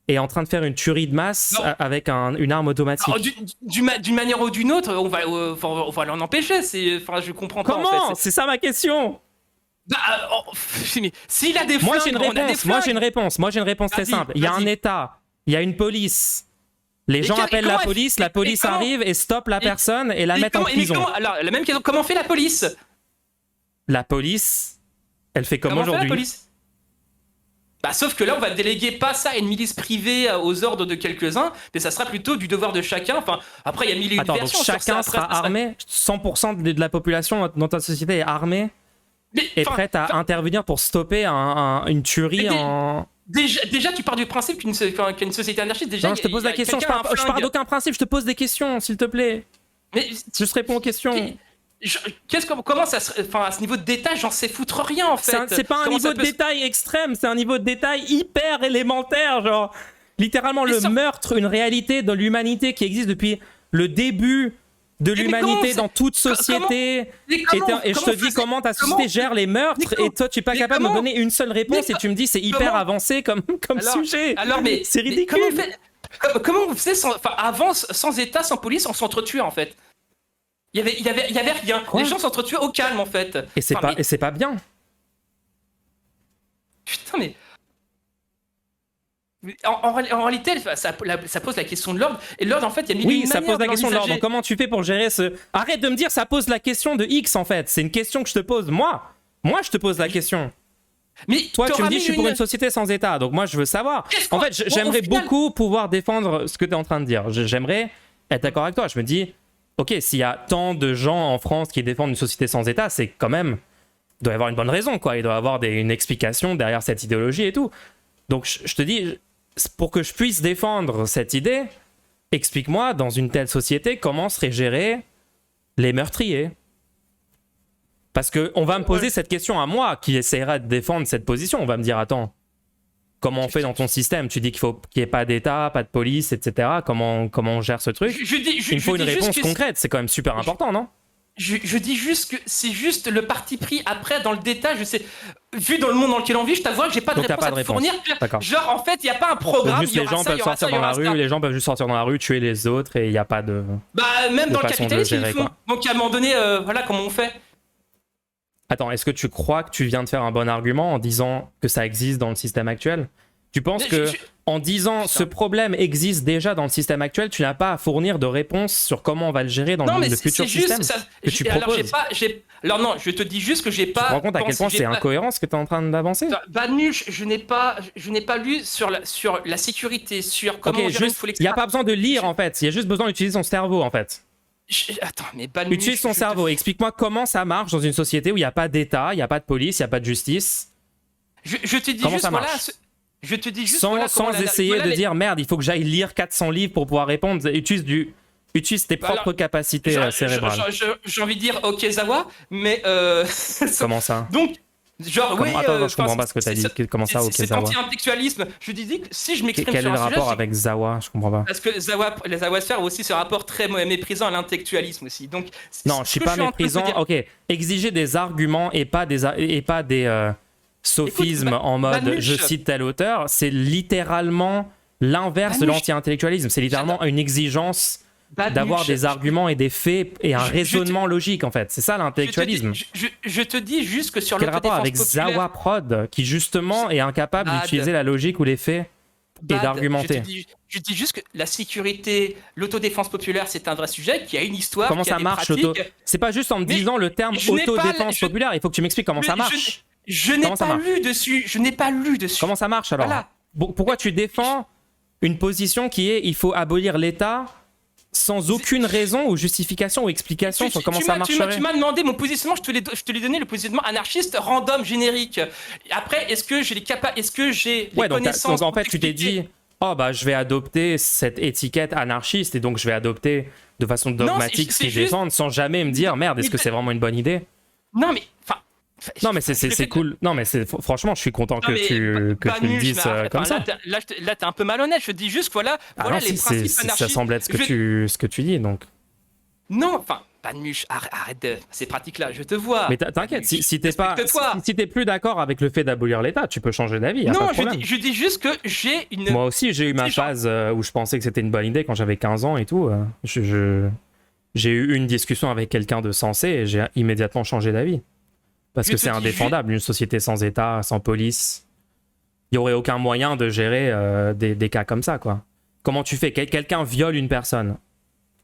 A: et est en train de faire une tuerie de masse avec une arme automatique.
B: D'une manière ou d'une autre, on va l'en empêcher. Je comprends pas.
A: Comment?
B: En fait,
A: c'est ça ma question.
B: S'il a des flingues,
A: Moi j'ai une réponse très simple. Il y a un État, il y a une police. Les gens appellent la police arrive et stoppe la personne et la met en prison.
B: Alors, la même question, comment fait la police?
A: La police, elle fait comme aujourd'hui.
B: Bah, sauf que là, on va déléguer pas ça à une milice privée aux ordres de quelques-uns, mais ça sera plutôt du devoir de chacun. Enfin, après, il y a mille et une versions.
A: Donc chacun sera armé, 100% de la population dans ta société est armée et prête à intervenir pour stopper une tuerie en...
B: Déjà, tu pars du principe qu'une société anarchiste, déjà...
A: Non, je te pose la question, je pars d'aucun principe, je te pose des questions, s'il te plaît.
B: Mais
A: juste réponds aux questions.
B: Comment ça se... Enfin, à ce niveau de détail, j'en sais foutre rien, en fait.
A: C'est pas un niveau de détail extrême, c'est un niveau de détail hyper élémentaire, genre... Littéralement, le meurtre, une réalité de l'humanité qui existe depuis le début de l'humanité dans toute société. Et je te dis comment ta société gère les meurtres, et toi, tu es pas capable de me donner une seule réponse, et tu me dis c'est hyper avancé comme sujet.
B: Mais
A: c'est ridicule.
B: Comment on faisait avant, sans État, sans police, on s'entretuait, en fait. Il y avait rien. Les gens s'entretuaient au calme, en fait.
A: Et c'est pas bien.
B: Putain, mais... En réalité, ça pose la question de l'ordre. Et l'ordre, en fait, il y a mille et une
A: ça
B: manières
A: pose la question de l'ordre. Donc, comment tu fais pour gérer ce... Arrête de me dire ça pose la question de X, en fait. C'est une question que je te pose. Moi, je te pose la question.
B: Mais
A: toi, tu me dis je suis pour une société sans État. Donc, moi, je veux savoir. En fait, j'aimerais beaucoup pouvoir défendre ce que tu es en train de dire. J'aimerais être d'accord avec toi. Je me dis, ok, s'il y a tant de gens en France qui défendent une société sans État, c'est quand même... Il doit y avoir une bonne raison, quoi. Il doit y avoir une explication derrière cette idéologie et tout. Donc, je te dis... Pour que je puisse défendre cette idée, explique-moi, dans une telle société, comment seraient gérés les meurtriers. Parce qu'on va me poser cette question à moi, qui essaiera de défendre cette position. On va me dire, attends, comment on fait dans ton système? Tu dis qu'il n'y ait pas d'État, pas de police, etc. Comment on gère ce truc? Il me faut une réponse concrète, c'est quand même super important, non?
B: Je dis juste que c'est juste le parti pris après dans le détail. Je sais, vu dans le monde dans lequel on vit, je t'avoue que j'ai pas de réponse à te fournir. Genre, en fait, il n'y a pas un programme.
A: Juste les gens peuvent sortir dans la rue, les gens peuvent juste sortir dans la rue, tuer les autres et il n'y a pas de.
B: Bah, même dans le capitalisme, ils font. Donc, à un moment donné, voilà comment on fait.
A: Attends, est-ce que tu crois que tu viens de faire un bon argument en disant que ça existe dans le système actuel? Tu penses que en disant ce problème existe déjà dans le système actuel, tu n'as pas à fournir de réponse sur comment on va le gérer dans le futur système que tu proposes?
B: Alors non, je te dis juste que j'ai pas...
A: Tu te rends compte à quel point c'est incohérent ce que tu es en train d'avancer?
B: Bah nul, je n'ai pas lu sur la sécurité, sur comment on gère une folie.
A: Il n'y a pas besoin de lire en fait, il y a juste besoin d'utiliser son cerveau en fait.
B: Attends, mais pas nul.
A: Utilise ton cerveau, explique-moi comment ça marche dans une société où il n'y a pas d'État, il n'y a pas de police, il n'y a pas de justice.
B: Je te dis
A: comment
B: juste,
A: ça marche?
B: Je te dis juste
A: sans essayer de dire merde, il faut que j'aille lire 400 livres pour pouvoir répondre. Utilise tes propres capacités cérébrales.
B: J'ai envie de dire ok Zawa, mais
A: comment ça?
B: Donc genre
A: attends, je comprends pas ce que t'as dit. Comment ça ok Zawa?
B: C'est anti-intellectualisme. Je dis que si je m'exprime
A: sur un sujet... Quel est le rapport
B: avec
A: Zawa? Je comprends pas.
B: Parce que les Zawasphères ont aussi ce rapport très méprisant à l'intellectualisme aussi. Donc
A: non, je suis pas méprisant. Ok, exiger des arguments et pas des sophisme en mode je cite tel auteur, c'est littéralement l'inverse de l'anti-intellectualisme. C'est littéralement une exigence d'avoir des arguments et des faits et un raisonnement logique en fait. C'est ça l'intellectualisme.
B: Je te dis juste que sur
A: quel rapport avec Zawa Prod qui justement est incapable d'utiliser la logique ou les faits et d'argumenter.
B: Je dis juste que la sécurité, l'autodéfense populaire, c'est un vrai sujet qui a une histoire.
A: Comment ça marche? C'est pas juste en me disant le terme autodéfense populaire. Il faut que tu m'expliques comment ça marche.
B: Je n'ai
A: Comment ça
B: pas
A: marche
B: lu dessus. Je n'ai pas lu dessus.
A: Comment ça marche alors?
B: Voilà.
A: Pourquoi tu défends une position qui est il faut abolir l'État sans aucune raison ou justification ou explication sur comment ça marcherait?
B: Tu m'as demandé mon positionnement, je te l'ai donné, le positionnement anarchiste random générique. Après, est-ce que j'ai les connaissances
A: donc en fait
B: pour
A: tu t'es
B: t'expliquer
A: dit oh bah je vais adopter cette étiquette anarchiste et donc je vais adopter de façon dogmatique ce qu'ils défendent sans jamais me dire merde est-ce que c'est vraiment une bonne idée?
B: Non mais enfin.
A: Non mais c'est cool. Non mais franchement je suis content que tu le dises comme ça.
B: Là t'es un peu malhonnête. Je te dis juste voilà
A: non,
B: les principes anarchistes.
A: Ça semble être ce que tu dis donc.
B: Non, enfin, Badmuche, arrête ces pratiques-là, je te vois.
A: Mais t'inquiète, si t'es plus d'accord avec le fait d'abolir l'État, tu peux changer d'avis.
B: Non, je dis juste que j'ai une.
A: Moi aussi, j'ai eu ma phase où je pensais que c'était une bonne idée quand j'avais 15 ans et tout. J'ai eu une discussion avec quelqu'un de sensé et j'ai immédiatement changé d'avis. Parce que c'est indéfendable, une société sans État, sans police. Il n'y aurait aucun moyen de gérer des cas comme ça, quoi. Comment tu fais? Quelqu'un viole une personne.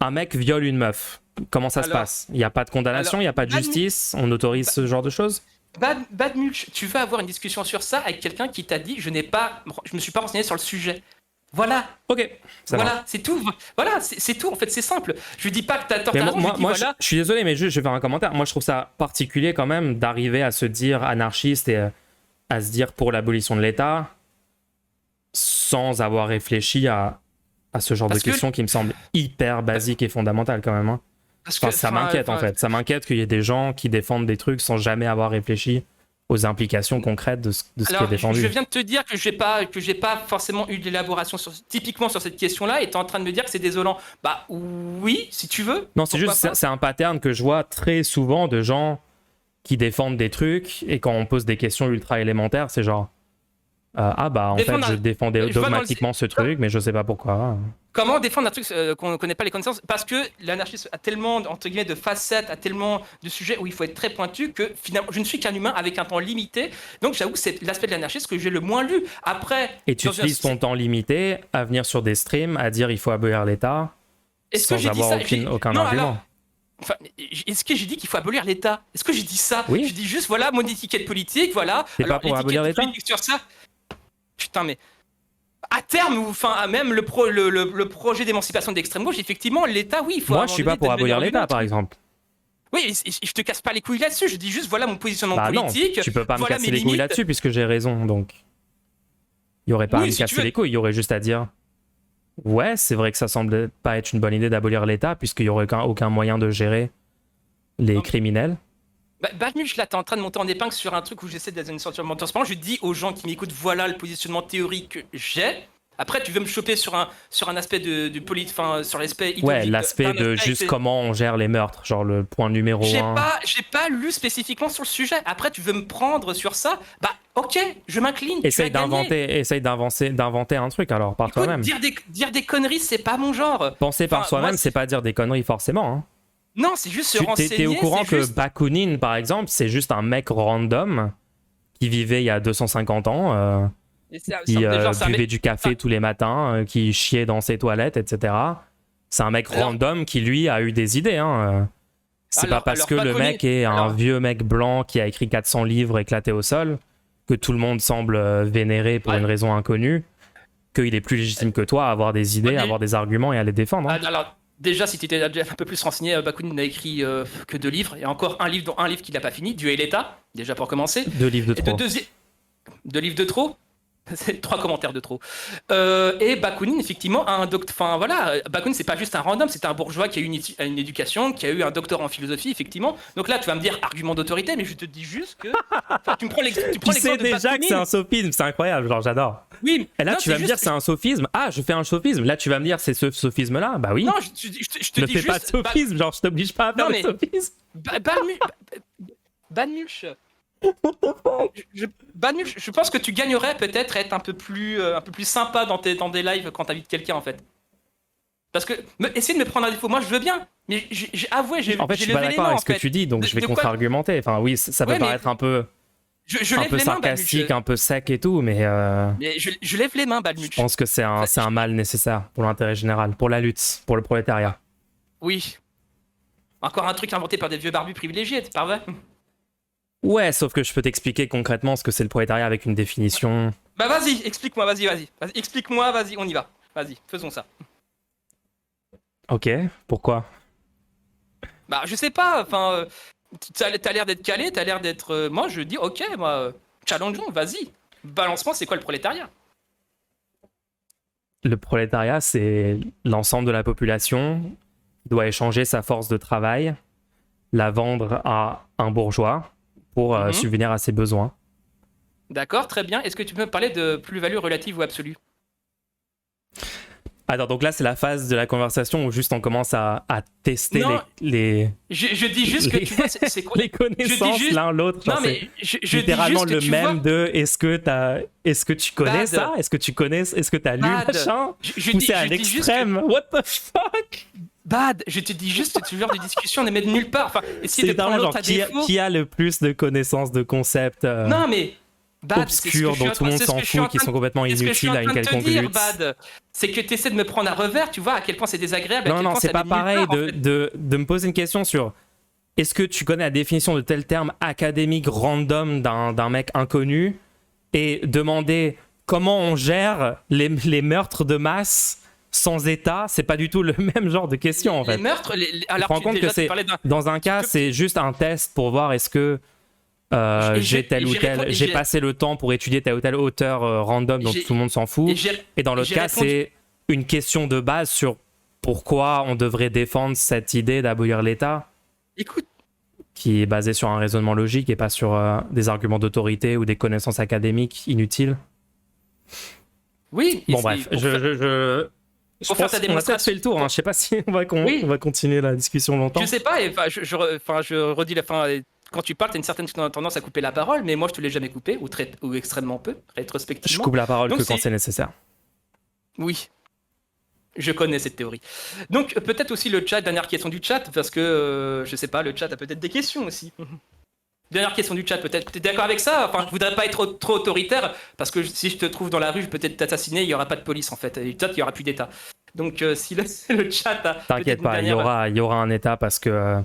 A: Un mec viole une meuf. Comment ça se passe? Il n'y a pas de condamnation, il n'y a pas de justice, on autorise ce genre de choses?
B: Badmulch, tu veux avoir une discussion sur ça avec quelqu'un qui t'a dit je me suis pas renseigné sur le sujet. Voilà.
A: Ok.
B: Voilà, c'est tout. Voilà, c'est tout. En fait, c'est simple. Je dis pas que t'as tort.
A: Je suis désolé, mais je vais faire un commentaire. Moi, je trouve ça particulier quand même d'arriver à se dire anarchiste et à se dire pour l'abolition de l'État sans avoir réfléchi à ce genre de questions qui me semblent hyper basiques et fondamentales quand même. Hein. Ça m'inquiète en fait. Ça m'inquiète qu'il y ait des gens qui défendent des trucs sans jamais avoir réfléchi aux implications concrètes de ce qui est défendu.
B: Je viens de te dire que j'ai pas forcément eu d'élaboration typiquement sur cette question-là, et t'es en train de me dire que c'est désolant. Bah oui, si tu veux.
A: Non, c'est juste c'est un pattern que je vois très souvent de gens qui défendent des trucs et quand on pose des questions ultra élémentaires, c'est genre en fait je défendais dogmatiquement ce truc, mais je sais pas pourquoi.
B: Comment défendre un truc qu'on ne connaît pas les connaissances? Parce que l'anarchisme a tellement, entre guillemets, de facettes, a tellement de sujets où il faut être très pointu que finalement, je ne suis qu'un humain avec un temps limité. Donc j'avoue que c'est l'aspect de l'anarchisme que j'ai le moins lu. Après,
A: et tu utilises ton temps limité à venir sur des streams, à dire il faut abolir l'État, sans avoir aucun argument.
B: Enfin, est-ce que j'ai dit qu'il faut abolir l'État? Est-ce que j'ai dit ça?
A: Oui.
B: Je dis juste, voilà, mon étiquette politique, voilà.
A: C'est pas pour abolir l'État
B: sur ça. Putain, mais... À terme, ou enfin même le projet d'émancipation de l'extrême gauche, effectivement, l'État, oui, il faut.
A: Moi, je suis pas pour abolir l'État, par exemple.
B: Oui, je te casse pas les couilles là-dessus. Je dis juste voilà mon positionnement politique.
A: Non, tu peux pas me casser les couilles là-dessus puisque j'ai raison. Donc, il y aurait pas à me casser les couilles. Il y aurait juste à dire ouais, c'est vrai que ça semble pas être une bonne idée d'abolir l'État puisqu'il y aurait aucun moyen de gérer les criminels.
B: Badmuche, là, t'es en train de monter en épingle sur un truc où j'essaie d'être une sorte de transparent. Je dis aux gens qui m'écoutent, voilà le positionnement théorique que j'ai. Après, tu veux me choper sur un aspect du enfin, sur l'aspect idéologique.
A: Ouais, l'aspect de juste comment on gère les meurtres, genre le point numéro 1.
B: J'ai pas lu spécifiquement sur le sujet. Après, tu veux me prendre sur ça? Bah, ok, je m'incline.
A: Essaye d'inventer un truc alors, par toi-même.
B: Dire des conneries, c'est pas mon genre.
A: Penser par soi-même, c'est pas dire des conneries forcément. Hein.
B: Non, c'est juste se renseigner.
A: T'es au courant que Bakounine, par exemple, c'est juste un mec random qui vivait il y a 250 ans, qui buvait du café tous les matins, qui chiait dans ses toilettes, etc. C'est un mec random qui, lui, a eu des idées. Hein. C'est pas parce que le mec est un vieux mec blanc qui a écrit 400 livres éclatés au sol que tout le monde semble vénérer pour une raison inconnue, qu'il est plus légitime que toi à avoir des idées, à avoir des arguments et à les défendre. Hein.
B: Alors, déjà, si tu étais un peu plus renseigné, Bakounine n'a écrit que 2 livres, et encore un livre, dont un livre qu'il n'a pas fini, Dieu et l'État, déjà pour commencer.
A: 2 livres de trop.
B: 2 livres de trop. C'est 3 commentaires de trop. Et Bakounine, effectivement, a un docteur. Enfin voilà, Bakounine, c'est pas juste un random, c'est un bourgeois qui a eu une éducation, qui a eu un doctorat en philosophie, effectivement. Donc là, tu vas me dire argument d'autorité, mais je te dis juste que. Tu me prends l'exemple.
A: Tu sais déjà que c'est un sophisme, c'est incroyable, genre j'adore.
B: Oui.
A: Et là, tu vas me dire c'est un sophisme. Ah, je fais un sophisme. Là, tu vas me dire c'est ce sophisme-là. Bah oui.
B: Non, je te dis juste.
A: Ne fais pas de sophisme, genre je t'oblige pas à faire le sophisme.
B: Badmulch. Badmulch, je pense que tu gagnerais peut-être à être un peu plus sympa dans des lives quand t'invites quelqu'un en fait. Parce que essayer de me prendre un défaut, moi je veux bien, mais j'ai avoué,
A: en fait, je suis pas d'accord avec ce que tu dis, donc je vais contre-argumenter. Enfin oui, ça peut paraître un peu sarcastique, un peu sec et tout, mais
B: je lève les mains, Badmulch.
A: Je pense que c'est un mal nécessaire pour l'intérêt général, pour la lutte, pour le prolétariat.
B: Oui. Encore un truc inventé par des vieux barbus privilégiés, c'est pas vrai?
A: Ouais, sauf que je peux t'expliquer concrètement ce que c'est le prolétariat avec une définition.
B: Bah vas-y, explique-moi, vas-y. Explique-moi, vas-y, on y va. Vas-y, faisons ça.
A: Ok, pourquoi?
B: Bah je sais pas, enfin, t'as l'air d'être calé, t'as l'air d'être... moi je dis, ok, moi, challengeons, vas-y. Balance-moi, c'est quoi le prolétariat?
A: Le prolétariat, c'est l'ensemble de la population qui doit échanger sa force de travail, la vendre à un bourgeois pour subvenir à ses besoins.
B: D'accord, très bien. Est-ce que tu peux me parler de plus-value relative ou absolue?
A: Alors, donc là, c'est la phase de la conversation où juste on commence à tester
B: Non,
A: les
B: Je dis juste que tu vois, c'est quoi?
A: les connaissances
B: juste-
A: l'un l'autre.
B: Non
A: Genre,
B: mais
A: c'est
B: je dis
A: littéralement
B: juste que
A: le
B: tu
A: même
B: vois,
A: de est-ce que tu connais
B: Bad.
A: ça? Est-ce que t'as lu
B: Bad.
A: machin?
B: Je
A: Poussé à
B: dis juste
A: l'extrême. What the fuck?
B: Bad, je te dis juste que ce genre de discussion ne mène nulle part. Enfin,
A: C'est
B: essayer de prendre
A: littéralement
B: l'autre
A: genre
B: à défaut.
A: qui a le plus de connaissances de concepts
B: Non mais Bad, c'est ce que
A: obscurs
B: je suis
A: dont
B: en
A: tout le monde
B: c'est ce
A: s'en
B: que je suis
A: fout,
B: en
A: qui
B: train
A: sont
B: de-
A: complètement
B: c'est ce que je suis
A: inutiles
B: en
A: à une
B: train de te
A: quelconque
B: dire,
A: lutte.
B: Bad. C'est que tu essaies de me prendre à revers, tu vois à quel point c'est désagréable, à
A: Non,
B: quel
A: non,
B: point
A: c'est
B: ça
A: pas
B: mène nulle
A: pareil
B: part, en fait.
A: de me poser une question sur est-ce que tu connais la définition de tel terme académique random d'un mec inconnu et demander comment on gère les meurtres de masse sans État, c'est pas du tout le même genre de question en fait.
B: Les meurtres,
A: Tu te
B: alors
A: rends compte que
B: déjà, tu
A: c'est
B: parlais d'un...
A: dans un cas, c'est juste un test pour voir est-ce que j'ai tel ou tel, j'ai passé le temps pour étudier tel ou tel auteur random dont
B: j'ai-
A: tout le monde s'en fout. Et dans l'autre
B: j'ai
A: cas,
B: répondu-
A: c'est une question de base sur pourquoi on devrait défendre cette idée d'abolir l'État,
B: Écoute,
A: qui est basée sur un raisonnement logique et pas sur des arguments d'autorité ou des connaissances académiques inutiles.
B: oui.
A: Bon
B: et
A: bref,
B: pour
A: je
B: faire
A: pense
B: ta
A: qu'on a peut-être
B: démonstration.
A: fait le tour. Hein. Je sais pas si
B: Oui.
A: on va continuer la discussion longtemps.
B: Je sais pas, et, enfin, je redis la fin. Quand tu parles, t'as une certaine tendance à couper la parole, mais moi je te l'ai jamais coupé, ou extrêmement peu,
A: Je
B: rétrospectivement.
A: coupe la parole
B: Donc
A: que quand
B: c'est-
A: c'est nécessaire.
B: Oui, je connais cette théorie. Donc peut-être aussi le chat, dernière question du chat, parce que je sais pas, le chat a peut-être des questions aussi. Dernière question du chat, peut-être. T'es d'accord avec ça? Enfin, je voudrais pas être trop autoritaire, parce que si je te trouve dans la rue, je peux peut-être t'assassiner, il y aura pas de police en fait, et peut-être il y aura plus d'État. Donc si le chat a peut-être
A: T'inquiète
B: une
A: pas,
B: dernière...
A: il y aura un État parce que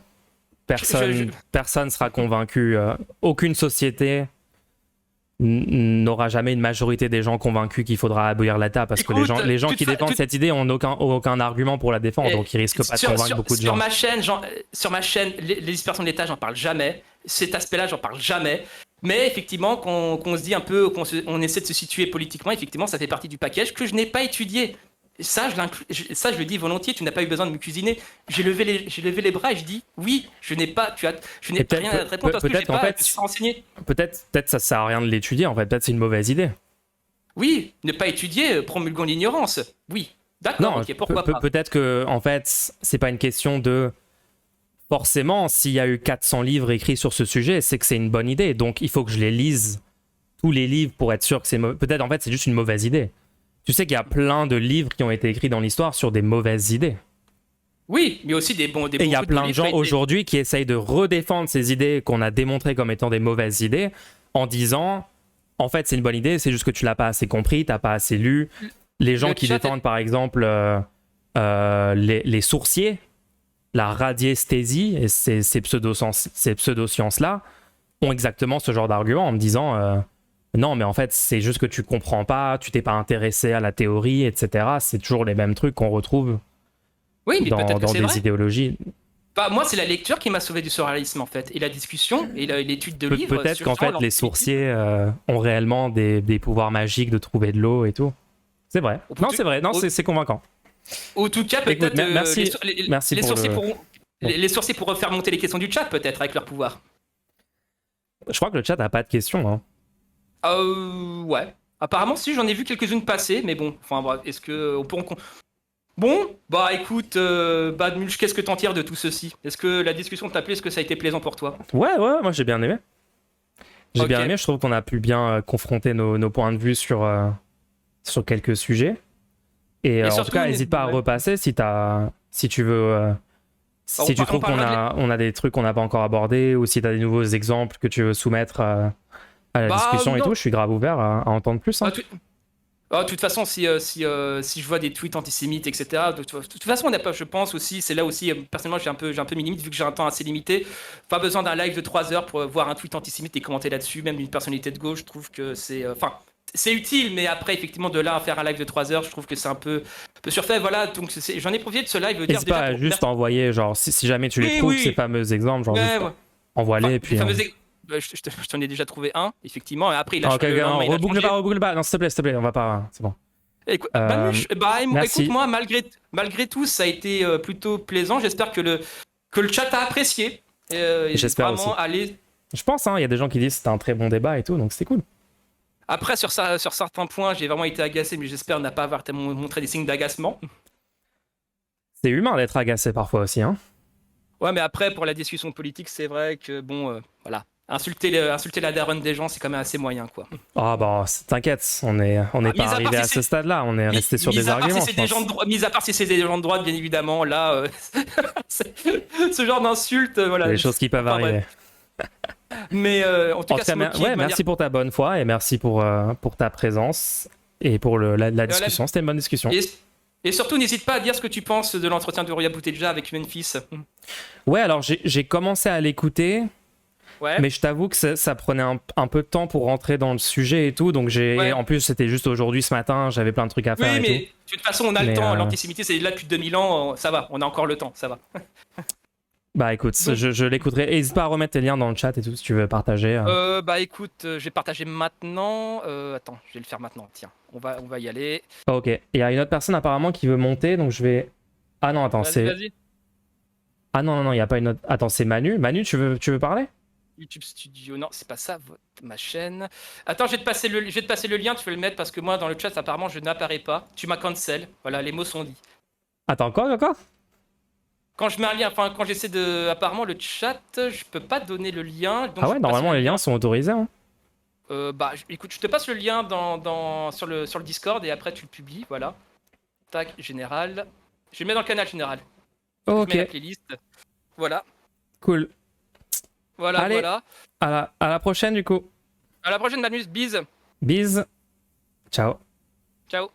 A: personne sera convaincu. Aucune société n'aura jamais une majorité des gens convaincus qu'il faudra abolir l'État parce que
B: Écoute,
A: les gens
B: toute
A: qui
B: fa-
A: défendent
B: toute-
A: cette idée ont aucun argument pour la défendre,
B: Et
A: donc ils risquent pas de convaincre beaucoup de
B: sur
A: gens.
B: ma chaîne, sur ma chaîne, les dispersions de l'État, j'en parle jamais. Cet aspect-là, j'en parle jamais. Mais effectivement, qu'on se dit un peu, on essaie de se situer politiquement, effectivement, ça fait partie du package que je n'ai pas étudié. Ça, je le dis volontiers, tu n'as pas eu besoin de me cuisiner. J'ai levé les bras et je dis oui, je n'ai
A: Et peut-être-
B: rien à te répondre parce que
A: peut-être
B: j'ai
A: qu'en
B: pas,
A: fait-
B: je me suis renseigné.
A: Peut-être ça sert à rien de l'étudier en fait, peut-être c'est une mauvaise idée.
B: Oui, ne pas étudier, promulguons l'ignorance. Oui, d'accord,
A: Non,
B: ok, pourquoi pas.
A: peut-être que en fait, c'est pas une question de forcément s'il y a eu 400 livres écrits sur ce sujet, c'est que c'est une bonne idée. Donc il faut que je les lise tous les livres pour être sûr que c'est peut-être en fait c'est juste une mauvaise idée. Tu sais qu'il y a plein de livres qui ont été écrits dans l'histoire sur des mauvaises idées.
B: Oui, mais aussi des bons.
A: Et il y a plein de gens aujourd'hui qui essayent de redéfendre ces idées qu'on a démontrées comme étant des mauvaises idées en disant en fait c'est une bonne idée, c'est juste que tu l'as pas assez compris, t'as pas assez lu. Les gens
B: Le
A: qui
B: chat
A: défendent par exemple les sourciers, la radiesthésie et ces pseudosciences-là ont exactement ce genre d'argument en me disant non mais en fait c'est juste que tu comprends pas, tu t'es pas intéressé à la théorie, etc. C'est toujours les mêmes trucs qu'on retrouve
B: Oui, mais peut-être que
A: dans
B: c'est
A: des
B: vrai.
A: idéologies.
B: Bah, moi, c'est la lecture qui m'a sauvé du surréalisme, en fait. Et la discussion, et l'étude de livres.
A: Peut-être
B: sur
A: qu'en
B: justement
A: fait les sourciers ont réellement des pouvoirs magiques de trouver de l'eau et tout. C'est vrai. Non, c'est vrai. Non, c'est convaincant.
B: En tout cas,
A: Écoute,
B: peut-être.
A: merci
B: les
A: pour
B: sourciers
A: le-
B: pourront. Les sourciers pourront faire monter les questions du chat, peut-être, avec leur pouvoir.
A: Je crois que le chat n'a pas de questions. Hein.
B: Ouais. Apparemment, si, j'en ai vu quelques-unes passer, mais bon. Enfin, bref, est-ce que. Bon, bah écoute, Badmulch, qu'est-ce que t'en tires de tout ceci? Est-ce que la discussion t'a plu? Est-ce que ça a été plaisant pour toi?
A: Ouais, moi j'ai bien aimé. J'ai
B: Ok.
A: bien aimé. Je trouve qu'on a pu bien confronter nos points de vue sur quelques sujets. Et en
B: surtout,
A: tout cas, n'hésite pas à
B: ouais.
A: repasser si tu veux. Si tu trouves qu'on a des trucs qu'on n'a pas encore abordés ou si tu as des nouveaux exemples que tu veux soumettre à la
B: Bah,
A: discussion et
B: non.
A: tout, je suis grave ouvert à entendre plus. Hein.
B: Oh, de toute façon, si je vois des tweets antisémites, etc., de toute façon, on n'a pas, je pense aussi, c'est là aussi, personnellement, j'ai un peu mes limites, vu que j'ai un temps assez limité. Pas besoin d'un live de 3 heures pour voir un tweet antisémite et commenter là-dessus, même d'une personnalité de gauche, je trouve que c'est. Enfin, c'est utile, mais après, effectivement, de là à faire un live de 3 heures, je trouve que c'est un peu surfait. Voilà, donc j'en ai profité de ce live.
A: N'hésite pas à juste envoyer, genre, si jamais tu les
B: Oui,
A: trouves,
B: oui.
A: ces fameux exemples, genre,
B: Ouais,
A: juste
B: ouais.
A: envoie-les,
B: Enfin,
A: et puis.
B: je t'en ai déjà trouvé un, effectivement, et après, il a
A: Ok,
B: le lendemain, il a changé.
A: reboucle pas. Non, s'il te plaît, on va pas. C'est bon.
B: Écoute,
A: merci.
B: écoute, moi, malgré tout, ça a été plutôt plaisant. J'espère que le chat a apprécié.
A: J'espère
B: vraiment
A: aussi. Je pense, il y a des gens qui disent que c'était un très bon débat et tout, donc c'était cool.
B: Après, sur certains points, j'ai vraiment été agacé, mais j'espère ne pas avoir montré des signes d'agacement.
A: C'est humain d'être agacé parfois aussi, hein.
B: Ouais, mais après, pour la discussion politique, c'est vrai que, bon, voilà. Insulter la daronne des gens, c'est quand même assez moyen, quoi.
A: Ah bah, t'inquiète, on n'est pas arrivé à ce stade-là, on est resté sur des arguments.
B: Mis à part si c'est des gens de droite, bien évidemment, là, ce genre d'insulte, voilà.
A: Des choses qui peuvent arriver.
B: Mais en tout cas,
A: merci pour ta bonne foi et merci pour ta présence et pour la discussion. C'était une bonne discussion.
B: Et surtout, n'hésite pas à dire ce que tu penses de l'entretien de Rouya Boutelja avec Memphis.
A: Ouais, alors j'ai commencé à l'écouter.
B: Ouais.
A: Mais je t'avoue que ça prenait un peu de temps pour rentrer dans le sujet et tout, donc en plus c'était juste aujourd'hui, ce matin, j'avais plein de trucs à faire.
B: Oui, mais
A: de
B: toute façon, on a le temps. L'antisémitisme, c'est là depuis 2000 ans. Ça va, on a encore le temps, ça va.
A: Bah écoute, je l'écouterai. N'hésite pas à remettre tes liens dans le chat et tout si tu veux partager.
B: Bah écoute, je vais partager maintenant. Attends, je vais le faire maintenant. Tiens, on va y aller.
A: Ok. Il y a une autre personne apparemment qui veut monter, donc je vais. Ah non, attends, c'est.
B: Vas-y.
A: Ah non, il n'y a pas une autre. Attends, c'est Manu. Manu, tu veux parler?
B: YouTube Studio, non, c'est pas ça, ma chaîne. Attends, je vais te passer le lien, tu peux le mettre parce que moi, dans le chat, apparemment, je n'apparais pas. Tu m'as cancel. Voilà, les mots sont dits.
A: Attends, quoi?
B: Quand je mets un lien, enfin, quand j'essaie de. Apparemment, le chat, je peux pas donner le lien. Donc
A: normalement, les liens sont autorisés. Hein.
B: Écoute, je te passe le lien sur le Discord et après, tu le publies. Voilà. Tac, général. Je vais le mettre dans le canal général.
A: Ok.
B: Je mets la playlist. Voilà.
A: Cool.
B: Voilà,
A: allez,
B: voilà.
A: À la prochaine, du coup.
B: À la prochaine, Manus. Bise.
A: Bise. Ciao.
B: Ciao.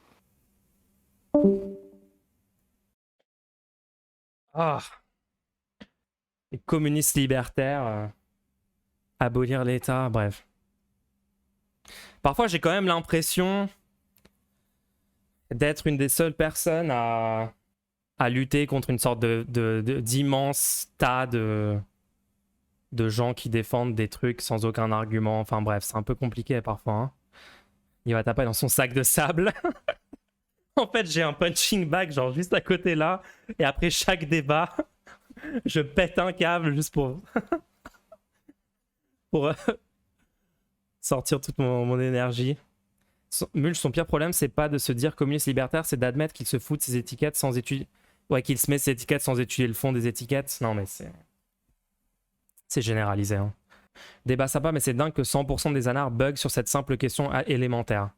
A: Ah. Les communistes libertaires. Abolir l'État, bref. Parfois, j'ai quand même l'impression d'être une des seules personnes à lutter contre une sorte d'immense tas de gens qui défendent des trucs sans aucun argument. Enfin bref, c'est un peu compliqué parfois. Hein. Il va taper dans son sac de sable. En fait, j'ai un punching bag genre juste à côté là. Et après chaque débat, je pète un câble juste pour sortir toute mon énergie. Mulch, son pire problème, c'est pas de se dire communiste libertaire, c'est d'admettre qu'il se fout de ses étiquettes sans étudier. Ouais, qu'il se met ses étiquettes sans étudier le fond des étiquettes. Non, mais c'est généralisé. Hein. Débat sympa, mais c'est dingue que 100% des anards bug sur cette simple question élémentaire.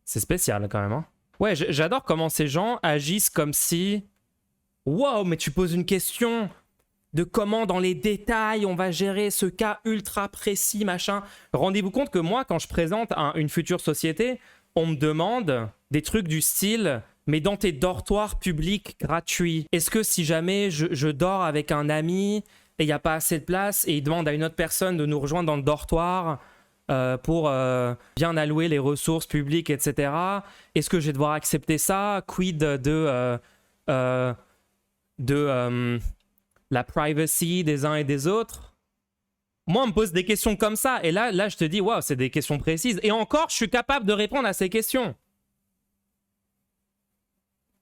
A: C'est spécial quand même. Hein. Ouais, j'adore comment ces gens agissent comme si... Wow, mais tu poses une question de comment dans les détails on va gérer ce cas ultra précis, machin. Rendez-vous compte que moi, quand je présente une future société, on me demande des trucs du style... Mais dans tes dortoirs publics gratuits, est-ce que si jamais je dors avec un ami et il n'y a pas assez de place et il demande à une autre personne de nous rejoindre dans le dortoir pour bien allouer les ressources publiques, etc., est-ce que je vais devoir accepter ça? Quid de la privacy des uns et des autres? Moi, on me pose des questions comme ça et là je te dis, waouh, c'est des questions précises. Et encore, je suis capable de répondre à ces questions.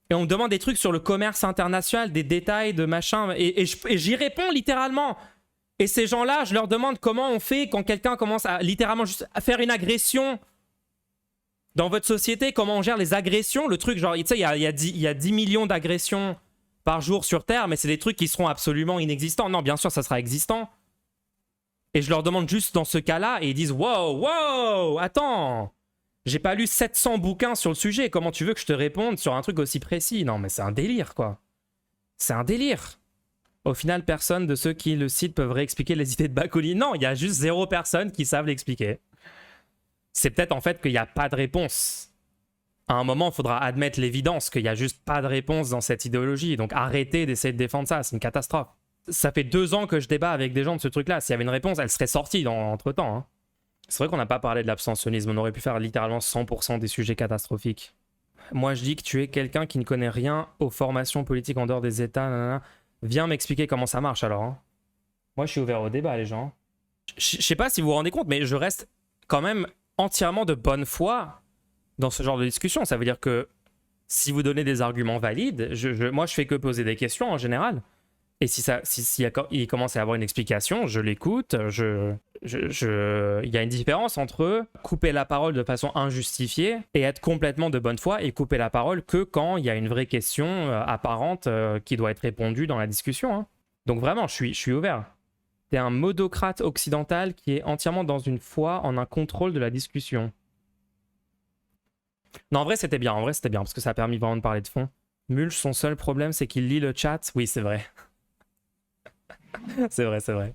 A: Et on me demande des trucs sur le commerce international, des détails de machin, et j'y réponds littéralement. Et ces gens-là, je leur demande comment on fait quand quelqu'un commence à littéralement juste à faire une agression dans votre société, comment on gère les agressions, le truc genre, tu sais, il y a 10 millions d'agressions par jour sur Terre, mais c'est des trucs qui seront absolument inexistants. Non, bien sûr, ça sera existant. Et je leur demande juste dans ce cas-là, et ils disent « Wow, attends !» J'ai pas lu 700 bouquins sur le sujet. Comment tu veux que je te réponde sur un truc aussi précis? Non, mais c'est un délire, quoi. C'est un délire. Au final, personne de ceux qui le citent peuvent réexpliquer les idées de Bakounine. Non, il y a juste 0 personnes qui savent l'expliquer. C'est peut-être en fait qu'il n'y a pas de réponse. À un moment, il faudra admettre l'évidence qu'il n'y a juste pas de réponse dans cette idéologie. Donc arrêtez d'essayer de défendre ça, c'est une catastrophe. Ça fait 2 ans que je débat avec des gens de ce truc-là. S'il y avait une réponse, elle serait sortie entre-temps. Hein. C'est vrai qu'on n'a pas parlé de l'abstentionnisme. On aurait pu faire littéralement 100% des sujets catastrophiques. Moi, je dis que tu es quelqu'un qui ne connaît rien aux formations politiques en dehors des États. Nanana. Viens m'expliquer comment ça marche alors. Hein. Moi, je suis ouvert au débat, les gens. Je sais pas si vous vous rendez compte, mais je reste quand même entièrement de bonne foi dans ce genre de discussion. Ça veut dire que si vous donnez des arguments valides, moi, je fais que poser des questions en général. Et il commence à y avoir une explication, je l'écoute. Il y a une différence entre couper la parole de façon injustifiée et être complètement de bonne foi et couper la parole que quand il y a une vraie question apparente qui doit être répondue dans la discussion. Hein. Donc vraiment, je suis ouvert. T'es un modocrate occidental qui est entièrement dans une foi en un contrôle de la discussion. Non, en vrai, c'était bien, parce que ça a permis vraiment de parler de fond. Mulch, son seul problème, c'est qu'il lit le chat. Oui, c'est vrai. c'est vrai.